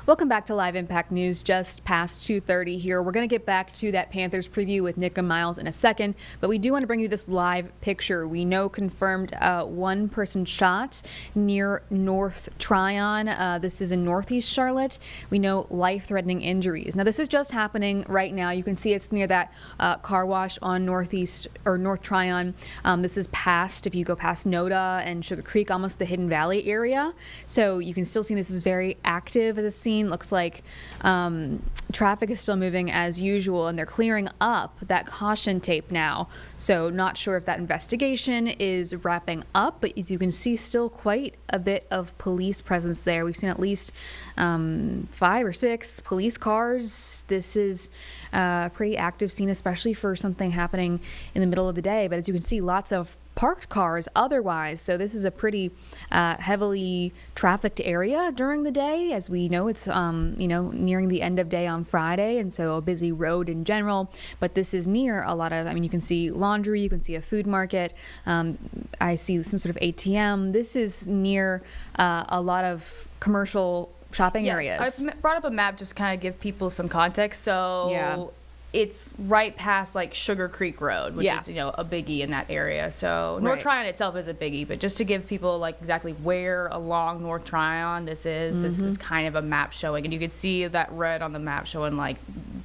S1: Welcome back to Live Impact News, just past 2:30 here. We're going to get back to that Panthers preview with Nick and Miles in a second, but we do want to bring you this live picture. We know confirmed one person shot near North Tryon. This is in Northeast Charlotte. We know life-threatening injuries. Now, this is just happening right now. You can see it's near that car wash on Northeast or North Tryon. This is past, if you go past Noda and Sugar Creek, almost the Hidden Valley area. So you can still see this is very active as a scene. Looks like traffic is still moving as usual, and they're clearing up that caution tape now. So not sure if that investigation is wrapping up, but as you can see, still quite a bit of police presence there. We've seen at least 5 or 6 police cars. This is a pretty active scene, especially for something happening in the middle of the day. But as you can see, lots of parked cars otherwise. So this is a pretty heavily trafficked area during the day. As we know, it's nearing the end of day on Friday, and so a busy road in general. But this is near a lot of, you can see laundry, you can see a food market. I see some sort of ATM. This is near a lot of commercial shopping areas.
S8: I brought up a map just to kind of give people some context. So
S1: yeah.
S8: It's right past like Sugar Creek Road, which is, a biggie in that area. So North Tryon itself is a biggie, but just to give people like exactly where along North Tryon this is kind of a map showing. And you can see that red on the map showing like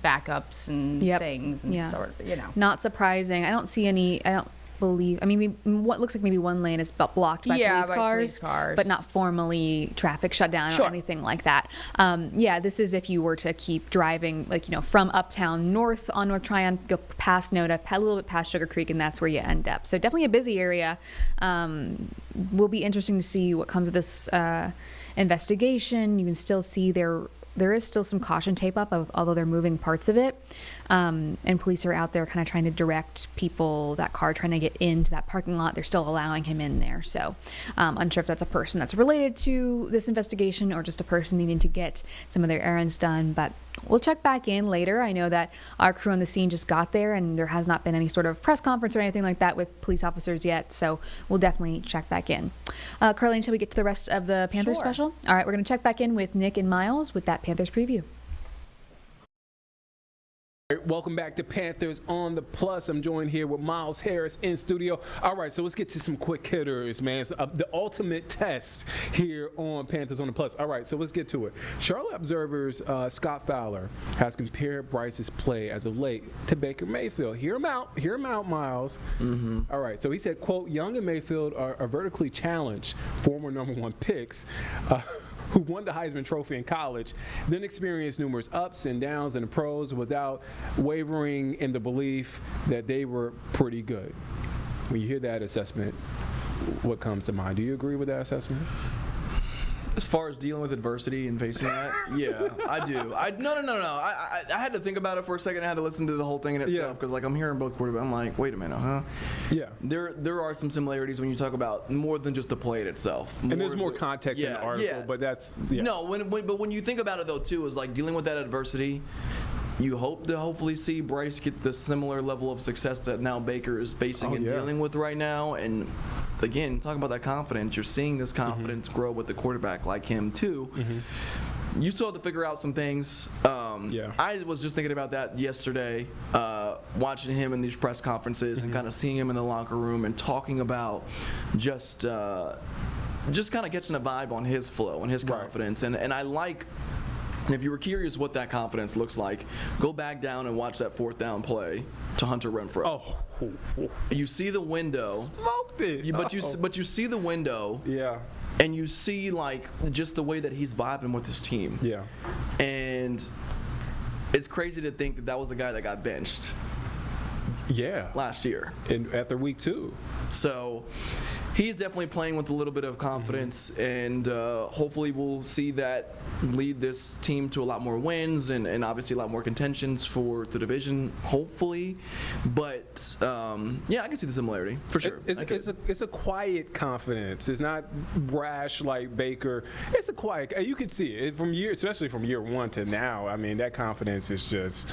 S8: backups and things and sort of,
S1: Not surprising. I don't see any, what looks like maybe one lane is blocked by police cars, but not formally traffic shut down or anything like that. This is if you were to keep driving, from uptown north on North Tryon, go past Noda, a little bit past Sugar Creek, and that's where you end up. So definitely a busy area. Will be interesting to see what comes of this investigation. You can still see there is still some caution tape up, although they're moving parts of it. and police are out there kind of trying to direct people, that car trying to get into that parking lot. They're still allowing him in there. So unsure if that's a person that's related to this investigation or just a person needing to get some of their errands done, but we'll check back in later. I know that our crew on the scene just got there and there has not been any sort of press conference or anything like that with police officers yet, so we'll definitely check back in. Carlene, shall we get to the rest of the Panthers special? All right, we're going to check back in with Nick and Miles with that Panthers preview.
S13: Welcome back to Panthers on the Plus. I'm joined here with Miles Harris in studio. All right, so let's get to some quick hitters, man. It's, the ultimate test here on Panthers on the Plus. All right, so let's get to it. Charlotte Observer's Scott Fowler has compared Bryce's play as of late to Baker Mayfield. Hear him out, Miles. All right, so he said, quote, Young and Mayfield are vertically challenged former #1 picks. Who won the Heisman Trophy in college, then experienced numerous ups and downs in the pros without wavering in the belief that they were pretty good. When you hear that assessment, what comes to mind? Do you agree with that assessment?
S14: As far as dealing with adversity and facing that, yeah, I do. No. I had to think about it for a second. I had to listen to the whole thing in itself because, like, I'm hearing both quarterbacks. I'm like, wait a minute, huh?
S13: Yeah.
S14: There are some similarities when you talk about more than just the play in itself.
S13: And there's more context in the article, but that's
S14: no. But when you think about it though, too, is like dealing with that adversity. You hope to hopefully see Bryce get the similar level of success that now Baker is facing and dealing with right now. And again, talking about that confidence, you're seeing this confidence grow with the quarterback like him too. You still have to figure out some things. I was just thinking about that yesterday, watching him in these press conferences and kind of seeing him in the locker room and talking about just kind of catching a vibe on his flow and his confidence. And I like. And if you were curious what that confidence looks like, go back down and watch that 4th down play to Hunter Renfrow.
S13: Oh.
S14: You see the window.
S13: Smoked it.
S14: But you see the window.
S13: Yeah.
S14: And you see, like, just the way that he's vibing with his team.
S13: Yeah.
S14: And it's crazy to think that that was the guy that got benched.
S13: Yeah.
S14: Last year.
S13: And after week 2.
S14: So he's definitely playing with a little bit of confidence, and hopefully we'll see that lead this team to a lot more wins and obviously a lot more contentions for the division, hopefully. But yeah, I can see the similarity for sure.
S13: It's a quiet confidence. It's not brash like Baker. It's a quiet. You can see it from especially from year 1 to now. I mean, that confidence is just.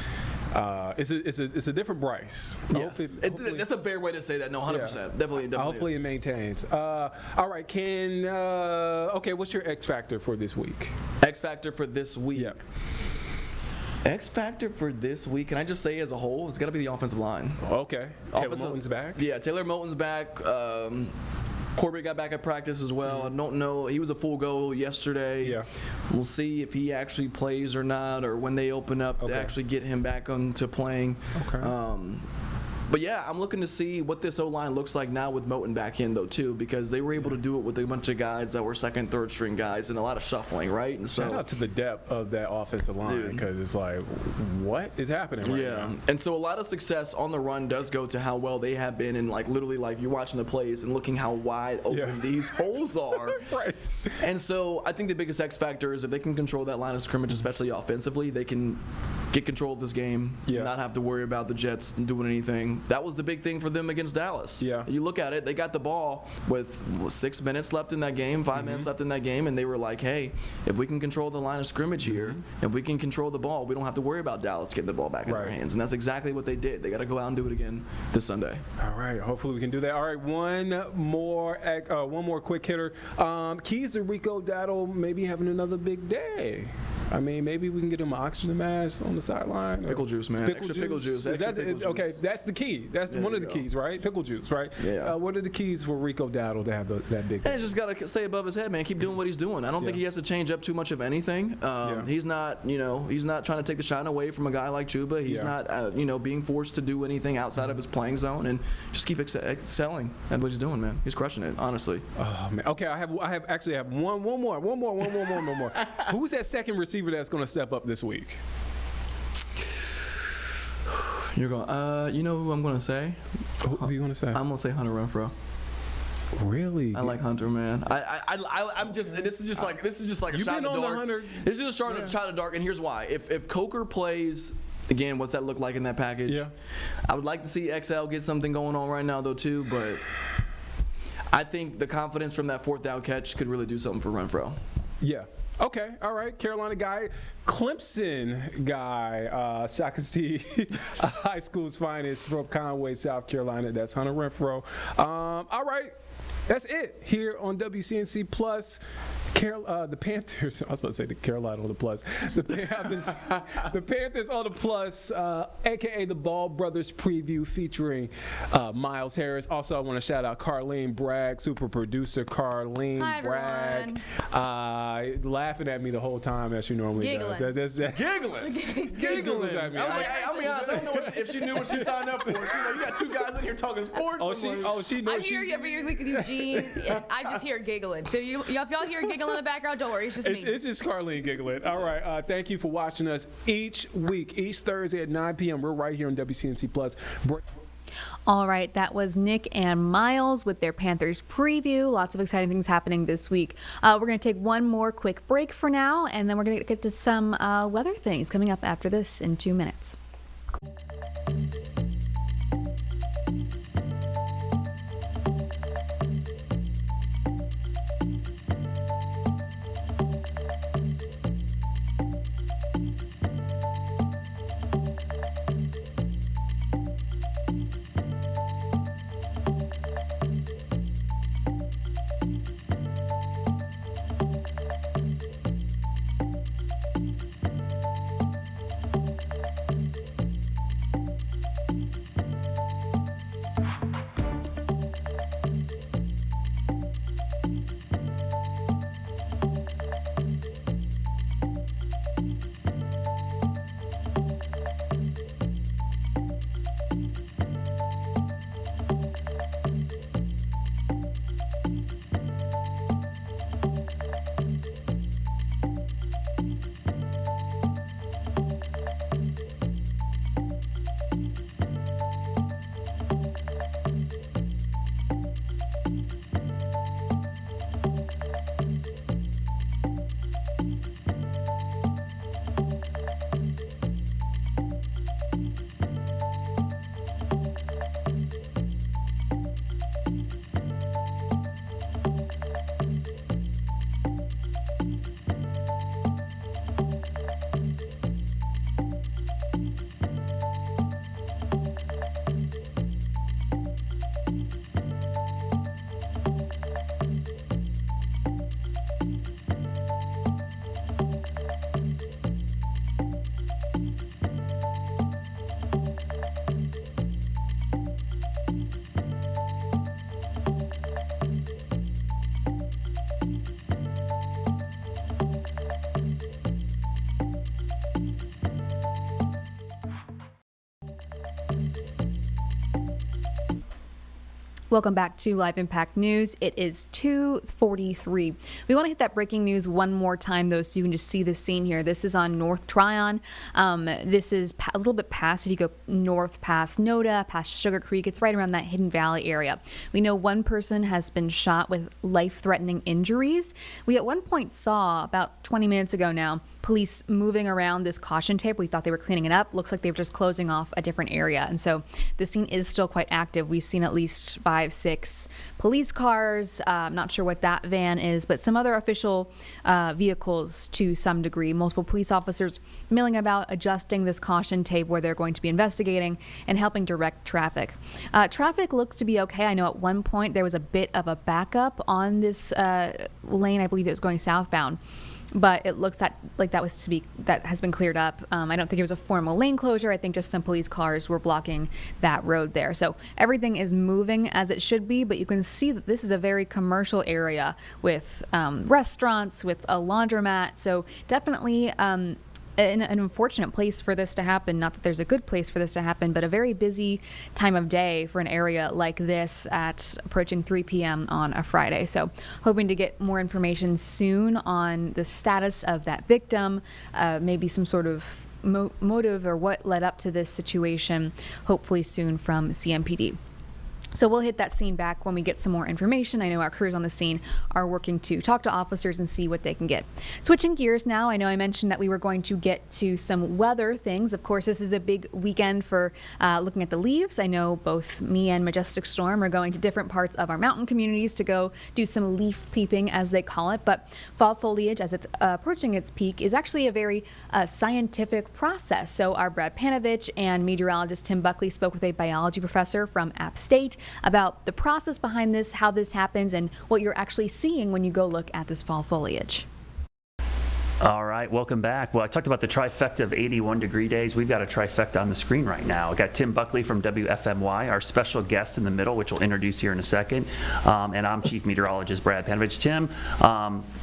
S13: It's a different Bryce.
S14: Yes. Hopefully, that's a fair way to say that. No, 100%.
S13: Yeah.
S14: Definitely.
S13: Hopefully it maintains. All right, okay, what's your X factor for this week?
S14: X factor for this week.
S13: Yep.
S14: X factor for this week, can I just say as a whole, it's got to be the offensive line.
S13: Okay. Taylor Moton's back?
S14: Yeah, Taylor Moton's back. Corbett got back at practice as well. I don't know. He was a full go yesterday.
S13: Yeah.
S14: We'll see if he actually plays or not, or when they open up to actually get him back onto playing.
S13: Okay.
S14: But yeah, I'm looking to see what this O-line looks like now with Moton back in, though, too, because they were able to do it with a bunch of guys that were second, third string guys and a lot of shuffling, right? And so,
S13: shout out to the depth of that offensive line, because it's like, what is happening right now?
S14: And so a lot of success on the run does go to how well they have been, and like literally like you're watching the plays and looking how wide open these holes are.
S13: Right.
S14: And so I think the biggest X factor is if they can control that line of scrimmage, especially offensively, they can get control of this game, not have to worry about the Jets doing anything. That was the big thing for them against Dallas.
S13: Yeah.
S14: You look at it, they got the ball with 6 minutes left in that game, 5 minutes left in that game, and they were like, hey, if we can control the line of scrimmage here, if we can control the ball, we don't have to worry about Dallas getting the ball back in their hands. And that's exactly what they did. They got to go out and do it again this Sunday.
S13: All right. Hopefully we can do that. All right. One more quick hitter. Keys to Rico Dowdle maybe having another big day. I mean, maybe we can get him an oxygen mask on the sideline.
S14: Pickle juice, man. Extra pickle juice.
S13: Okay, that's the key. That's one of the keys, right? Pickle juice, right?
S14: Yeah.
S13: What are the keys for Rico Dowdle to have that big?
S14: He's just got to stay above his head, man. Keep doing what he's doing. I don't think he has to change up too much of anything. He's not, he's not trying to take the shine away from a guy like Chuba. He's not, being forced to do anything outside of his playing zone, and just keep excelling at what he's doing, man. He's crushing it, honestly.
S13: Oh man. Okay, I have one more. Who's that second receiver that's going to step up this week?
S14: You're going, you know who I'm going to say?
S13: Who are you going to say?
S14: I'm going to say Hunter Renfrow.
S13: Really?
S14: I like Hunter, man. I'm just. This is just like a shot in the dark. This is a shot in the dark, and here's why. If Coker plays again, what's that look like in that package?
S13: Yeah.
S14: I would like to see XL get something going on right now, though, too, but I think the confidence from that 4th down catch could really do something for Renfro.
S13: Yeah. Okay. All right. Carolina guy, Clemson guy, Shakopee High School's finest from Conway, South Carolina. That's Hunter Renfro. All right. That's it here on WCNC Plus. The Panthers, I was about to say the Carolina on the Plus. The Panthers on the Plus, a.k.a. the Ball Brothers preview featuring Miles Harris. Also, I want to shout out Carlene Bragg, super producer Carlene Bragg. Laughing at me the whole time as she normally does.
S14: Giggling.
S13: At me.
S14: I was like, I'll be honest, I don't know if she knew what she signed up for. She's like, you got 2 guys in here talking sports.
S13: She knows.
S8: I'm here every week with Eugene. I just hear giggling. So if y'all hear giggling in the background, don't worry. It's just me.
S13: It's just Carlene giggling. All right. Thank you for watching us each week, each Thursday at 9 p.m. We're right here on WCNC Plus.
S1: All right, that was Nick and Miles with their Panthers preview. Lots of exciting things happening this week. We're going to take one more quick break for now, and then we're going to get to some weather things coming up after this in 2 minutes. Welcome back to Live Impact News. It is 2:43. We want to hit that breaking news one more time, though, so you can just see the scene here. This is on North Tryon. This is a little bit past, if you go north past Noda, past Sugar Creek. It's right around that Hidden Valley area. We know one person has been shot with life-threatening injuries. We at one point saw, about 20 minutes ago now, police moving around this caution tape. We thought they were cleaning it up. Looks like they were just closing off a different area. And so the scene is still quite active. We've seen at least 5-6 police cars. I'm not sure what that van is, but some other official vehicles to some degree. Multiple police officers milling about, adjusting this caution tape where they're going to be investigating and helping direct traffic. Traffic looks to be okay. I know at one point there was a bit of a backup on this lane. I believe it was going southbound. But it looks that has been cleared up. I don't think it was a formal lane closure. I think just some police cars were blocking that road there. So everything is moving as it should be, but you can see that this is a very commercial area with restaurants, with a laundromat. So definitely an unfortunate place for this to happen. Not that there's a good place for this to happen, but a very busy time of day for an area like this at approaching 3 p.m. on a Friday. So hoping to get more information soon on the status of that victim, maybe some sort of motive or what led up to this situation, hopefully soon from CMPD. So we'll hit that scene back when we get some more information. I know our crews on the scene are working to talk to officers and see what they can get. Switching gears now, I know I mentioned that we were going to get to some weather things. Of course, this is a big weekend for looking at the leaves. I know both me and Majestic Storm are going to different parts of our mountain communities to go do some leaf peeping, as they call it. But fall foliage, as it's approaching its peak, is actually a very scientific process. So our Brad Panovich and meteorologist Tim Buckley spoke with a biology professor from App State about the process behind this, how this happens, and what you're actually seeing when you go look at this fall foliage.
S10: All right, welcome back. Well, I talked about the trifecta of 81-degree days. We've got a trifecta on the screen right now. We've got Tim Buckley from WFMY, our special guest in the middle, which we'll introduce here in a second. And I'm Chief Meteorologist Brad Panovich. Tim,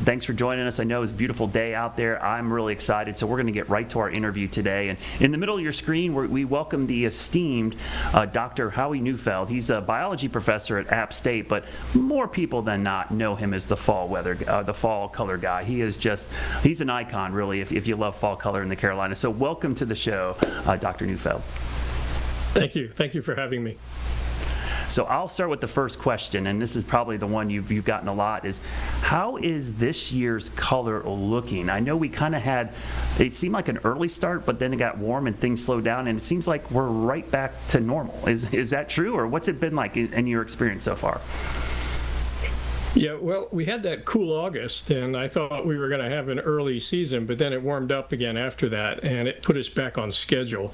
S10: thanks for joining us. I know it's a beautiful day out there. I'm really excited, so we're going to get right to our interview today. And in the middle of your screen, we welcome the esteemed Dr. Howie Neufeld. He's a biology professor at App State, but more people than not know him as the fall color guy. He's an icon, really, if you love fall color in the Carolinas. So welcome to the show, Dr. Neufeld.
S11: Thank you. Thank you for having me.
S10: So I'll start with the first question, and this is probably the one you've gotten a lot, is how is this year's color looking? I know we kind of it seemed like an early start, but then it got warm and things slowed down, and it seems like we're right back to normal. Is that true, or what's it been like in your experience so far?
S11: Yeah, well, we had that cool August, and I thought we were going to have an early season, but then it warmed up again after that, and it put us back on schedule.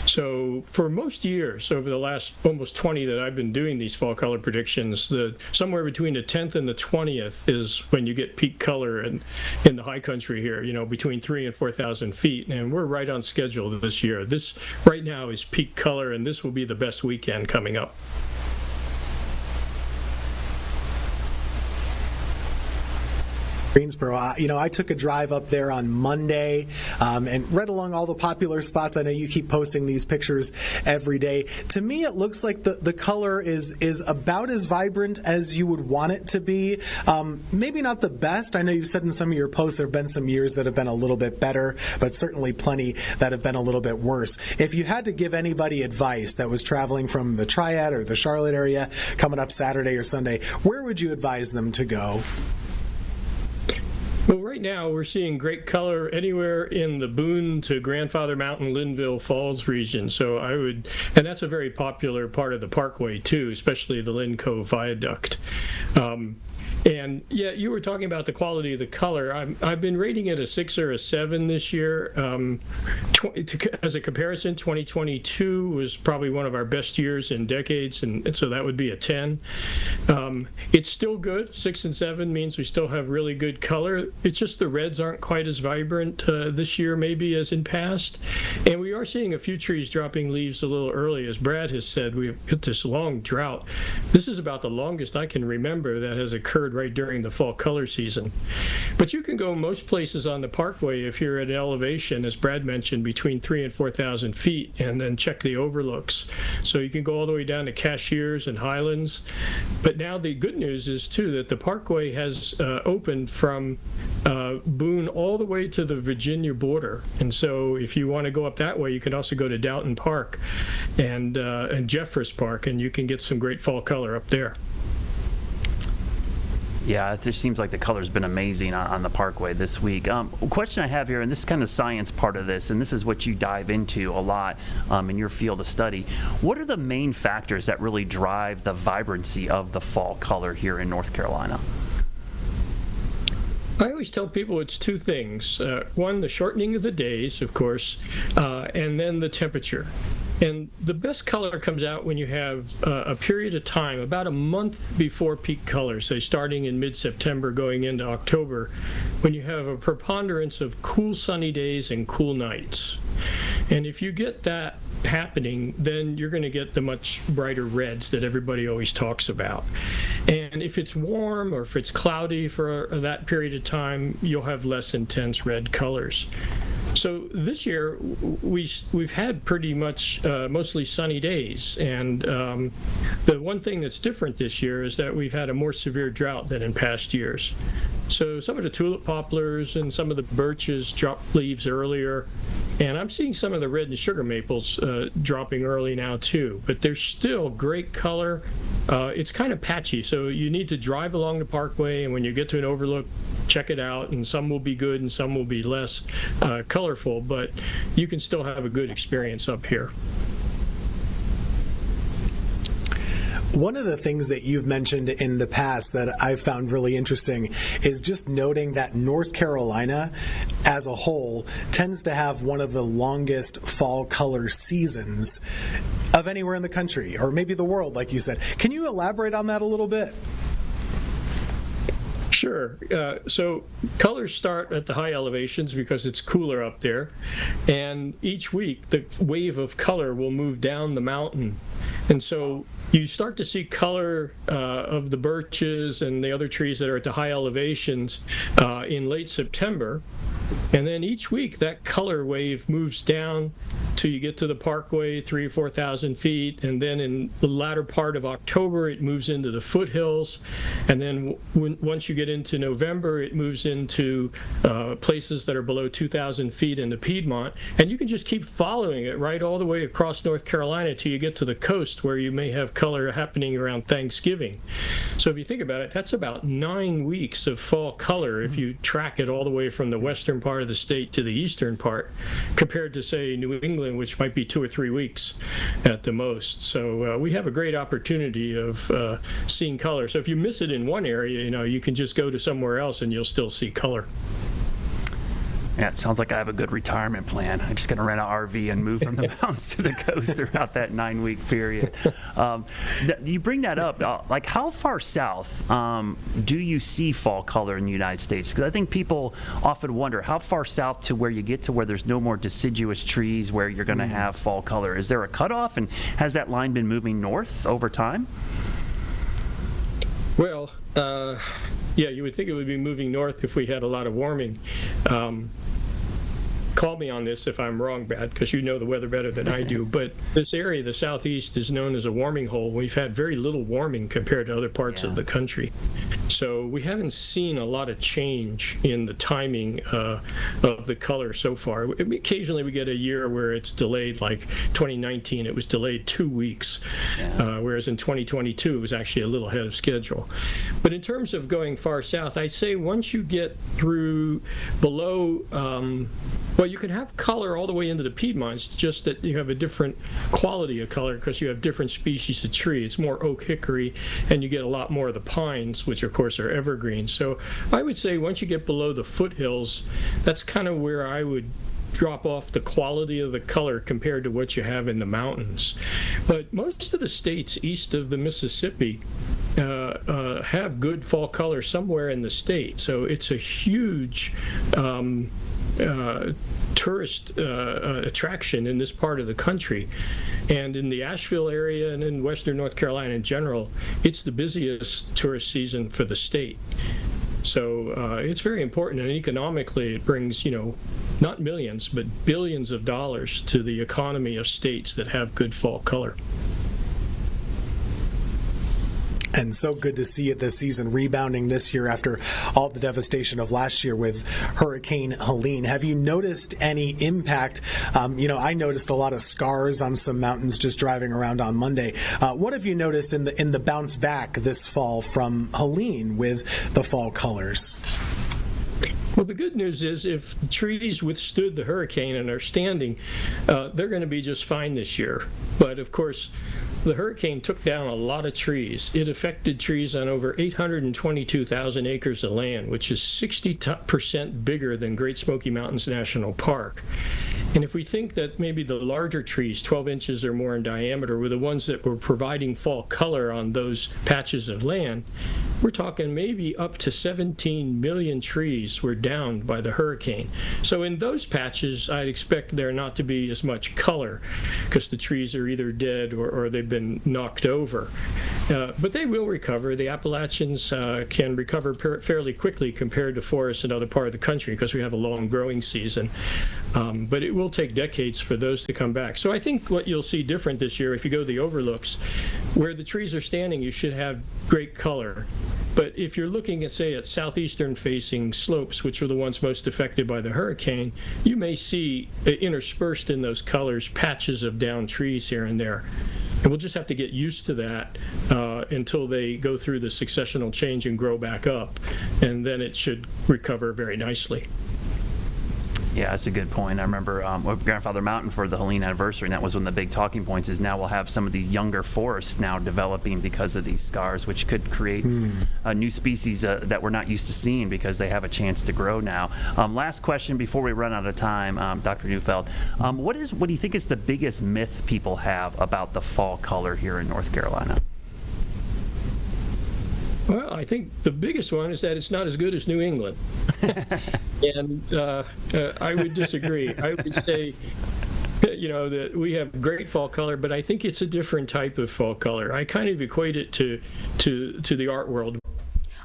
S11: So for most years, over the last almost 20 that I've been doing these fall color predictions, somewhere between the 10th and the 20th is when you get peak color in the high country here, between 3,000 and 4,000 feet, and we're right on schedule this year. This right now is peak color, and this will be the best weekend coming up.
S22: Greensboro. I took a drive up there on Monday and read along all the popular spots. I know you keep posting these pictures every day. To me, it looks like the color is about as vibrant as you would want it to be. Maybe not the best. I know you've said in some of your posts there have been some years that have been a little bit better, but certainly plenty that have been a little bit worse. If you had to give anybody advice that was traveling from the Triad or the Charlotte area coming up Saturday or Sunday, where would you advise them to go?
S11: Well, right now we're seeing great color anywhere in the Boone to Grandfather Mountain, Linville Falls region. So and that's a very popular part of the Parkway too, especially the Lynn Cove Viaduct. And yeah, you were talking about the quality of the color. I've been rating it a 6 or a 7 this year. As a comparison, 2022 was probably one of our best years in decades, and so that would be a 10. It's still good. 6 and 7 means we still have really good color. It's just the reds aren't quite as vibrant this year maybe as in past. And we are seeing a few trees dropping leaves a little early. As Brad has said, we've hit this long drought. This is about the longest I can remember that has occurred right during the fall color season. But you can go most places on the Parkway if you're at an elevation, as Brad mentioned, between 3,000 and 4,000 feet, and then check the overlooks. So you can go all the way down to Cashiers and Highlands. But now the good news is, too, that the Parkway has opened from Boone all the way to the Virginia border. And so if you want to go up that way, you can also go to Downton Park and Jeffress Park, and you can get some great fall color up there.
S10: Yeah, it just seems like the color's been amazing on the Parkway this week. A question I have here, and this is kind of the science part of this, and this is what you dive into a lot in your field of study. What are the main factors that really drive the vibrancy of the fall color here in North Carolina?
S11: I always tell people it's two things. One, the shortening of the days, of course, and then the temperature. And the best color comes out when you have a period of time, about a month before peak color, say starting in mid-September going into October, when you have a preponderance of cool sunny days and cool nights. And if you get that happening, then you're going to get the much brighter reds that everybody always talks about. And if it's warm or if it's cloudy for that period of time, you'll have less intense red colors. So this year we've had pretty much mostly sunny days, and the one thing that's different this year is that we've had a more severe drought than in past years. So some of the tulip poplars and some of the birches drop leaves earlier. And I'm seeing some of the red and sugar maples dropping early now too, but there's still great color. It's kind of patchy, so you need to drive along the parkway, and when you get to an overlook, check it out, and some will be good and some will be less colorful, but you can still have a good experience up here.
S22: One of the things that you've mentioned in the past that I've found really interesting is just noting that North Carolina as a whole tends to have one of the longest fall color seasons of anywhere in the country, or maybe the world, like you said. Can you elaborate on that a little bit?
S11: Sure. So colors start at the high elevations because it's cooler up there, and each week the wave of color will move down the mountain, and so you start to see color of the birches and the other trees that are at the high elevations in late September. And then each week that color wave moves down till you get to the parkway, 3,000 or 4,000 feet, and then in the latter part of October it moves into the foothills, and then once you get into November it moves into places that are below 2,000 feet in the Piedmont, and you can just keep following it right all the way across North Carolina till you get to the coast where you may have color happening around Thanksgiving. So if you think about it, that's about 9 weeks of fall color if you track it all the way from the western part of the state to the eastern part, compared to, say, New England, which might be 2 or 3 weeks at the most. So we have a great opportunity of seeing color. So if you miss it in one area, you can just go to somewhere else and you'll still see color.
S10: Yeah, it sounds like I have a good retirement plan. I'm just going to rent an RV and move from the mountains to the coast throughout that 9-week period. You bring that up. Like, how far south do you see fall color in the United States? Because I think people often wonder how far south to where you get to where there's no more deciduous trees where you're going to have fall color. Is there a cutoff, and has that line been moving north over time?
S11: Well, yeah, you would think it would be moving north if we had a lot of warming. Call me on this if I'm wrong, Brad, because you know the weather better than I do, but this area, the southeast, is known as a warming hole. We've had very little warming compared to other parts of the country. So we haven't seen a lot of change in the timing of the color so far. Occasionally we get a year where it's delayed, like 2019, it was delayed 2 weeks, whereas in 2022 it was actually a little ahead of schedule. But in terms of going far south, I'd say once you get through below, well, you can have color all the way into the Piedmonts, just that you have a different quality of color because you have different species of tree. It's more oak hickory, and you get a lot more of the pines, which of course are evergreen. So I would say once you get below the foothills, that's kind of where I would drop off the quality of the color compared to what you have in the mountains. But most of the states east of the Mississippi have good fall color somewhere in the state. So it's a huge tourist attraction in this part of the country, and in the Asheville area and in western North Carolina in general, it's the busiest tourist season for the state. So it's very important, and economically it brings, not millions but billions of dollars to the economy of states that have good fall color.
S22: And so good to see it this season rebounding this year after all the devastation of last year with Hurricane Helene. Have you noticed any impact? I noticed a lot of scars on some mountains just driving around on Monday. What have you noticed in the bounce back this fall from Helene with the fall colors?
S11: Well, the good news is if the trees withstood the hurricane and are standing, they're going to be just fine this year. But of course, the hurricane took down a lot of trees. It affected trees on over 822,000 acres of land, which is 60% bigger than Great Smoky Mountains National Park. And if we think that maybe the larger trees, 12 inches or more in diameter, were the ones that were providing fall color on those patches of land, we're talking maybe up to 17 million trees were downed by the hurricane. So in those patches, I'd expect there not to be as much color because the trees are either dead or they've been knocked over. But they will recover. The Appalachians can recover fairly quickly compared to forests in other part of the country because we have a long growing season. But it will take decades for those to come back. So I think what you'll see different this year, if you go to the overlooks, where the trees are standing, you should have great color. But if you're looking at, say, at southeastern facing slopes, which were the ones most affected by the hurricane, you may see interspersed in those colors patches of downed trees here and there. And we'll just have to get used to that until they go through the successional change and grow back up. And then it should recover very nicely.
S10: Yeah, that's a good point. I remember Grandfather Mountain for the Helene anniversary, and that was one of the big talking points, is now we'll have some of these younger forests now developing because of these scars, which could create new species that we're not used to seeing because they have a chance to grow now. Last question before we run out of time, Dr. Neufeld. What do you think is the biggest myth people have about the fall color here in North Carolina?
S11: Well, I think the biggest one is that it's not as good as New England. And I would disagree. I would say, that we have great fall color, but I think it's a different type of fall color. I kind of equate it to the art world.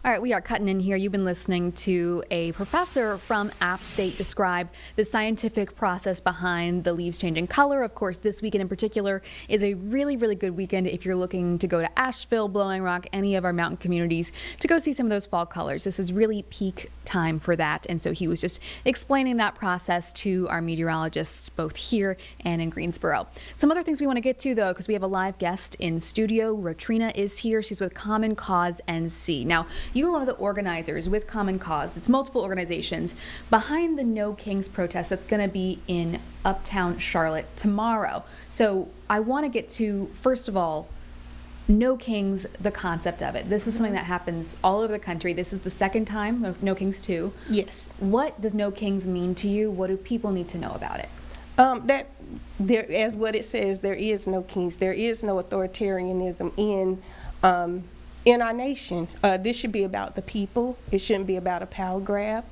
S1: All right, we are cutting in here. You've been listening to a professor from App State describe the scientific process behind the leaves changing color. Of course, this weekend in particular is a really, really good weekend if you're looking to go to Asheville, Blowing Rock, any of our mountain communities to go see some of those fall colors. This is really peak time for that. And so he was just explaining that process to our meteorologists both here and in Greensboro. Some other things we want to get to, though, because we have a live guest in studio. Rotrina is here. She's with Common Cause NC. Now, you are one of the organizers with Common Cause. It's multiple organizations behind the No Kings protest that's going to be in Uptown Charlotte tomorrow. So I want to get to, first of all, No Kings, the concept of it. This is something that happens all over the country. This is the second time of No Kings 2.
S2: Yes.
S1: What does No Kings mean to you? What do people need to know about it?
S2: That there, as what it says, there is no kings. There is no authoritarianism in our nation. This should be about the people. It shouldn't be about a power grab.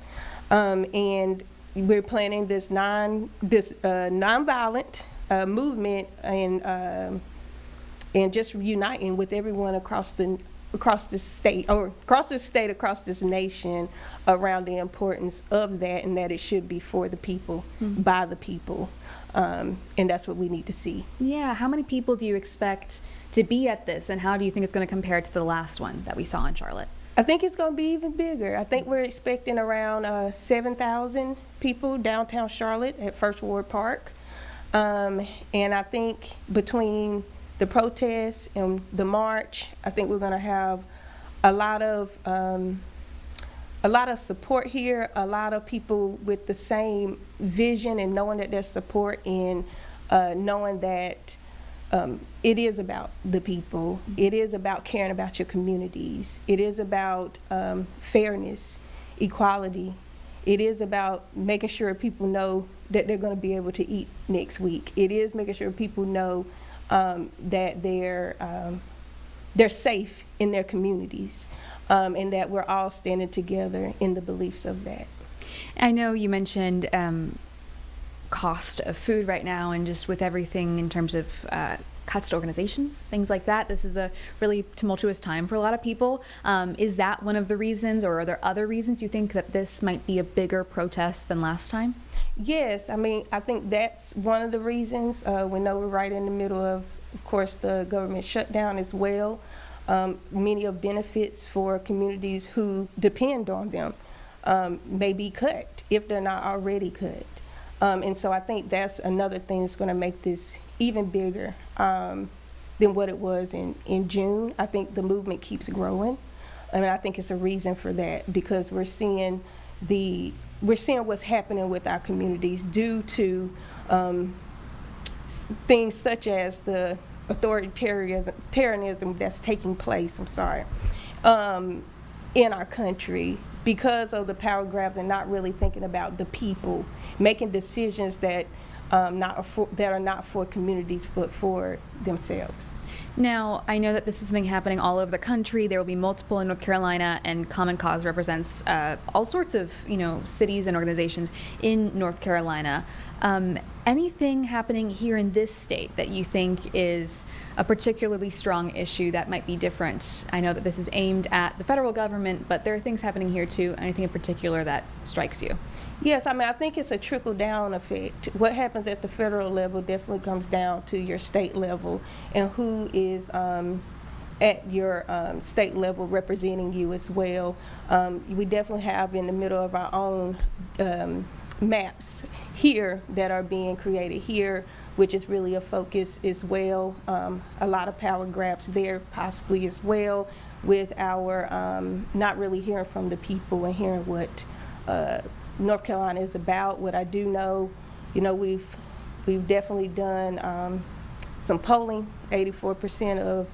S2: And we're planning this nonviolent movement and just uniting with everyone across the state, across this nation, around the importance of that, and that it should be for the people, by the people, and that's what we need to see.
S1: Yeah, how many people do you expect to be at this, and how do you think it's going to compare to the last one that we saw in Charlotte?
S2: I think it's going to be even bigger. I think we're expecting around 7,000 people downtown Charlotte at First Ward Park, and I think between the protests and the march, I think we're going to have a lot of support here, a lot of people with the same vision and knowing that there's support in knowing that it is about the people. It is about caring about your communities. It is about fairness, equality. It is about making sure people know that they're going to be able to eat next week. It is making sure people know that they're safe in their communities, and that we're all standing together in the beliefs of that.
S1: I know you mentioned cost of food right now, and just with everything in terms of cuts to organizations, things like that. This is a really tumultuous time for a lot of people. Is that one of the reasons, or are there other reasons you think that this might be a bigger protest than last time?
S2: Yes, I mean, I think that's one of the reasons. We know we're right in the middle of course, the government shutdown as well. Many of benefits for communities who depend on them may be cut if they're not already cut. And so I think that's another thing that's going to make this even bigger than what it was in June. I think the movement keeps growing. I mean, I think it's a reason for that, because we're seeing what's happening with our communities due to things such as the authoritarianism that's taking place, in our country, because of the power grabs and not really thinking about the people, making decisions that are not for communities but for themselves.
S1: Now, I know that this is something happening all over the country. There will be multiple in North Carolina, and Common Cause represents all sorts of, cities and organizations in North Carolina. Anything happening here in this state that you think is a particularly strong issue that might be different? I know that this is aimed at the federal government, but there are things happening here too. Anything in particular that strikes you?
S2: Yes, I mean, I think it's a trickle-down effect. What happens at the federal level definitely comes down to your state level and who is at your state level representing you as well. We definitely have in the middle of our own maps here that are being created here, which is really a focus as well. A lot of power grabs there possibly as well, with our not really hearing from the people and hearing what North Carolina is about. What I do know, we've definitely done some polling. 84% of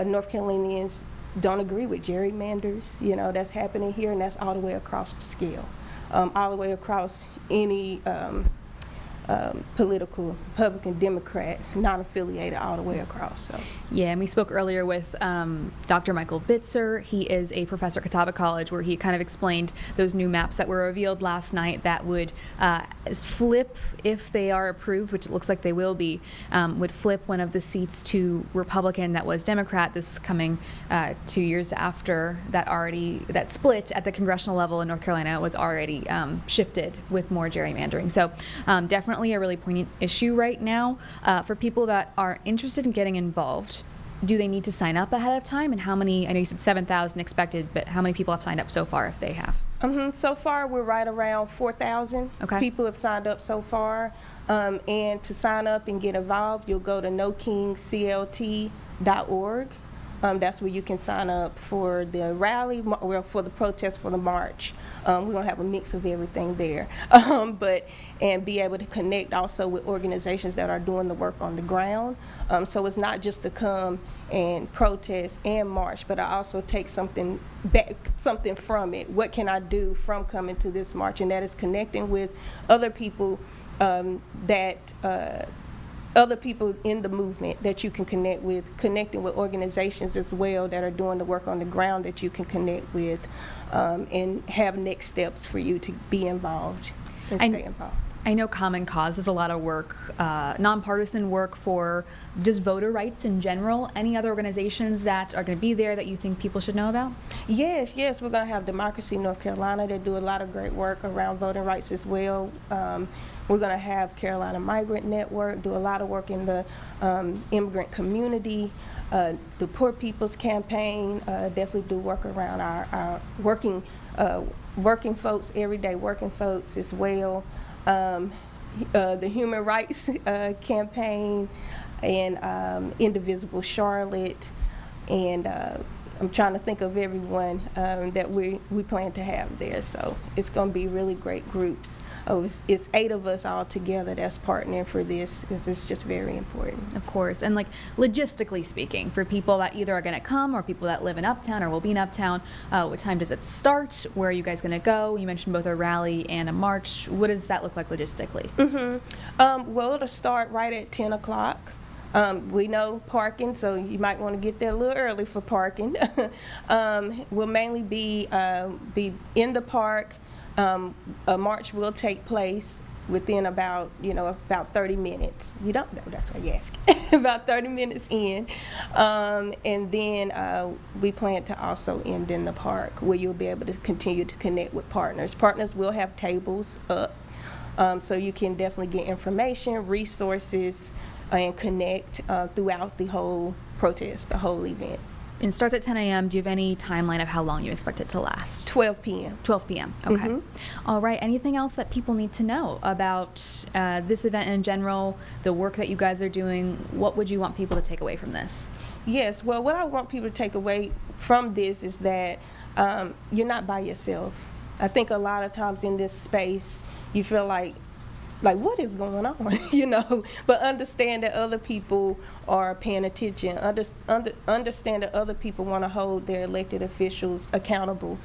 S2: North Carolinians don't agree with gerrymanders. That's happening here, and that's all the way across the scale, all the way across any political, Republican, Democrat, non-affiliated, all the way across. So.
S1: Yeah, and we spoke earlier with Dr. Michael Bitzer. He is a professor at Catawba College, where he kind of explained those new maps that were revealed last night that would flip, if they are approved, which it looks like they will be, would flip one of the seats to Republican that was Democrat. This coming 2 years after that split at the congressional level in North Carolina was already shifted with more gerrymandering. So definitely a really poignant issue right now. For people that are interested in getting involved, do they need to sign up ahead of time? And how many, I know you said 7,000 expected, but how many people have signed up so far, if they have?
S2: So far, we're right around 4,000 people have signed up so far. And to sign up and get involved, you'll go to nokingclt.org. That's where you can sign up for the rally, or for the protest, for the march. We're going to have a mix of everything there. And be able to connect also with organizations that are doing the work on the ground. So it's not just to come and protest and march, but I also take something back, something from it. What can I do from coming to this march? And that is connecting with other people other people in the movement that you can connect with, connecting with organizations as well that are doing the work on the ground that you can connect with, and have next steps for you to be involved and stay involved.
S1: I know Common Cause does a lot of work, nonpartisan work for just voter rights in general. Any other organizations that are going to be there that you think people should know about?
S2: Yes. We're going to have Democracy North Carolina. They do a lot of great work around voting rights as well. We're going to have Carolina Migrant Network, do a lot of work in the immigrant community. The Poor People's Campaign definitely do work around our working folks, everyday working folks as well. The Human Rights Campaign, and Indivisible Charlotte, and I'm trying to think of everyone that we plan to have there. So it's going to be really great groups. It's 8 of us all together that's partnering for this, because it's just very important.
S1: Of course. And like logistically speaking, for people that either are going to come or people that live in Uptown or will be in Uptown, what time does it start? Where are you guys going to go? You mentioned both a rally and a march. What does that look like logistically?
S2: Well, it'll start right at 10 o'clock. We know parking, so you might want to get there a little early for parking. We'll mainly be in the park. A march will take place within about 30 minutes. You don't know, that's why you ask. About 30 minutes in. And then we plan to also end in the park, where you'll be able to continue to connect with partners. Partners will have tables up, so you can definitely get information, resources, and connect throughout the whole protest, the whole event.
S1: And it starts at 10 a.m. Do you have any timeline of how long you expect it to last?
S2: 12 p.m.
S1: 12 p.m. Okay. All right. Anything else that people need to know about this event in general, the work that you guys are doing? What would you want people to take away from this?
S2: Yes. Well, what I want people to take away from this is that you're not by yourself. I think a lot of times in this space, you feel like what is going on, but understand that other people are paying attention, understand that other people want to hold their elected officials accountable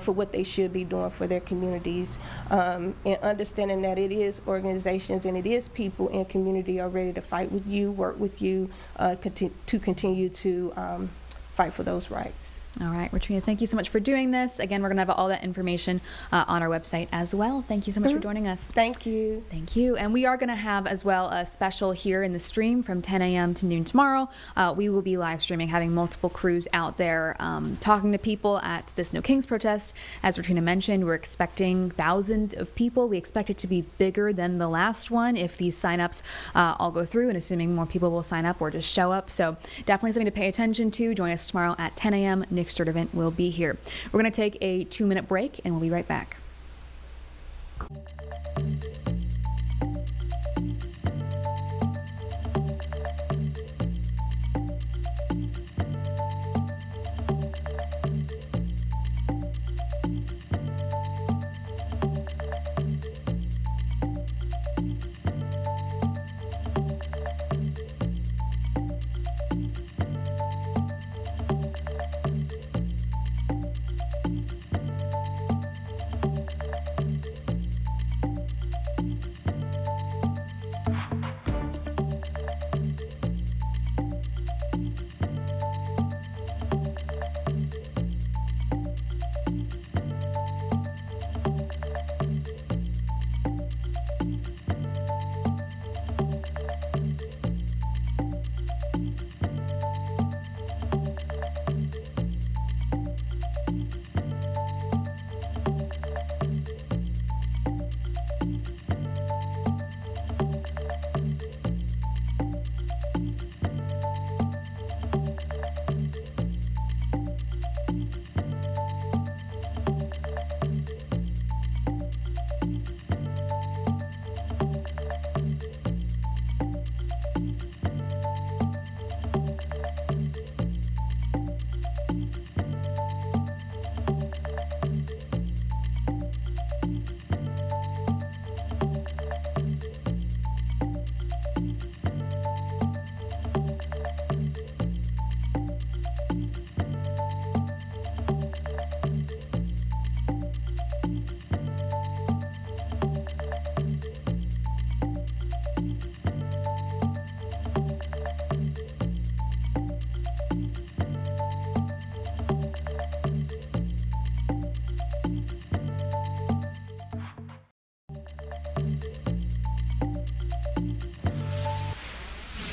S2: for what they should be doing for their communities, and understanding that it is organizations and it is people in community are ready to fight with you, work with you, to continue to fight for those rights.
S1: All right, Ratrina, thank you so much for doing this. Again, we're going to have all that information on our website as well. Thank you so much for joining us.
S2: Thank you.
S1: Thank you. And we are going to have as well a special here in the stream from 10 a.m. to noon tomorrow. We will be live streaming, having multiple crews out there talking to people at this No Kings protest. As Ratrina mentioned, we're expecting thousands of people. We expect it to be bigger than the last one if these signups all go through, and assuming more people will sign up or just show up. So definitely something to pay attention to. Join us tomorrow at 10 a.m. Nick Sturdivant will be here. We're going to take a 2-minute break, and we'll be right back.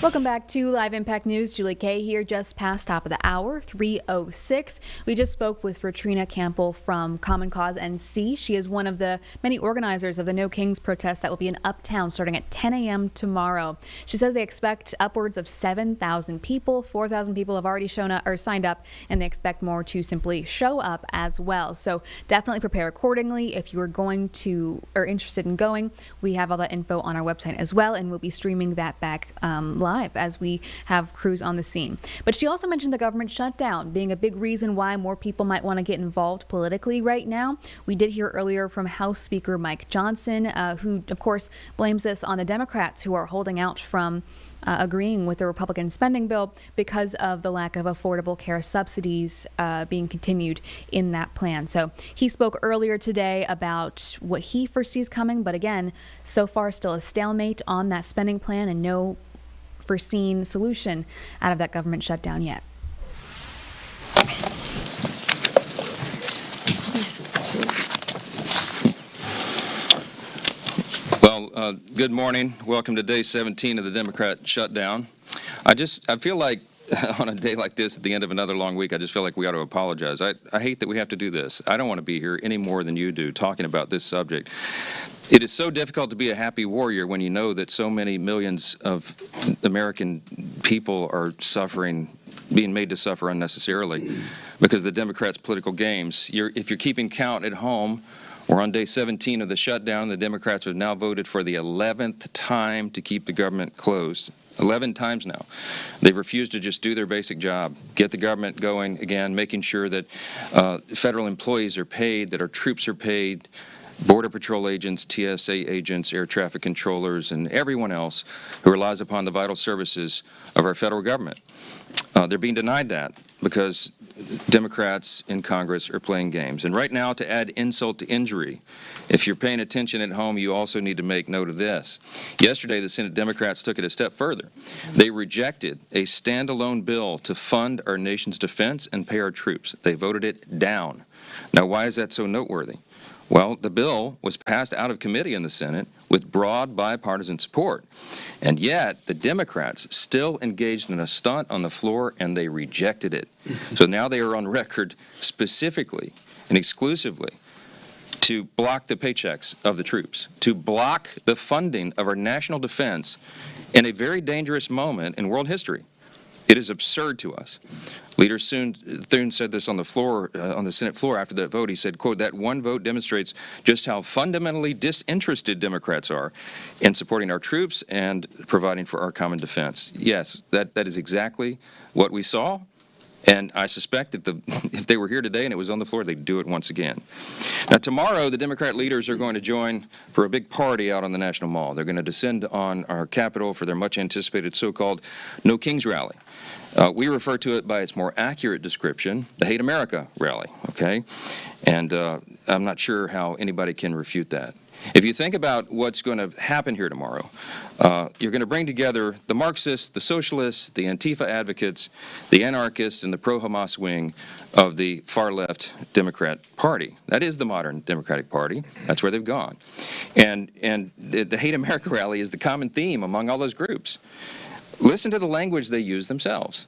S1: Welcome back to Live Impact News. Julie Kay here, just past top of the hour, 3:06. We just spoke with Ratrina Campbell from Common Cause NC. She is one of the many organizers of the No Kings protest that will be in Uptown starting at 10 a.m. tomorrow. She says they expect upwards of 7,000 people. 4,000 people have already shown up or signed up, and they expect more to simply show up as well. So definitely prepare accordingly. If you are going to or interested in going, we have all that info on our website as well, and we'll be streaming that back live as we have crews on the scene. But she also mentioned the government shutdown being a big reason why more people might want to get involved politically right now. We did hear earlier from House Speaker Mike Johnson, who, of course, blames this on the Democrats who are holding out from agreeing with the Republican spending bill because of the lack of affordable care subsidies being continued in that plan. So he spoke earlier today about what he foresees coming, but again, so far still a stalemate on that spending plan and no foreseen solution out of that government shutdown yet.
S4: Well, good morning. Welcome to day 17 of the Democrat shutdown. I feel like on a day like this, at the end of another long week, I just feel like we ought to apologize. I hate that we have to do this. I don't want to be here any more than you do talking about this subject. It is so difficult to be a happy warrior when you know that so many millions of American people are suffering, being made to suffer unnecessarily because of the Democrats' political games. If you're keeping count at home, we're on day 17 of the shutdown. The Democrats have now voted for the 11th time to keep the government closed. 11 times now. They've refused to just do their basic job, get the government going again, making sure that federal employees are paid, that our troops are paid, Border Patrol agents, TSA agents, air traffic controllers, and everyone else who relies upon the vital services of our federal government. They're being denied that because Democrats in Congress are playing games. And right now, to add insult to injury, if you're paying attention at home, you also need to make note of this. Yesterday, the Senate Democrats took it a step further. They rejected a standalone bill to fund our nation's defense and pay our troops. They voted it down. Now, why is that so noteworthy? Well, the bill was passed out of committee in the Senate with broad bipartisan support, and yet the Democrats still engaged in a stunt on the floor and they rejected it. So now they are on record specifically and exclusively to block the paychecks of the troops, to block the funding of our national defense in a very dangerous moment in world history. It is absurd to us. Leader Thune said this on the floor, on the Senate floor after that vote. He said, quote, "That one vote demonstrates just how fundamentally disinterested Democrats are in supporting our troops and providing for our common defense." Yes, that is exactly what we saw. And I suspect if they were here today and it was on the floor, they'd do it once again. Now, tomorrow, the Democrat leaders are going to join for a big party out on the National Mall. They're going to descend on our Capitol for their much-anticipated so-called No Kings rally. We refer to it by its more accurate description, the Hate America rally, okay? And I'm not sure how anybody can refute that. If you think about what's going to happen here tomorrow, you're going to bring together the Marxists, the socialists, the Antifa advocates, the anarchists, and the pro-Hamas wing of the far-left Democrat Party. That is the modern Democratic Party. That's where they've gone. And the Hate America rally is the common theme among all those groups. Listen to the language they use themselves.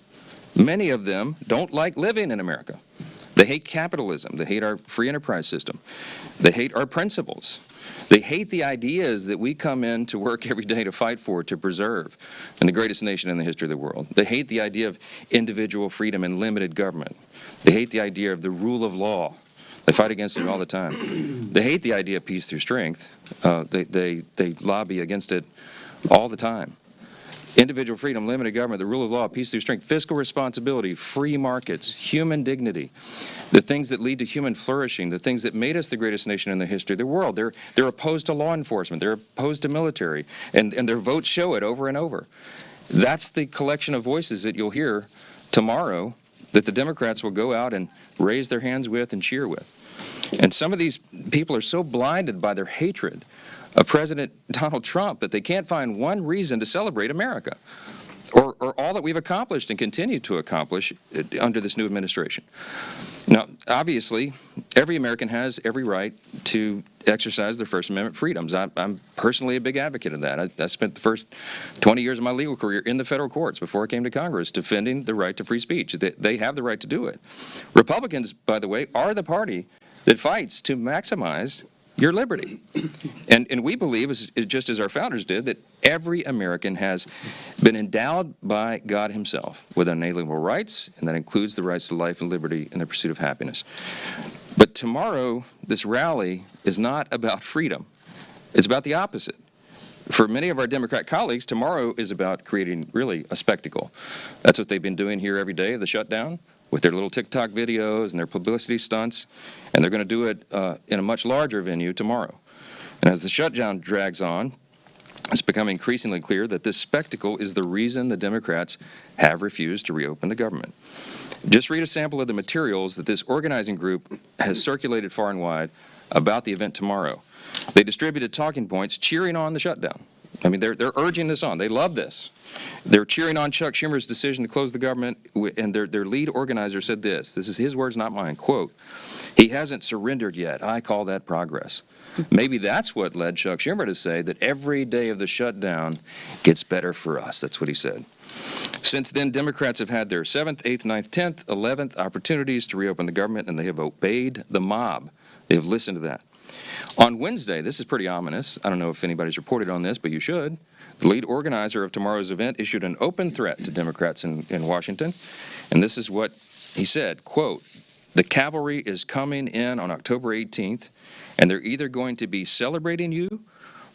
S4: Many of them don't like living in America. They hate capitalism. They hate our free enterprise system. They hate our principles. They hate the ideas that we come in to work every day to fight for, to preserve, in the greatest nation in the history of the world. They hate the idea of individual freedom and limited government. They hate the idea of the rule of law. They fight against it all the time. They hate the idea of peace through strength. They lobby against it all the time. Individual freedom, limited government, the rule of law, peace through strength, fiscal responsibility, free markets, human dignity, the things that lead to human flourishing, the things that made us the greatest nation in the history of the world. They're opposed to law enforcement. They're opposed to military. And their votes show it over and over. That's the collection of voices that you'll hear tomorrow that the Democrats will go out and raise their hands with and cheer with. And some of these people are so blinded by their hatred of President Donald Trump that they can't find one reason to celebrate America or all that we've accomplished and continue to accomplish under this new administration. Now, obviously, every American has every right to exercise their First Amendment freedoms. I'm personally a big advocate of that. I spent the first 20 years of my legal career in the federal courts before I came to Congress defending the right to free speech. They have the right to do it. Republicans, by the way, are the party that fights to maximize your liberty. And we believe, just as our founders did, that every American has been endowed by God himself with unalienable rights, and that includes the rights to life and liberty and the pursuit of happiness. But tomorrow, this rally is not about freedom. It's about the opposite. For many of our Democrat colleagues, tomorrow is about creating really a spectacle. That's what they've been doing here every day of the shutdown, with their little TikTok videos and their publicity stunts, and they're going to do it in a much larger venue tomorrow. And as the shutdown drags on, it's becoming increasingly clear that this spectacle is the reason the Democrats have refused to reopen the government. Just read a sample of the materials that this organizing group has circulated far and wide about the event tomorrow. They distributed talking points cheering on the shutdown. I mean, they're urging this on. They love this. They're cheering on Chuck Schumer's decision to close the government, and their lead organizer said this. This is his words, not mine. Quote, "He hasn't surrendered yet. I call that progress." Maybe that's what led Chuck Schumer to say that every day of the shutdown gets better for us. That's what he said. Since then, Democrats have had their 7th, 8th, 9th, 10th, 11th opportunities to reopen the government, and they have obeyed the mob. They have listened to that. On Wednesday, this is pretty ominous. I don't know if anybody's reported on this, but you should. The lead organizer of tomorrow's event issued an open threat to Democrats in Washington, and this is what he said, quote, "The cavalry is coming in on October 18th, and they're either going to be celebrating you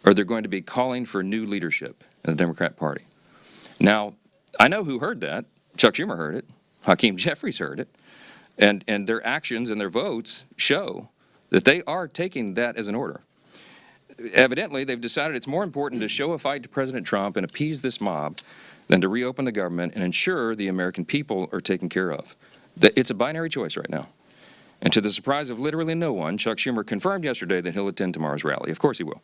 S4: or they're going to be calling for new leadership in the Democrat Party." Now, I know who heard that. Chuck Schumer heard it. Hakeem Jeffries heard it. And their actions and their votes show that they are taking that as an order. Evidently, they've decided it's more important to show a fight to President Trump and appease this mob than to reopen the government and ensure the American people are taken care of. It's a binary choice right now. And to the surprise of literally no one, Chuck Schumer confirmed yesterday that he'll attend tomorrow's rally. Of course he will.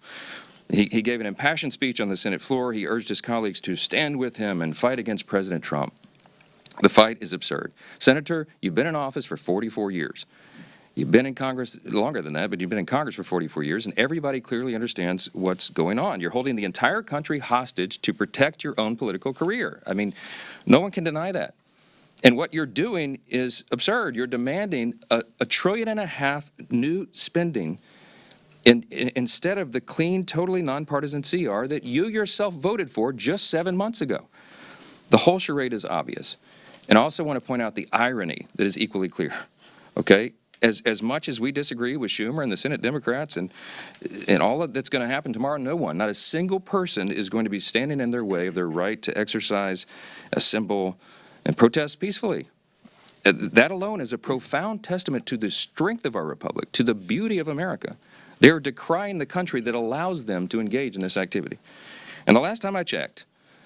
S4: He gave an impassioned speech on the Senate floor. He urged his colleagues to stand with him and fight against President Trump. The fight is absurd. Senator, you've been in office for 44 years. You've been in Congress longer than that, but you've been in Congress for 44 years, and everybody clearly understands what's going on. You're holding the entire country hostage to protect your own political career. I mean, no one can deny that. And what you're doing is absurd. You're demanding $1.5 trillion new spending instead of the clean, totally nonpartisan CR that you yourself voted for just 7 months ago. The whole charade is obvious. And I also want to point out the irony that is equally clear, okay? As much as we disagree with Schumer and the Senate Democrats and all that's going to happen tomorrow, no one, not a single person is going to be standing in their way of their right to exercise, assemble, and protest peacefully. That alone is a profound testament to the strength of our republic, to the beauty of America. They are decrying the country that allows them to engage in this activity. And the last time I checked,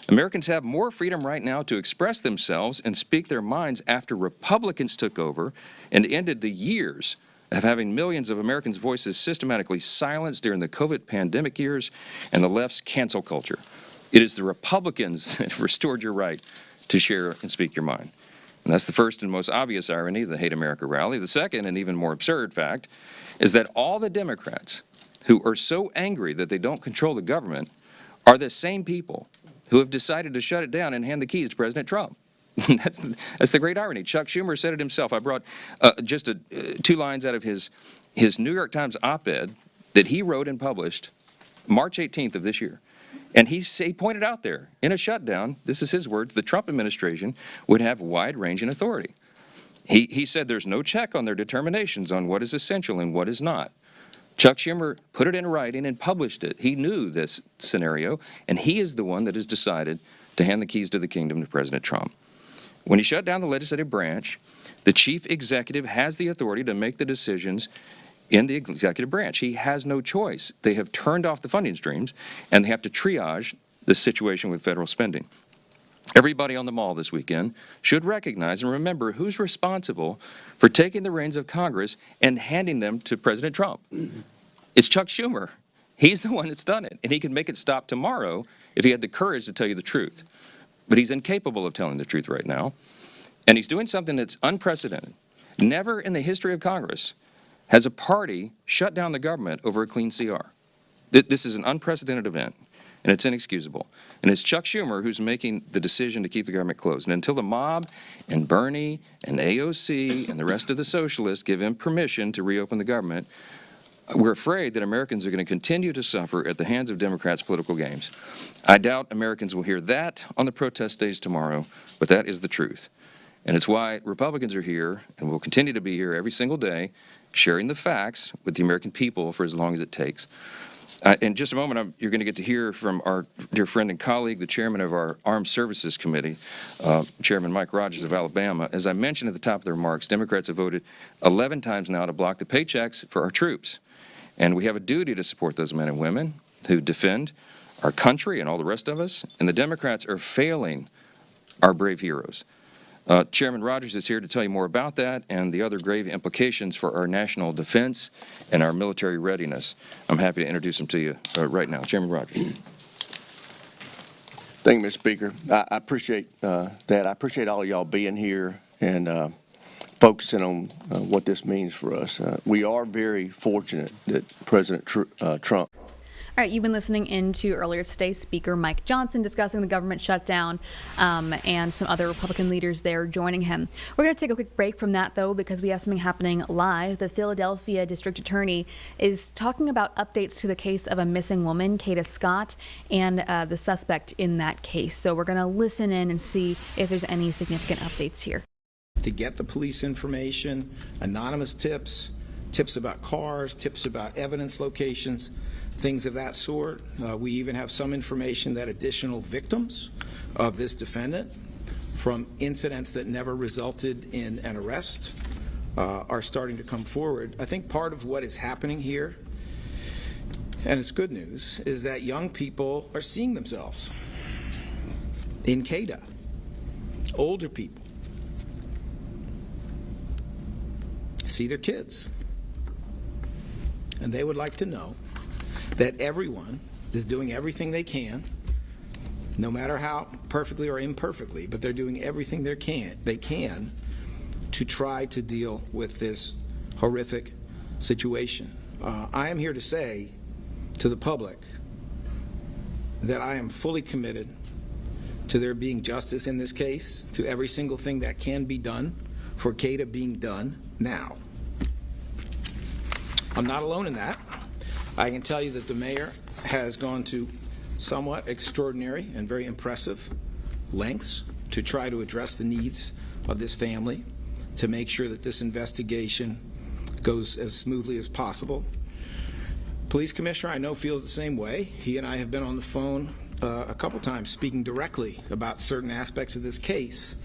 S4: Americans have more freedom right now to express themselves and speak their minds after Republicans took over and ended the years of having millions of Americans' voices systematically silenced during the COVID pandemic years and the left's cancel culture. It is the Republicans that restored your right to share and speak your mind. And that's the first and most obvious irony of the Hate America rally. The second and even more absurd fact is that all the Democrats who are so angry that they don't control the government are the same people who have decided to shut it down and hand the keys to President Trump. That's the great irony. Chuck Schumer said it himself. I brought just 2 lines out of his New York Times op-ed that he wrote and published March 18th of this year. And he pointed out there, in a shutdown, this is his words, the Trump administration would have wide-ranging authority. He said there's no check on their determinations on what is essential and what is not. Chuck Schumer put it in writing and published it. He knew this scenario, and he is the one that has decided to hand the keys to the kingdom to President Trump. When he shut down the legislative branch, the chief executive has the authority to make the decisions in the executive branch. He has no choice. They have turned off the funding streams, and they have to triage the situation with federal spending. Everybody on the mall this weekend should recognize and remember who's responsible for taking the reins of Congress and handing them to President Trump. It's Chuck Schumer. He's the one that's done it, and he could make it stop tomorrow if he had the courage to tell you the truth. But he's incapable of telling the truth right now, and he's doing something that's unprecedented. Never in the history of Congress has a party shut down the government over a clean CR. This is an unprecedented event, and it's inexcusable. And it's Chuck Schumer who's making the decision to keep the government closed. And until the mob and Bernie and AOC and the rest of the socialists give him permission to reopen the government, we're afraid that Americans are going to continue to suffer at the hands of Democrats' political games. I doubt Americans will hear that on the protest stage tomorrow, but that is the truth. And it's why Republicans are here and will continue to be here every single day, sharing the facts with the American people for as long as it takes. In just a moment, you're going to get to hear from our dear friend and colleague, the chairman of our Armed Services Committee, Chairman Mike Rogers of Alabama. As I mentioned at the top of the remarks, Democrats have voted 11 times now to block the paychecks for our troops. And we have a duty to support those men and women who defend our country and all the rest of us. And the Democrats are failing our brave heroes. Chairman Rogers is here to tell you more about that and the other grave implications for our national defense and our military readiness. I'm happy to introduce him to you right now. Chairman Rogers.
S9: Thank you, Mr. Speaker. I appreciate that. I appreciate all of y'all being here and focusing on what this means for us. We are very fortunate that President Trump.
S1: All right, you've been listening into earlier today Speaker Mike Johnson discussing the government shutdown and some other Republican leaders there joining him. We're going to take a quick break from that, though, because we have something happening live. The Philadelphia District Attorney is talking about updates to the case of a missing woman, Kata Scott, and the suspect in that case. So we're going to listen in and see if there's any significant updates here.
S17: To get the police information, anonymous tips, tips about cars, tips about evidence locations, things of that sort. We even have some information that additional victims of this defendant from incidents that never resulted in an arrest are starting to come forward. I think part of what is happening here, and it's good news, is that young people are seeing themselves in Kata. Older people. see their kids. And they would like to know that everyone is doing everything they can, no matter how perfectly or imperfectly, but they're doing everything they can to try to deal with this horrific situation. I am here to say to the public that I am fully committed to there being justice in this case, to every single thing that can be done for CADA being done now. I'm not alone in that. I can tell you that the mayor has gone to somewhat extraordinary and very impressive lengths to try to address the needs of this family, to make sure that this investigation goes as smoothly as possible. Police Commissioner, I know, feels the same way. He and I have been on the phone a couple times speaking directly about certain aspects of this case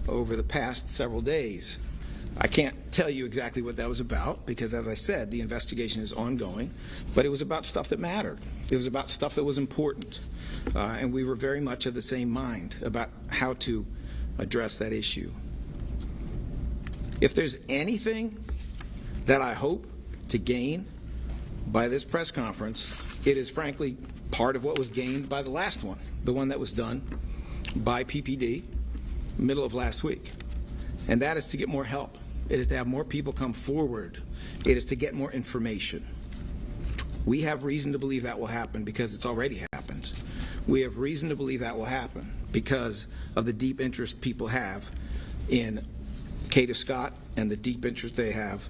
S17: over the past several days. I can't tell you exactly what that was about because, as I said, the investigation is ongoing, but it was about stuff that mattered. It was about stuff that was important, and we were very much of the same mind about how to address that issue. If there's anything that I hope to gain by this press conference, it is frankly part of what was gained by the last one, the one that was done by PPD middle of last week, and that is to get more help. It is to have more people come forward. It is to get more information. We have reason to believe that will happen because it's already happened. We have reason to believe that will happen because of the deep interest people have in CADA Scott and the deep interest they have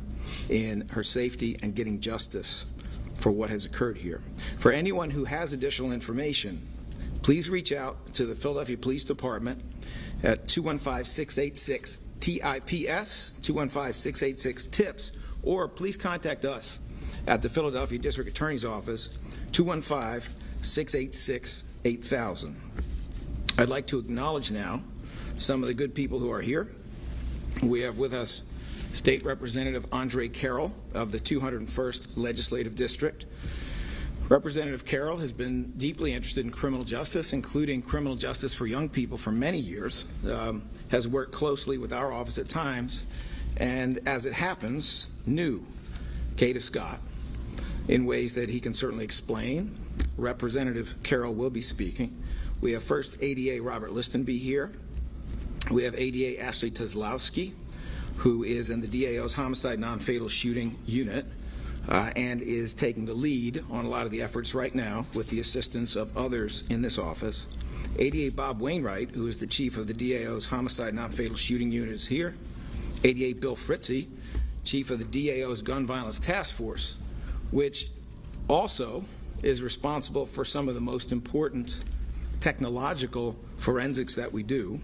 S17: in her safety and getting justice for what has occurred here. For anyone who has additional information, please reach out to the Philadelphia Police Department at 215-686-TIPS, 215-686-TIPS, or please contact us at the Philadelphia District Attorney's Office, 215-686-8000. I'd like to acknowledge now some of the good people who are here. We have with us State Representative Andre Carroll of the 201st Legislative District. Representative Carroll has been deeply interested in criminal justice, including criminal justice for young people for many years, has worked closely with our office at times, and as it happens, knew CADA Scott in ways that he can certainly explain. Representative Carroll will be speaking. We have first ADA Robert Listenby here. We have ADA Ashley Tezlowski, who is in the DAO's Homicide Non-Fatal Shooting Unit and is taking the lead on a lot of the efforts right now with the assistance of others in this office. ADA Bob Wainwright, who is the chief of the DAO's Homicide Non-Fatal Shooting Unit, is here. ADA Bill Fritzy, chief of the DAO's Gun Violence Task Force, which also is responsible for some of the most important technological forensics that we do.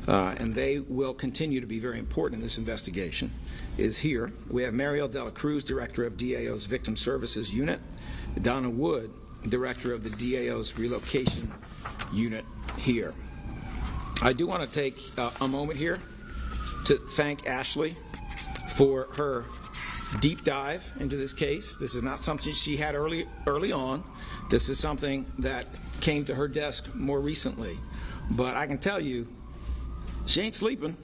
S17: And they will continue to be very important in this investigation, is here. We have Mariel Dela Cruz, director of DAO's Victim Services Unit, Donna Wood, director of the DAO's Relocation Unit, here. I do want to take a moment here to thank Ashley for her deep dive into this case. This is not something she had early on. This is something that came to her desk more recently. But I can tell you, she ain't sleeping.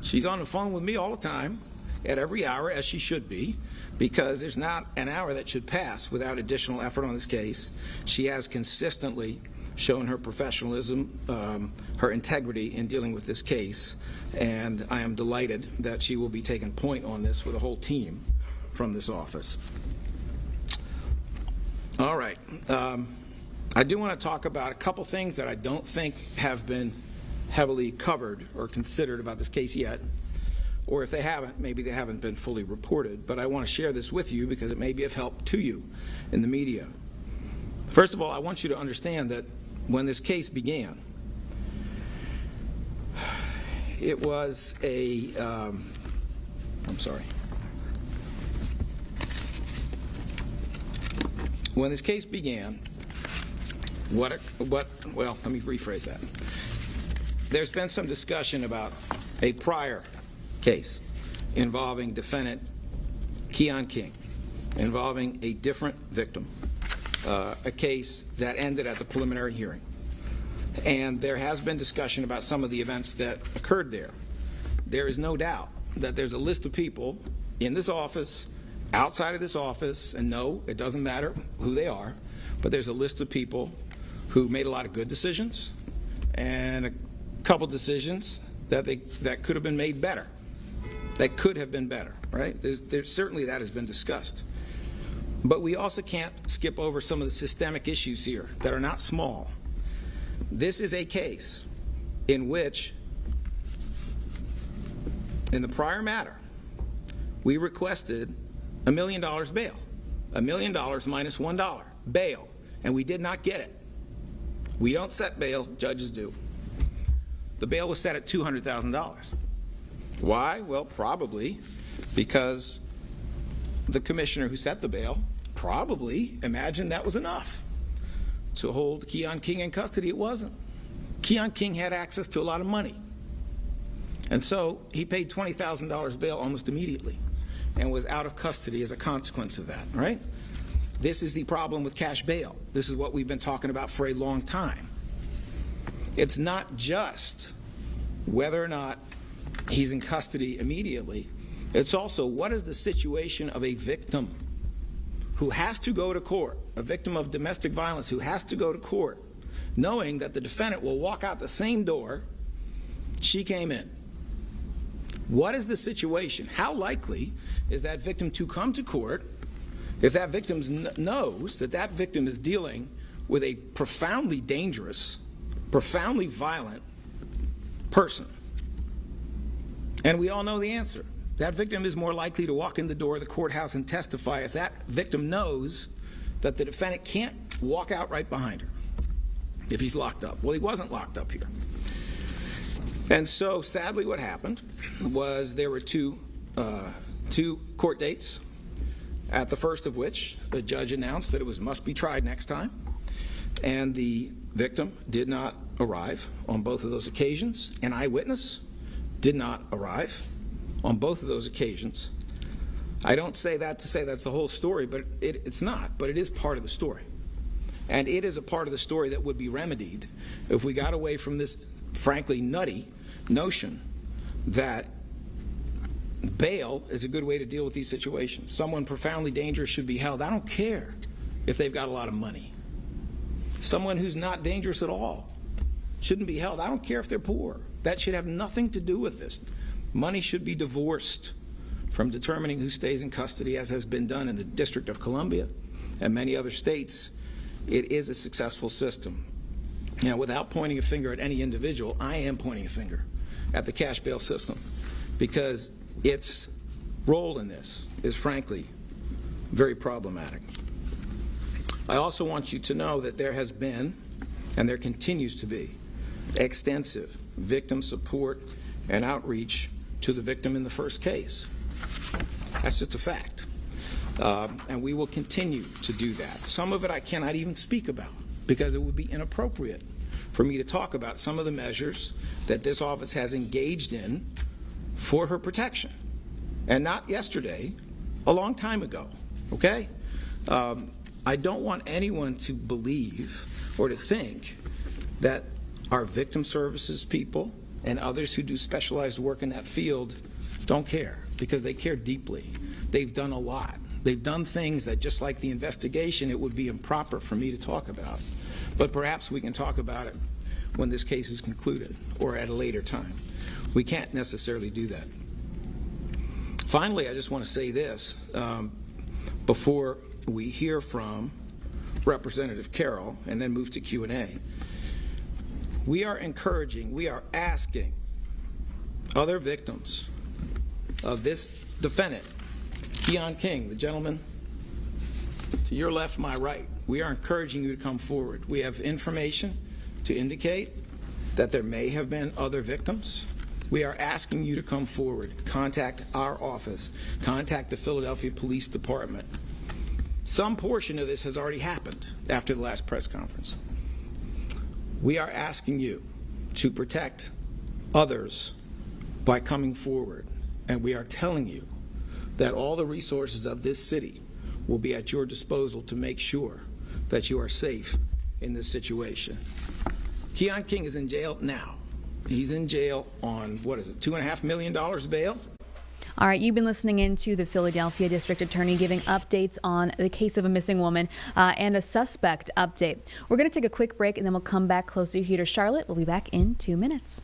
S17: She's on the phone with me all the time, at every hour, as she should be, because there's not an hour that should pass without additional effort on this case. She has consistently shown her professionalism, her integrity in dealing with this case, and I am delighted that she will be taking point on this with a whole team from this office. All right. I do want to talk about a couple things that I don't think have been heavily covered or considered about this case yet, or if they haven't, maybe they haven't been fully reported, but I want to share this with you because it may be of help to you in the media. First of all, I want you to understand that when this case began, it was a, when this case began, well, let me rephrase that. There's been some discussion about a prior case involving defendant Keon King, involving a different victim, a case that ended at the preliminary hearing. And there has been discussion about some of the events that occurred there. There is no doubt that there's a list of people in this office, outside of this office, and no, it doesn't matter who they are, but there's a list of people who made a lot of good decisions and a couple decisions that could have been made better, that could have been better, right? There's certainly that has been discussed. But we also can't skip over some of the systemic issues here that are not small. This is a case in which, in the prior matter, we requested $1 million bail, $1 million minus $1 bail, and we did not get it. We don't set bail, judges do. The bail was set at $200,000. Why? Well, probably because the commissioner who set the bail probably imagined that was enough to hold Keon King in custody. It wasn't. Keon King had access to a lot of money. And so he paid $20,000 bail almost immediately and was out of custody as a consequence of that, right? This is the problem with cash bail. This is what we've been talking about for a long time. It's not just whether or not he's in custody immediately. It's also what is the situation of a victim who has to go to court, a victim of domestic violence who has to go to court, knowing that the defendant will walk out the same door she came in. What is the situation? How likely is that victim to come to court if that victim knows that that victim is dealing with a profoundly dangerous, profoundly violent person? And we all know the answer. That victim is more likely to walk in the door of the courthouse and testify if that victim knows that the defendant can't walk out right behind her if he's locked up. Well, he wasn't locked up here. And so, sadly, what happened was there were two court dates, at the first of which the judge announced that it must be tried next time, and the victim did not arrive on both of those occasions. An eyewitness did not arrive on both of those occasions. I don't say that to say that's the whole story, but it's not, but it is part of the story. And it is a part of the story that would be remedied if we got away from this, frankly, nutty notion that bail is a good way to deal with these situations. Someone profoundly dangerous should be held. I don't care if they've got a lot of money. Someone who's not dangerous at all shouldn't be held. I don't care if they're poor. That should have nothing to do with this. Money should be divorced from determining who stays in custody, as has been done in the District of Columbia and many other states. It is a successful system. Now, without pointing a finger at any individual, I am pointing a finger at the cash bail system, because its role in this is, frankly, very problematic. I also want you to know that there has been, and there continues to be, extensive victim support and outreach to the victim in the first case. That's just a fact. And we will continue to do that. Some of it I cannot even speak about because it would be inappropriate for me to talk about some of the measures that this office has engaged in for her protection. And not yesterday, a long time ago, okay? I don't want anyone to believe or to think that our victim services people and others who do specialized work in that field don't care, because they care deeply. They've done a lot. They've done things that, just like the investigation, it would be improper for me to talk about. But perhaps we can talk about it when this case is concluded or at a later time. We can't necessarily do that. Finally, I just want to say this before we hear from Representative Carroll and then move to Q&A. We are encouraging, we are asking other victims of this defendant, Keon King, the gentleman to your left, my right. We are encouraging you to come forward. We have information to indicate that there may have been other victims. We are asking you to come forward, contact our office, contact the Philadelphia Police Department. Some portion of this has already happened after the last press conference. We are asking you to protect others by coming forward, and we are telling you that all the resources of this city will be at your disposal to make sure that you are safe in this situation. Keon King is in jail now. He's in jail on, what is it, $2.5 million bail?
S1: All right, you've been listening into the Philadelphia District Attorney giving updates on the case of a missing woman and a suspect update. We're going to take a quick break and then we'll come back closer here to Charlotte. We'll be back in 2 minutes.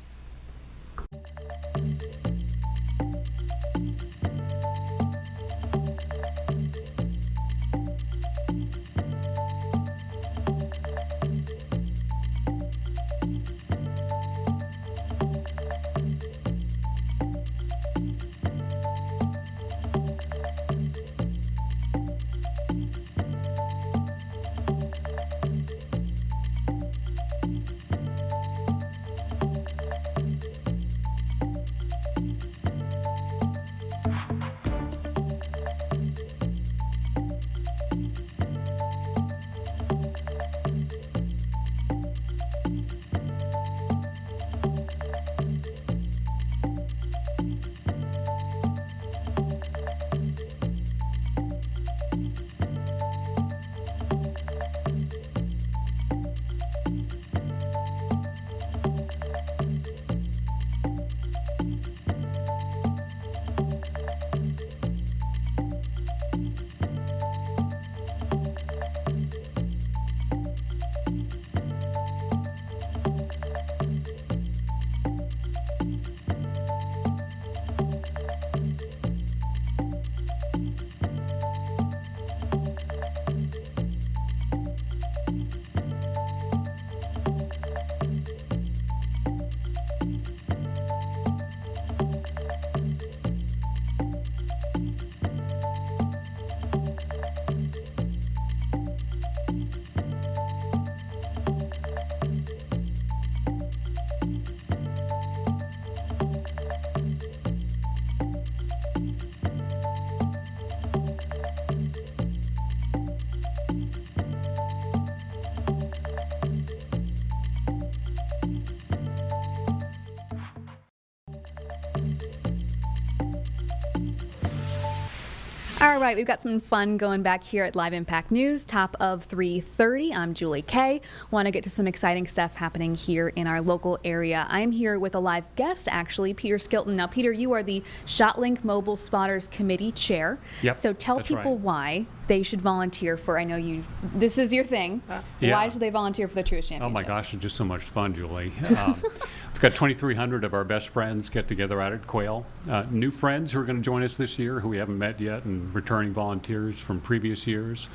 S1: All right, we've got some fun going back here at Live Impact News, top of 3:30. I'm Julie Kay. Want to get to some exciting stuff happening here in our local area. I'm here with a live guest, actually, Peter Skilton. Now, Peter, you are the ShotLink Mobile Spotters Committee Chair.
S6: Yep,
S1: so tell
S6: that's
S1: people
S6: right.
S1: why they should volunteer for, I know this is your thing.
S6: Yeah.
S1: Why should they volunteer for the Truist Championship?
S6: Oh my gosh, it's just so much fun, Julie. We've got 2,300 of our best friends get together out at Quail. New friends who are going to join us this year who we haven't met yet, and returning volunteers from previous years.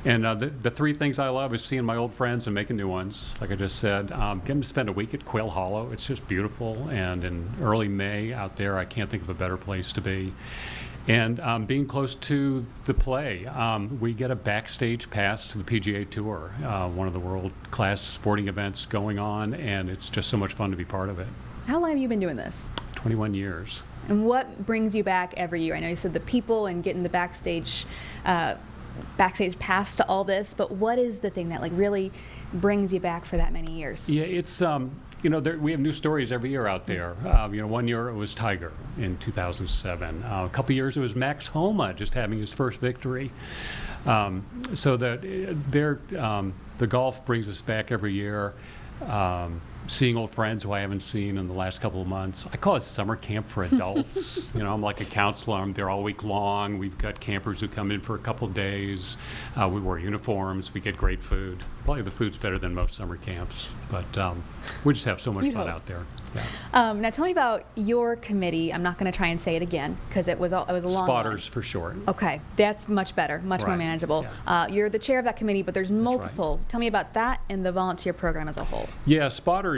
S6: And the three things I love is seeing my old friends and making new ones. Like I just said, getting to spend a week at Quail Hollow. It's just beautiful. And in early May out there, I can't think of a better place to be. And being close to the play, we get a backstage pass to the PGA Tour, one of the world-class sporting events going on, and it's just so much fun to be part of it.
S1: How long have you been doing this?
S6: 21 years.
S1: And what brings you back every year? I know you said the people and getting the backstage pass to all this, but what is the thing that like really brings you back for that many years?
S6: Yeah, it's we have new stories every year out there. One year it was Tiger in 2007. A couple years it was Max Homa just having his first victory. So that the golf brings us back every year. Seeing old friends who I haven't seen in the last couple of months. I call it summer camp for adults. I'm like a counselor. I'm there all week long. We've got campers who come in for a couple of days. We wear uniforms. We get great food. Probably the food's better than most summer camps. But we just have so much fun out there. Yeah.
S1: Now tell me about your committee. I'm not going to try and say it again because it was a long
S6: Spotters
S1: one.
S6: for short.
S1: Okay, that's much better, much more
S6: Right.
S1: manageable. You're the chair of that committee, but there's multiples. Tell me about that and the volunteer program as a whole.
S6: Yeah, Spotters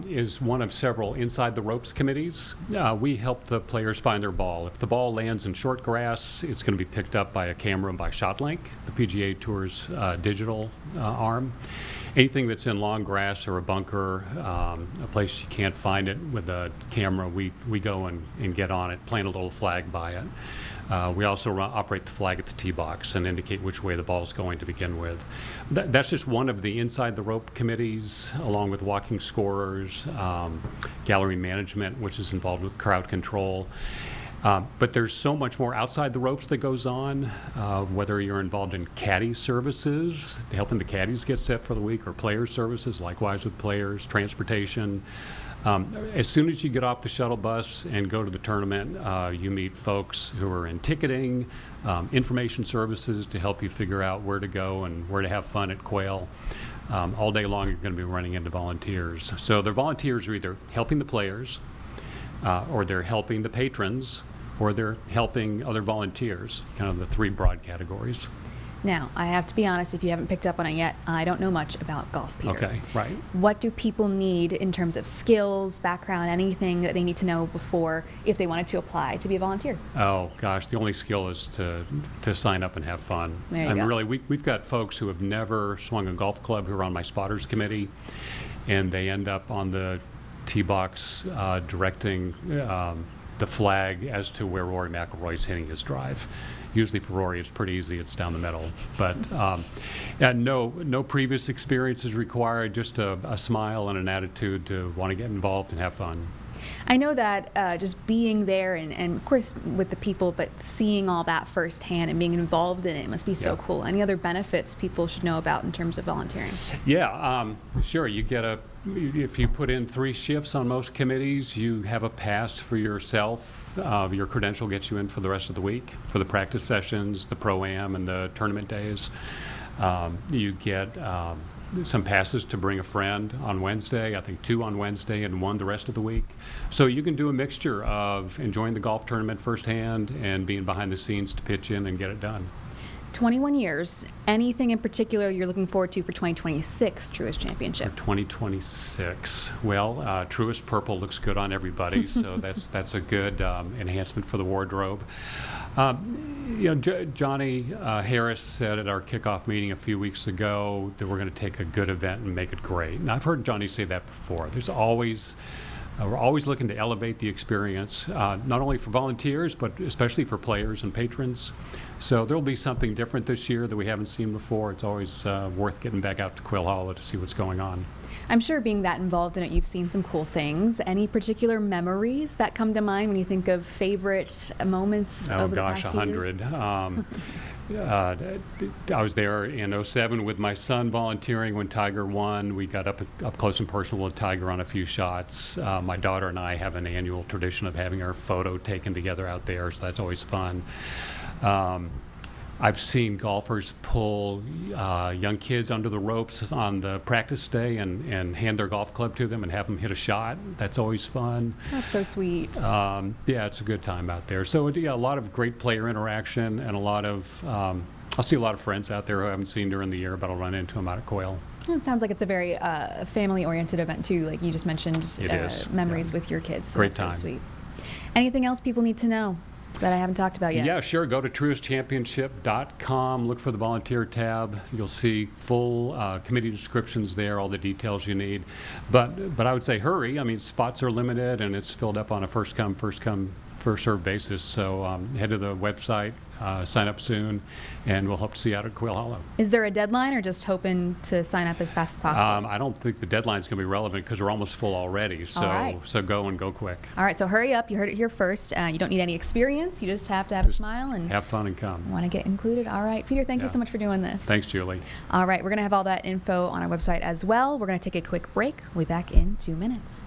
S6: is one of several Inside the Ropes committees. We help the players find their ball. If the ball lands in short grass, it's going to be picked up by a camera by ShotLink, the PGA Tour's digital arm. Anything that's in long grass or a bunker, a place you can't find it with a camera, we go and get on it, plant a little flag by it. We also operate the flag at the tee box and indicate which way the ball is going to begin with. That's just one of the Inside the Rope committees, along with walking scorers, gallery management, which is involved with crowd control. But there's so much more outside the ropes that goes on, whether you're involved in caddy services, helping the caddies get set for the week, or player services, likewise with players, transportation. As soon as you get off the shuttle bus and go to the tournament, you meet folks who are in ticketing, information services to help you figure out where to go and where to have fun at Quail. All day long, you're going to be running into volunteers. So the volunteers are either helping the players, or they're helping the patrons, or they're helping other volunteers, kind of the three broad categories.
S1: Now, I have to be honest, if you haven't picked up on it yet, I don't know much about golf, Peter.
S6: Okay, right.
S1: What do people need in terms of skills, background, anything that they need to know before, if they wanted to apply to be a volunteer?
S6: Oh, gosh, the only skill is to sign up and have fun.
S1: There you
S6: And
S1: go.
S6: really, we've got folks who have never swung a golf club who are on my spotters committee, and they end up on the tee box directing the flag as to where Rory McIlroy's hitting his drive. Usually for Rory, it's pretty easy. It's down the middle. But no previous experience is required, just a smile and an attitude to want to get involved and have fun.
S1: I know that just being there and of course with the people, but seeing all that firsthand and being involved in it must be so cool. Any other benefits people should know about in terms of volunteering?
S6: Yeah, sure. You get if you put in 3 shifts on most committees, you have a pass for yourself. Your credential gets you in for the rest of the week for the practice sessions, the pro-am, and the tournament days. You get some passes to bring a friend on Wednesday, I think 2 on Wednesday and 1 the rest of the week. So you can do a mixture of enjoying the golf tournament firsthand and being behind the scenes to pitch in and get it done.
S1: 21 years. Anything in particular you're looking forward to for 2026 Truist Championship?
S6: 2026. Well, Truist Purple looks good on everybody, so that's a good enhancement for the wardrobe. Johnny Harris said at our kickoff meeting a few weeks ago that we're going to take a good event and make it great. And I've heard Johnny say that before. We're always looking to elevate the experience, not only for volunteers, but especially for players and patrons. So there'll be something different this year that we haven't seen before. It's always worth getting back out to Quail Hollow to see what's going on.
S1: I'm sure being that involved in it, you've seen some cool things. Any particular memories that come to mind when you think of favorite moments over the past few years?
S6: 100. I was there in 2007 with my son volunteering when Tiger won. We got up close and personal with Tiger on a few shots. My daughter and I have an annual tradition of having our photo taken together out there, so that's always fun. I've seen golfers pull young kids under the ropes on the practice day and hand their golf club to them and have them hit a shot. That's always fun.
S1: That's so sweet.
S6: Yeah, it's a good time out there. So yeah, a lot of great player interaction and a lot of, I'll see a lot of friends out there who I haven't seen during the year, but I'll run into them out at Quail.
S1: Well, it sounds like it's a very family-oriented event too, like you just mentioned,
S6: It is,
S1: memories with your kids. So
S6: Great
S1: that's really
S6: time.
S1: sweet. Anything else people need to know that I haven't talked about yet?
S6: Yeah, sure. Go to truistchampionship.com. Look for the volunteer tab. You'll see full committee descriptions there, all the details you need. But I would say hurry. I mean, spots are limited, and it's filled up on a first-come, first-served basis. So head to the website, sign up soon, and we'll hope to see you out at Quail Hollow.
S1: Is there a deadline or just hoping to sign up as fast as possible?
S6: I don't think the deadline's going to be relevant because we're almost full already. So,
S1: All right.
S6: so go and go quick.
S1: All right, so hurry up. You heard it here first. You don't need any experience. You just have to have a smile and
S6: Have fun and come.
S1: want to get included. All right, Peter, thank you so much for doing this.
S6: Thanks, Julie.
S1: All right, we're going to have all that info on our website as well. We're going to take a quick break. We'll be back in 2 minutes.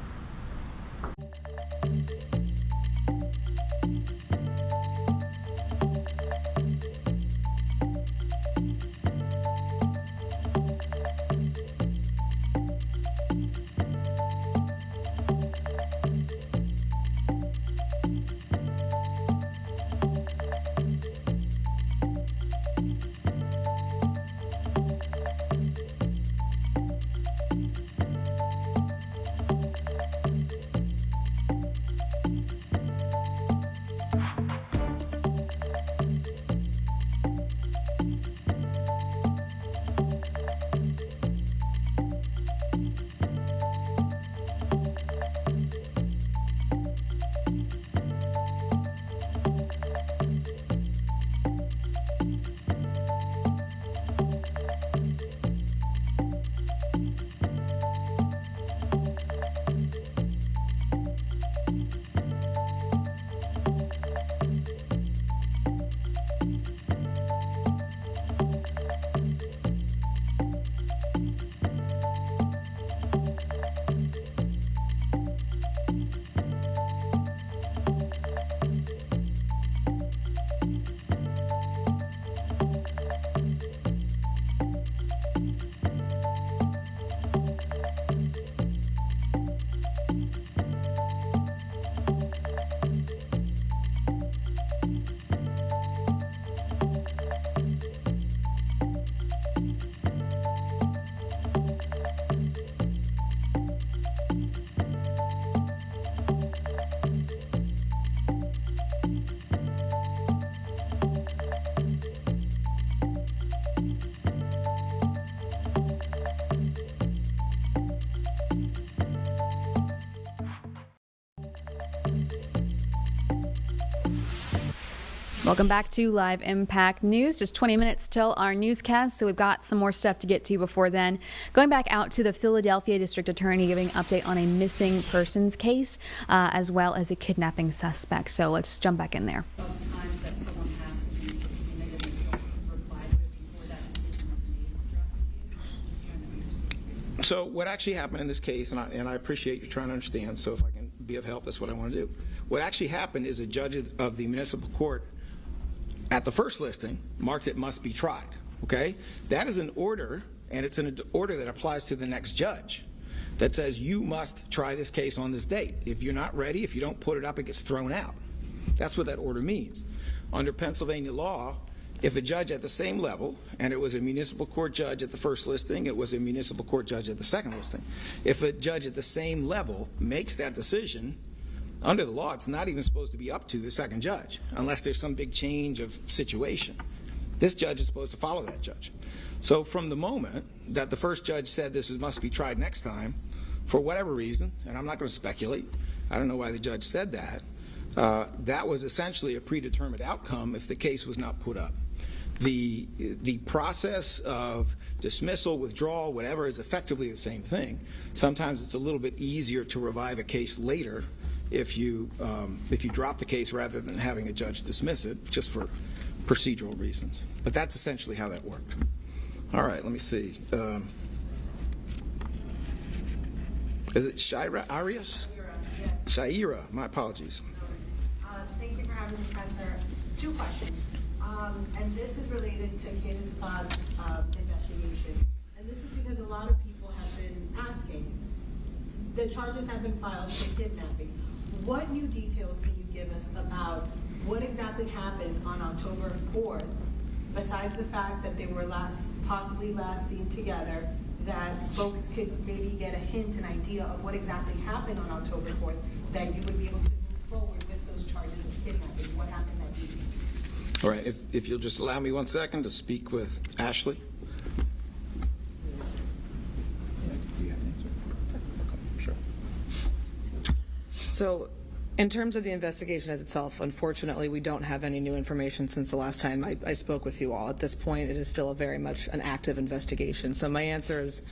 S1: Welcome back to Live Impact News. Just 20 minutes till our newscast, so we've got some more stuff to get to before then. Going back out to the Philadelphia District Attorney giving an update on a missing persons case, as well as a kidnapping suspect. So let's jump back in there.
S17: So what actually happened in this case, and I appreciate you trying to understand, so if I can be of help, that's what I want to do. What actually happened is a judge of the municipal court at the first listing marked it must be tried, okay? That is an order, and it's an order that applies to the next judge that says you must try this case on this date. If you're not ready, if you don't put it up, it gets thrown out. That's what that order means. Under Pennsylvania law, if a judge at the same level, and it was a municipal court judge at the first listing, it was a municipal court judge at the second listing, if a judge at the same level makes that decision, under the law, it's not even supposed to be up to the second judge, unless there's some big change of situation. This judge is supposed to follow that judge. So from the moment that the first judge said this must be tried next time, for whatever reason, and I'm not going to speculate, I don't know why the judge said that, that was essentially a predetermined outcome if the case was not put up. The process of dismissal, withdrawal, whatever, is effectively the same thing. Sometimes it's a little bit easier to revive a case later if you drop the case rather than having a judge dismiss it, just for procedural reasons. But that's essentially how that worked. All right, let me see. Is it Shaira Arias? Shaira, my apologies.
S7: Thank you for having me, Professor. 2 questions. And this is related to Candace Spott's investigation. And this is because a lot of people have been asking. The charges have been filed for kidnapping. What new details can you give us about what exactly happened on October 4th, besides the fact that they were possibly last seen together, that folks could maybe get a hint, an idea of what exactly happened on October 4th, that you would be able to move forward with those charges of kidnapping? What happened that evening?
S17: All right, if you'll just allow me 1 second to speak with Ashley. Sure.
S20: So, in terms of the investigation as itself, unfortunately, we don't have any new information since the last time I spoke with you all. At this point, it is still a very much an active investigation. So my answer is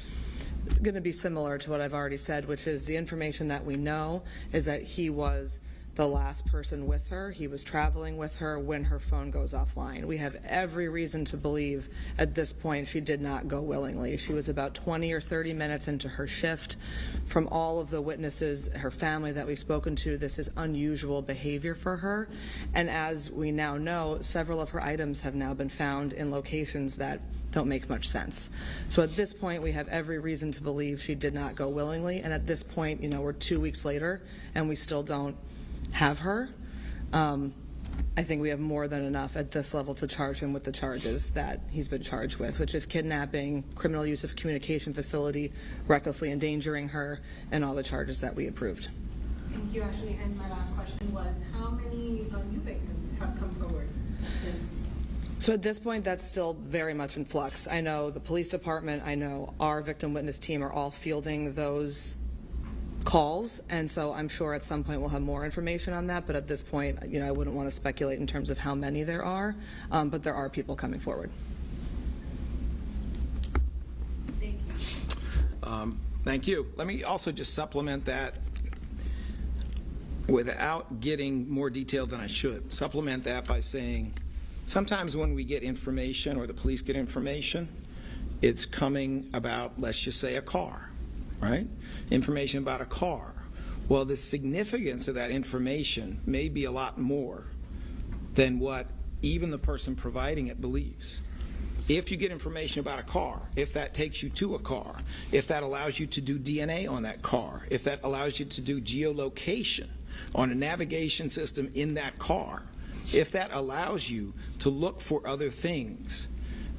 S20: going to be similar to what I've already said, which is the information that we know is that he was the last person with her. He was traveling with her when her phone goes offline. We have every reason to believe at this point she did not go willingly. She was about 20 or 30 minutes into her shift. From all of the witnesses, her family that we've spoken to, this is unusual behavior for her. And as we now know, several of her items have now been found in locations that don't make much sense. So at this point, we have every reason to believe she did not go willingly. And at this point, we're 2 weeks later, and we still don't have her. I think we have more than enough at this level to charge him with the charges that he's been charged with, which is kidnapping, criminal use of a communication facility, recklessly endangering her, and all the charges that we approved.
S7: Thank you, Ashley. And my last question was, how many new victims have come forward since?
S20: So at this point, that's still very much in flux. I know the police department, I know our victim witness team are all fielding those calls, and so I'm sure at some point we'll have more information on that, but at this point, I wouldn't want to speculate in terms of how many there are, but there are people coming forward.
S7: Thank you.
S17: Thank you. Let me also just supplement that without getting more detailed than I should. Supplement that by saying sometimes when we get information or the police get information, it's coming about, let's just say, a car. Right? Information about a car. Well, the significance of that information may be a lot more than what even the person providing it believes. If you get information about a car, if that takes you to a car, if that allows you to do DNA on that car, if that allows you to do geolocation on a navigation system in that car, if that allows you to look for other things,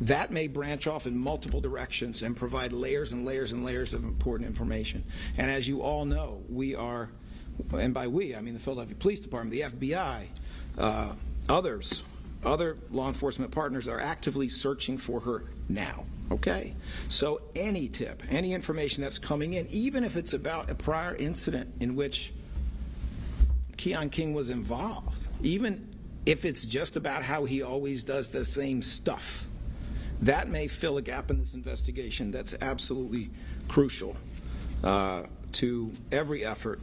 S17: that may branch off in multiple directions and provide layers and layers and layers of important information. And as you all know, we are, and by we, I mean the Philadelphia Police Department, the FBI, other law enforcement partners are actively searching for her now. Okay? So any tip, any information that's coming in, even if it's about a prior incident in which Keon King was involved, even If it's just about how he always does the same stuff, that may fill a gap in this investigation that's absolutely crucial to every effort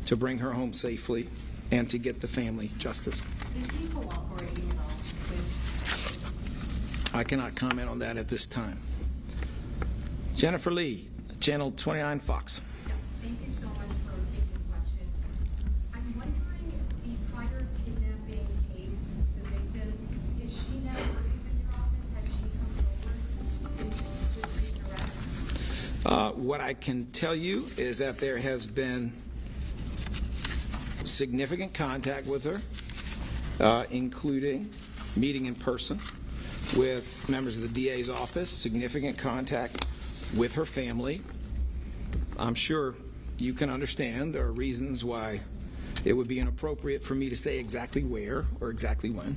S17: to bring her home safely and to get the family justice.
S7: Is he cooperating at all with?
S17: I cannot comment on that at this time. Jennifer Lee, Channel 29 Fox.
S16: Thank you so much for taking questions. I'm wondering, the prior kidnapping case, the victim, is she now working in your office? Has she come forward since this recent arrest?
S17: What I can tell you is that there has been significant contact with her, including meeting in person with members of the DA's office, significant contact with her family. I'm sure you can understand there are reasons why it would be inappropriate for me to say exactly where or exactly when.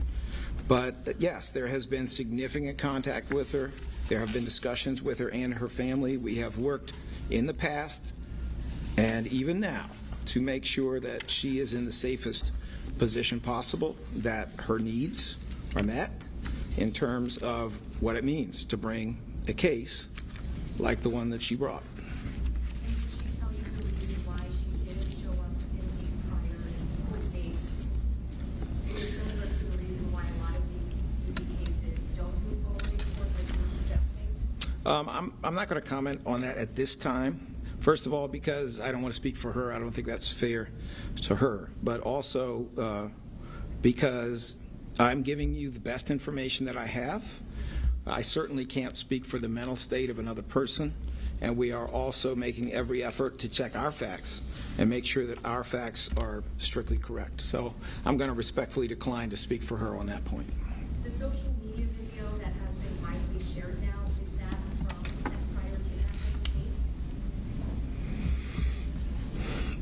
S17: But yes, there has been significant contact with her. There have been discussions with her and her family. We have worked in the past and even now to make sure that she is in the safest position possible, that her needs are met in terms of what it means to bring a case like the one that she brought.
S16: And did she tell you the reason why she didn't show up in the prior court dates? Similar to the reason why a lot of these TV cases don't move forward in court like you're suggesting?
S17: I'm not going to comment on that at this time. First of all, because I don't want to speak for her. I don't think that's fair to her. But also because I'm giving you the best information that I have. I certainly can't speak for the mental state of another person, and we are also making every effort to check our facts and make sure that our facts are strictly correct. So I'm going to respectfully decline to speak for her on that point.
S16: The social media video that has been widely shared now, is that from that prior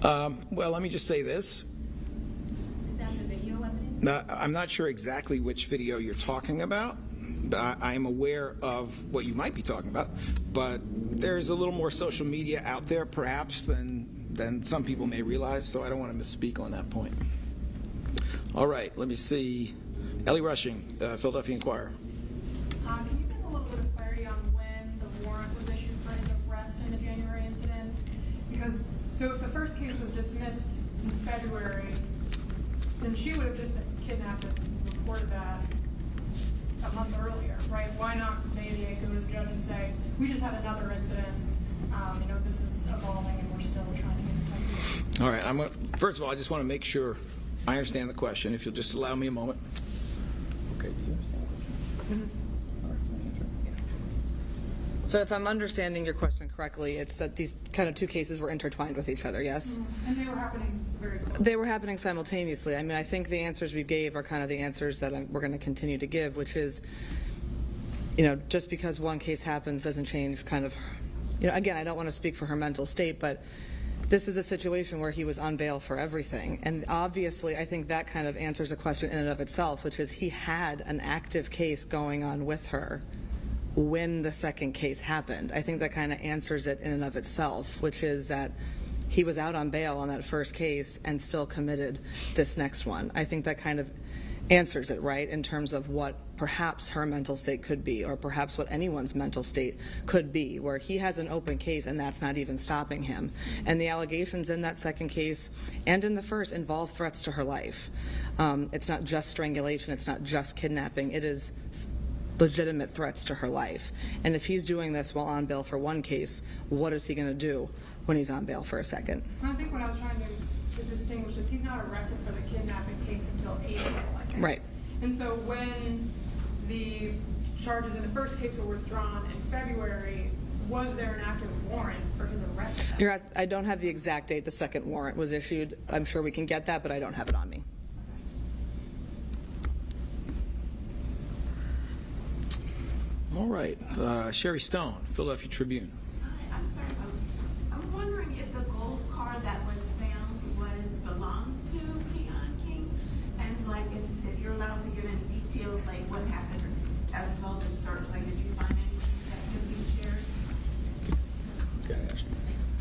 S16: kidnapping case?
S17: Well, let me just say this.
S16: Is that the video evidence?
S17: I'm not sure exactly which video you're talking about. I am aware of what you might be talking about, but there's a little more social media out there, perhaps, than some people may realize, so I don't want to misspeak on that point. All right, let me see. Ellie Rushing, Philadelphia Inquirer.
S23: Can you give a little bit of clarity on when the warrant was issued for his arrest in the January incident? Because, so if the first case was dismissed in February, then she would have just been kidnapped and reported that a month earlier, right? Why not the ADA go to the judge and say, we just had another incident, this is evolving and we're still trying to get in touch.
S17: All right, first of all, I just want to make sure I understand the question, if you'll just allow me a moment. Okay, do you understand the question?
S20: So if I'm understanding your question correctly, it's that these kind of two cases were intertwined with each other, yes?
S23: And they were happening very close.
S20: They were happening simultaneously. I mean, I think the answers we gave are kind of the answers that we're going to continue to give, which is, just because one case happens doesn't change kind of, again, I don't want to speak for her mental state, but this is a situation where he was on bail for everything. And obviously, I think that kind of answers a question in and of itself, which is he had an active case going on with her when the second case happened. I think that kind of answers it in and of itself, which is that he was out on bail on that first case and still committed this next one. I think that kind of answers it, right, in terms of what perhaps her mental state could be, or perhaps what anyone's mental state could be, where he has an open case and that's not even stopping him. And the allegations in that second case and in the first involve threats to her life. It's not just strangulation, it's not just kidnapping, it is legitimate threats to her life. And if he's doing this while on bail for one case, what is he going to do when he's on bail for a second?
S23: I think what I was trying to distinguish is he's not arrested for the kidnapping case until April, I think.
S20: Right.
S23: And so when the charges in the first case were withdrawn in February, was there an active warrant for his arrest?
S20: I don't have the exact date the second warrant was issued. I'm sure we can get that, but I don't have it on me.
S17: All right, Sherry Stone, Philadelphia Tribune.
S19: Hi, I'm sorry. I'm wondering if the gold car that was found belonged to Keon King, and if you're allowed to give any details, like what happened as a result of the search, did you find anything that could be shared?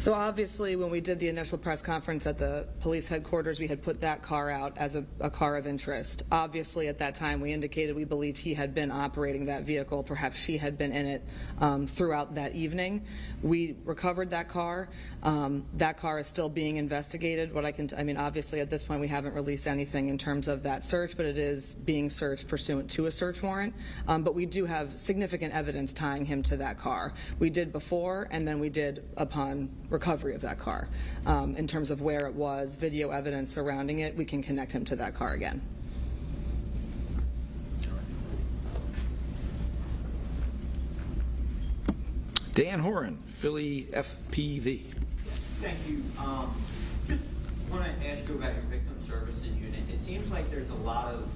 S20: So obviously, when we did the initial press conference at the police headquarters, we had put that car out as a car of interest. Obviously, at that time, we indicated we believed he had been operating that vehicle. Perhaps she had been in it throughout that evening. We recovered that car. That car is still being investigated. Obviously, at this point, we haven't released anything in terms of that search, but it is being searched pursuant to a search warrant. But we do have significant evidence tying him to that car. We did before, and then we did upon recovery of that car. In terms of where it was, video evidence surrounding it, we can connect him to that car again.
S17: Dan Horan, Philly FPV.
S3: Thank you. Just want to ask you about your victim services unit. It seems like there's a lot of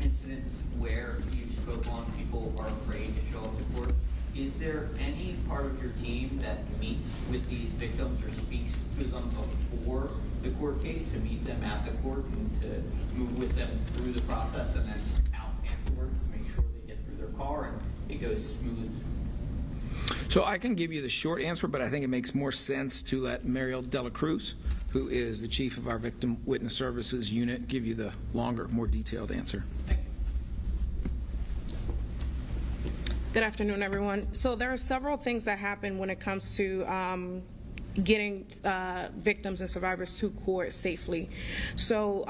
S3: incidents where you spoke on people are afraid to show up to court. Is there any part of your team that meets with these victims or speaks to them before the court case to meet them at the court and to move with them through the process and then out afterwards to make sure they get through their car and it goes smooth?
S17: So I can give you the short answer, but I think it makes more sense to let Mariel Dela Cruz, who is the chief of our Victim Witness Services unit, give you the longer, more detailed answer.
S18: Good afternoon, everyone. So there are several things that happen when it comes to getting victims and survivors to court safely. So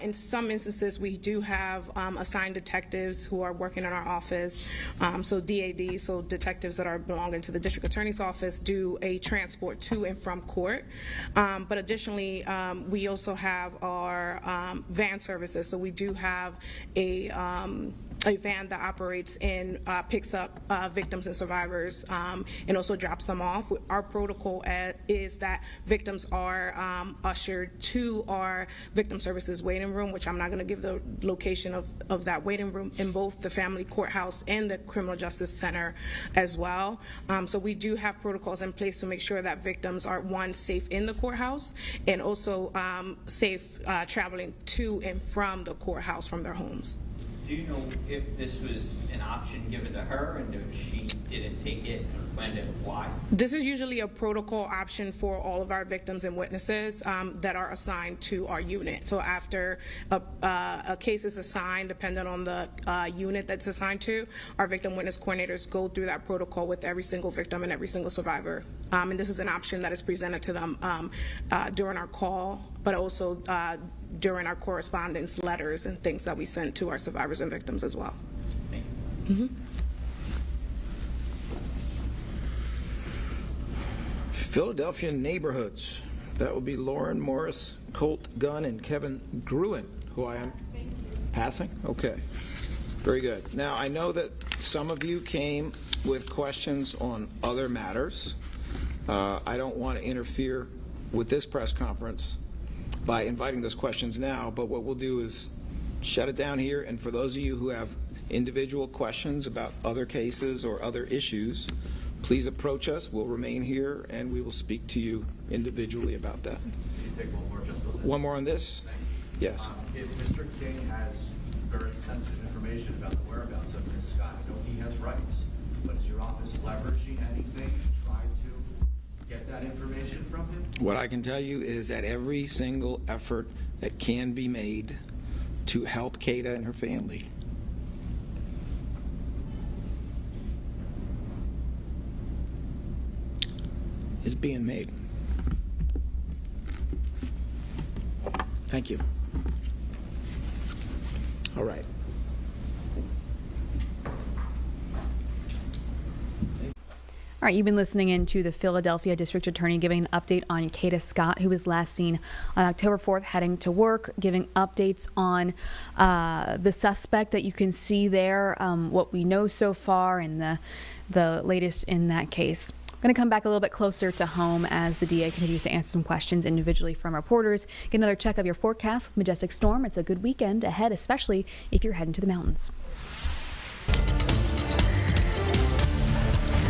S18: in some instances, we do have assigned detectives who are working in our office. So DAD, so detectives that are belonging to the district attorney's office, do a transport to and from court. But additionally, we also have our van services. So we do have a van that operates and picks up victims and survivors and also drops them off. Our protocol is that victims are ushered to our victim services waiting room, which I'm not going to give the location of that waiting room, in both the family courthouse and the criminal justice center as well. So we do have protocols in place to make sure that victims are, one, safe in the courthouse and also safe traveling to and from the courthouse from their homes.
S3: Do you know if this was an option given to her and if she didn't take it, when and why?
S18: This is usually a protocol option for all of our victims and witnesses that are assigned to our unit. So after a case is assigned, depending on the unit that's assigned to, our victim witness coordinators go through that protocol with every single victim and every single survivor. And this is an option that is presented to them during our call, but also during our correspondence letters and things that we send to our survivors and victims as well.
S3: Thank you.
S18: Mm-hmm.
S17: Philadelphia neighborhoods. That would be Lauren Morris, Colt Gunn, and Kevin Gruen, who I am passing. Okay, very good. Now I know that some of you came with questions on other matters. I don't want to interfere with this press conference by inviting those questions now, but what we'll do is shut it down here, and for those of you who have individual questions about other cases or other issues, please approach us. We'll remain here, and we will speak to you individually about that.
S21: Can you take one more just on this?
S17: One more on this? Yes.
S21: If Mr. King has very sensitive information about the whereabouts of Ms. Scott, I know he has rights, but is your office leveraging anything to try to get that information from him?
S17: What I can tell you is that every single effort that can be made to help Kata and her family is being made. Thank you. All right.
S1: All right, you've been listening in to the Philadelphia District Attorney giving an update on Kata Scott, who was last seen on October 4th heading to work, giving updates on the suspect that you can see there, what we know so far, and the latest in that case. I'm going to come back a little bit closer to home as the DA continues to answer some questions individually from reporters. Get another check of your forecast with Majestic Storm. It's a good weekend ahead, especially if you're heading to the mountains.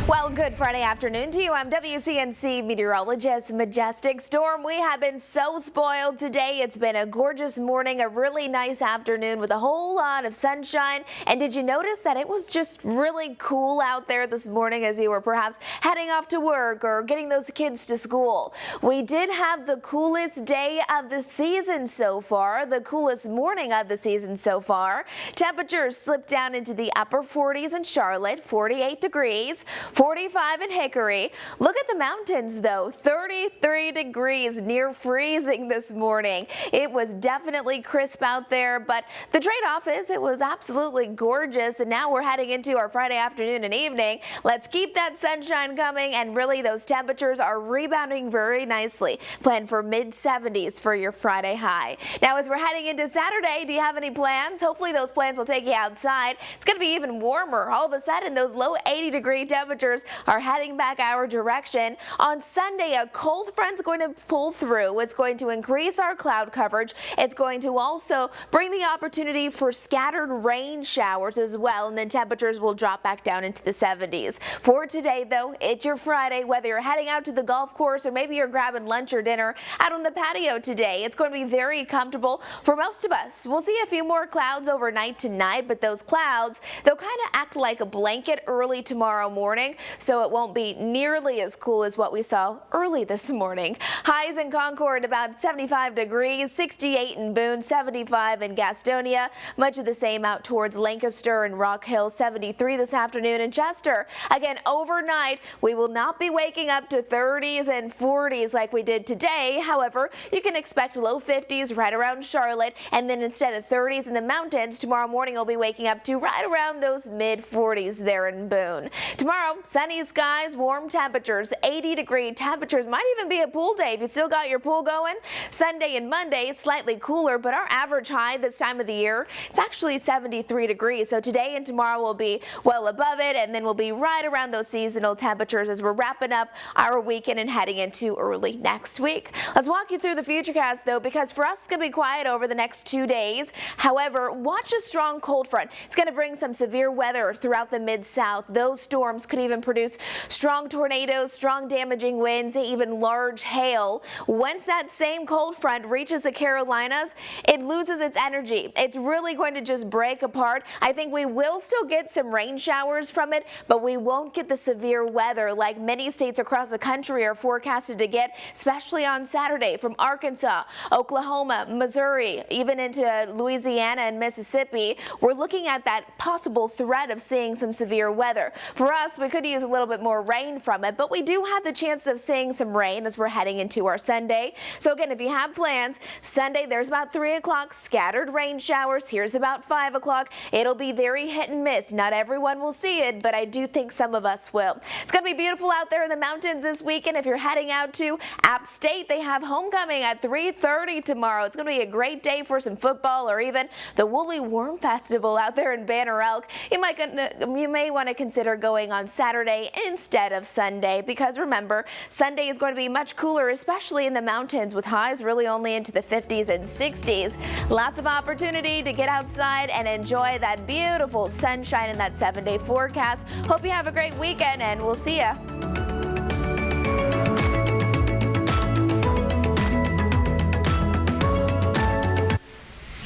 S5: Well, good Friday afternoon to you. I'm WCNC meteorologist Majestic Storm. We have been so spoiled today. It's been a gorgeous morning, a really nice afternoon with a whole lot of sunshine. And did you notice that it was just really cool out there this morning as you were perhaps heading off to work or getting those kids to school? We did have the coolest day of the season so far, the coolest morning of the season so far. Temperatures slipped down into the upper 40s in Charlotte, 48 degrees. 45 in Hickory. Look at the mountains though, 33 degrees, near freezing this morning. It was definitely crisp out there, but the trade-off is it was absolutely gorgeous, and now we're heading into our Friday afternoon and evening. Let's keep that sunshine coming, and really those temperatures are rebounding very nicely. Plan for mid-70s for your Friday high. Now as we're heading into Saturday, do you have any plans? Hopefully those plans will take you outside. It's going to be even warmer. All of a sudden those low 80-degree temperatures are heading back our direction. On Sunday, a cold front's going to pull through. It's going to increase our cloud coverage. It's going to also bring the opportunity for scattered rain showers as well, and then temperatures will drop back down into the 70s. For today, though, it's your Friday. Whether you're heading out to the golf course or maybe you're grabbing lunch or dinner out on the patio today, it's going to be very comfortable for most of us. We'll see a few more clouds overnight tonight, but those clouds, they'll kind of act like a blanket early tomorrow morning, so it won't be nearly as cool as what we saw early this morning. Highs in Concord about 75 degrees, 68 in Boone, 75 in Gastonia, much of the same out towards Lancaster and Rock Hill, 73 this afternoon in Chester. Again, overnight, we will not be waking up to 30s and 40s like we did today. However, you can expect low 50s right around Charlotte, and then instead of 30s in the mountains, tomorrow morning we'll be waking up to right around those mid 40s there in Boone. Tomorrow, sunny skies, warm temperatures, 80-degree temperatures. Might even be a pool day if you still got your pool going. Sunday and Monday, slightly cooler, but our average high this time of the year, it's actually 73 degrees. So today and tomorrow will be well above it, and then we'll be right around those seasonal temperatures as we're wrapping up our weekend and heading into early next week. Let's walk you through the futurecast though, because for us it's going to be quiet over the next 2 days. However, watch a strong cold front. It's going to bring some severe weather throughout the Mid-South. Those storms could even produce strong tornadoes, strong damaging winds, even large hail. Once that same cold front reaches the Carolinas, it loses its energy. It's really going to just break apart. I think we will still get some rain showers from it, but we won't get the severe weather like many states across the country are forecasted to get, especially on Saturday from Arkansas, Oklahoma, Missouri, even into Louisiana and Mississippi. We're looking at that possible threat of seeing some severe weather. For us, we could use a little bit more rain from it, but we do have the chance of seeing some rain as we're heading into our Sunday. So again, if you have plans, Sunday there's about 3 o'clock, scattered rain showers. Here's about 5 o'clock. It'll be very hit and miss. Not everyone will see it, but I do think some of us will. It's going to be beautiful out there in the mountains this weekend. If you're heading out to App State, they have homecoming at 3:30 tomorrow. It's going to be a great day for some football or even the Woolly Worm Festival out there in Banner Elk. You may want to consider going on Saturday instead of Sunday, because remember, Sunday is going to be much cooler, especially in the mountains, with highs really only into the 50s and 60s. Lots of opportunity to get outside and enjoy that beautiful sunshine in that 7-day forecast. Hope you have a great weekend, and we'll see ya.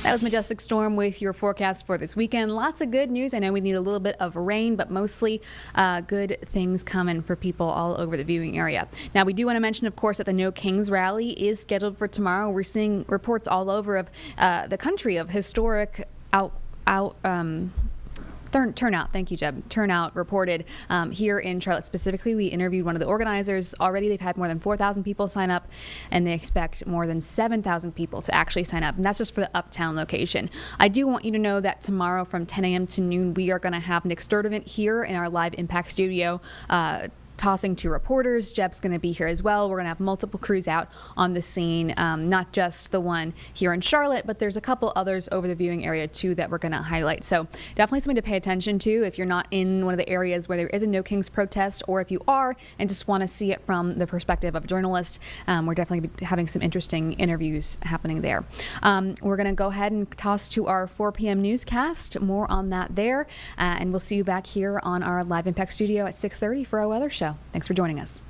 S1: That was Majestic Storm with your forecast for this weekend. Lots of good news. I know we need a little bit of rain, but mostly good things coming for people all over the viewing area. Now, we do want to mention, of course, that the No Kings rally is scheduled for tomorrow. We're seeing reports all over of the country of historic turnout. Thank you, Jeb. Turnout reported here in Charlotte specifically. We interviewed one of the organizers already. They've had more than 4,000 people sign up, and they expect more than 7,000 people to actually sign up. And that's just for the Uptown location. I do want you to know that tomorrow from 10 a.m. to noon, we are going to have Nick Sturdivant here in our Live Impact studio tossing to reporters. Jeb's going to be here as well. We're going to have multiple crews out on the scene, not just the one here in Charlotte, but there's a couple others over the viewing area too that we're going to highlight. So definitely something to pay attention to if you're not in one of the areas where there is a No Kings protest, or if you are and just want to see it from the perspective of a journalist. We're definitely having some interesting interviews happening there. We're going to go ahead and toss to our 4 p.m. newscast. More on that there. And we'll see you back here on our Live Impact studio at 6:30 for our weather show. Thanks for joining us.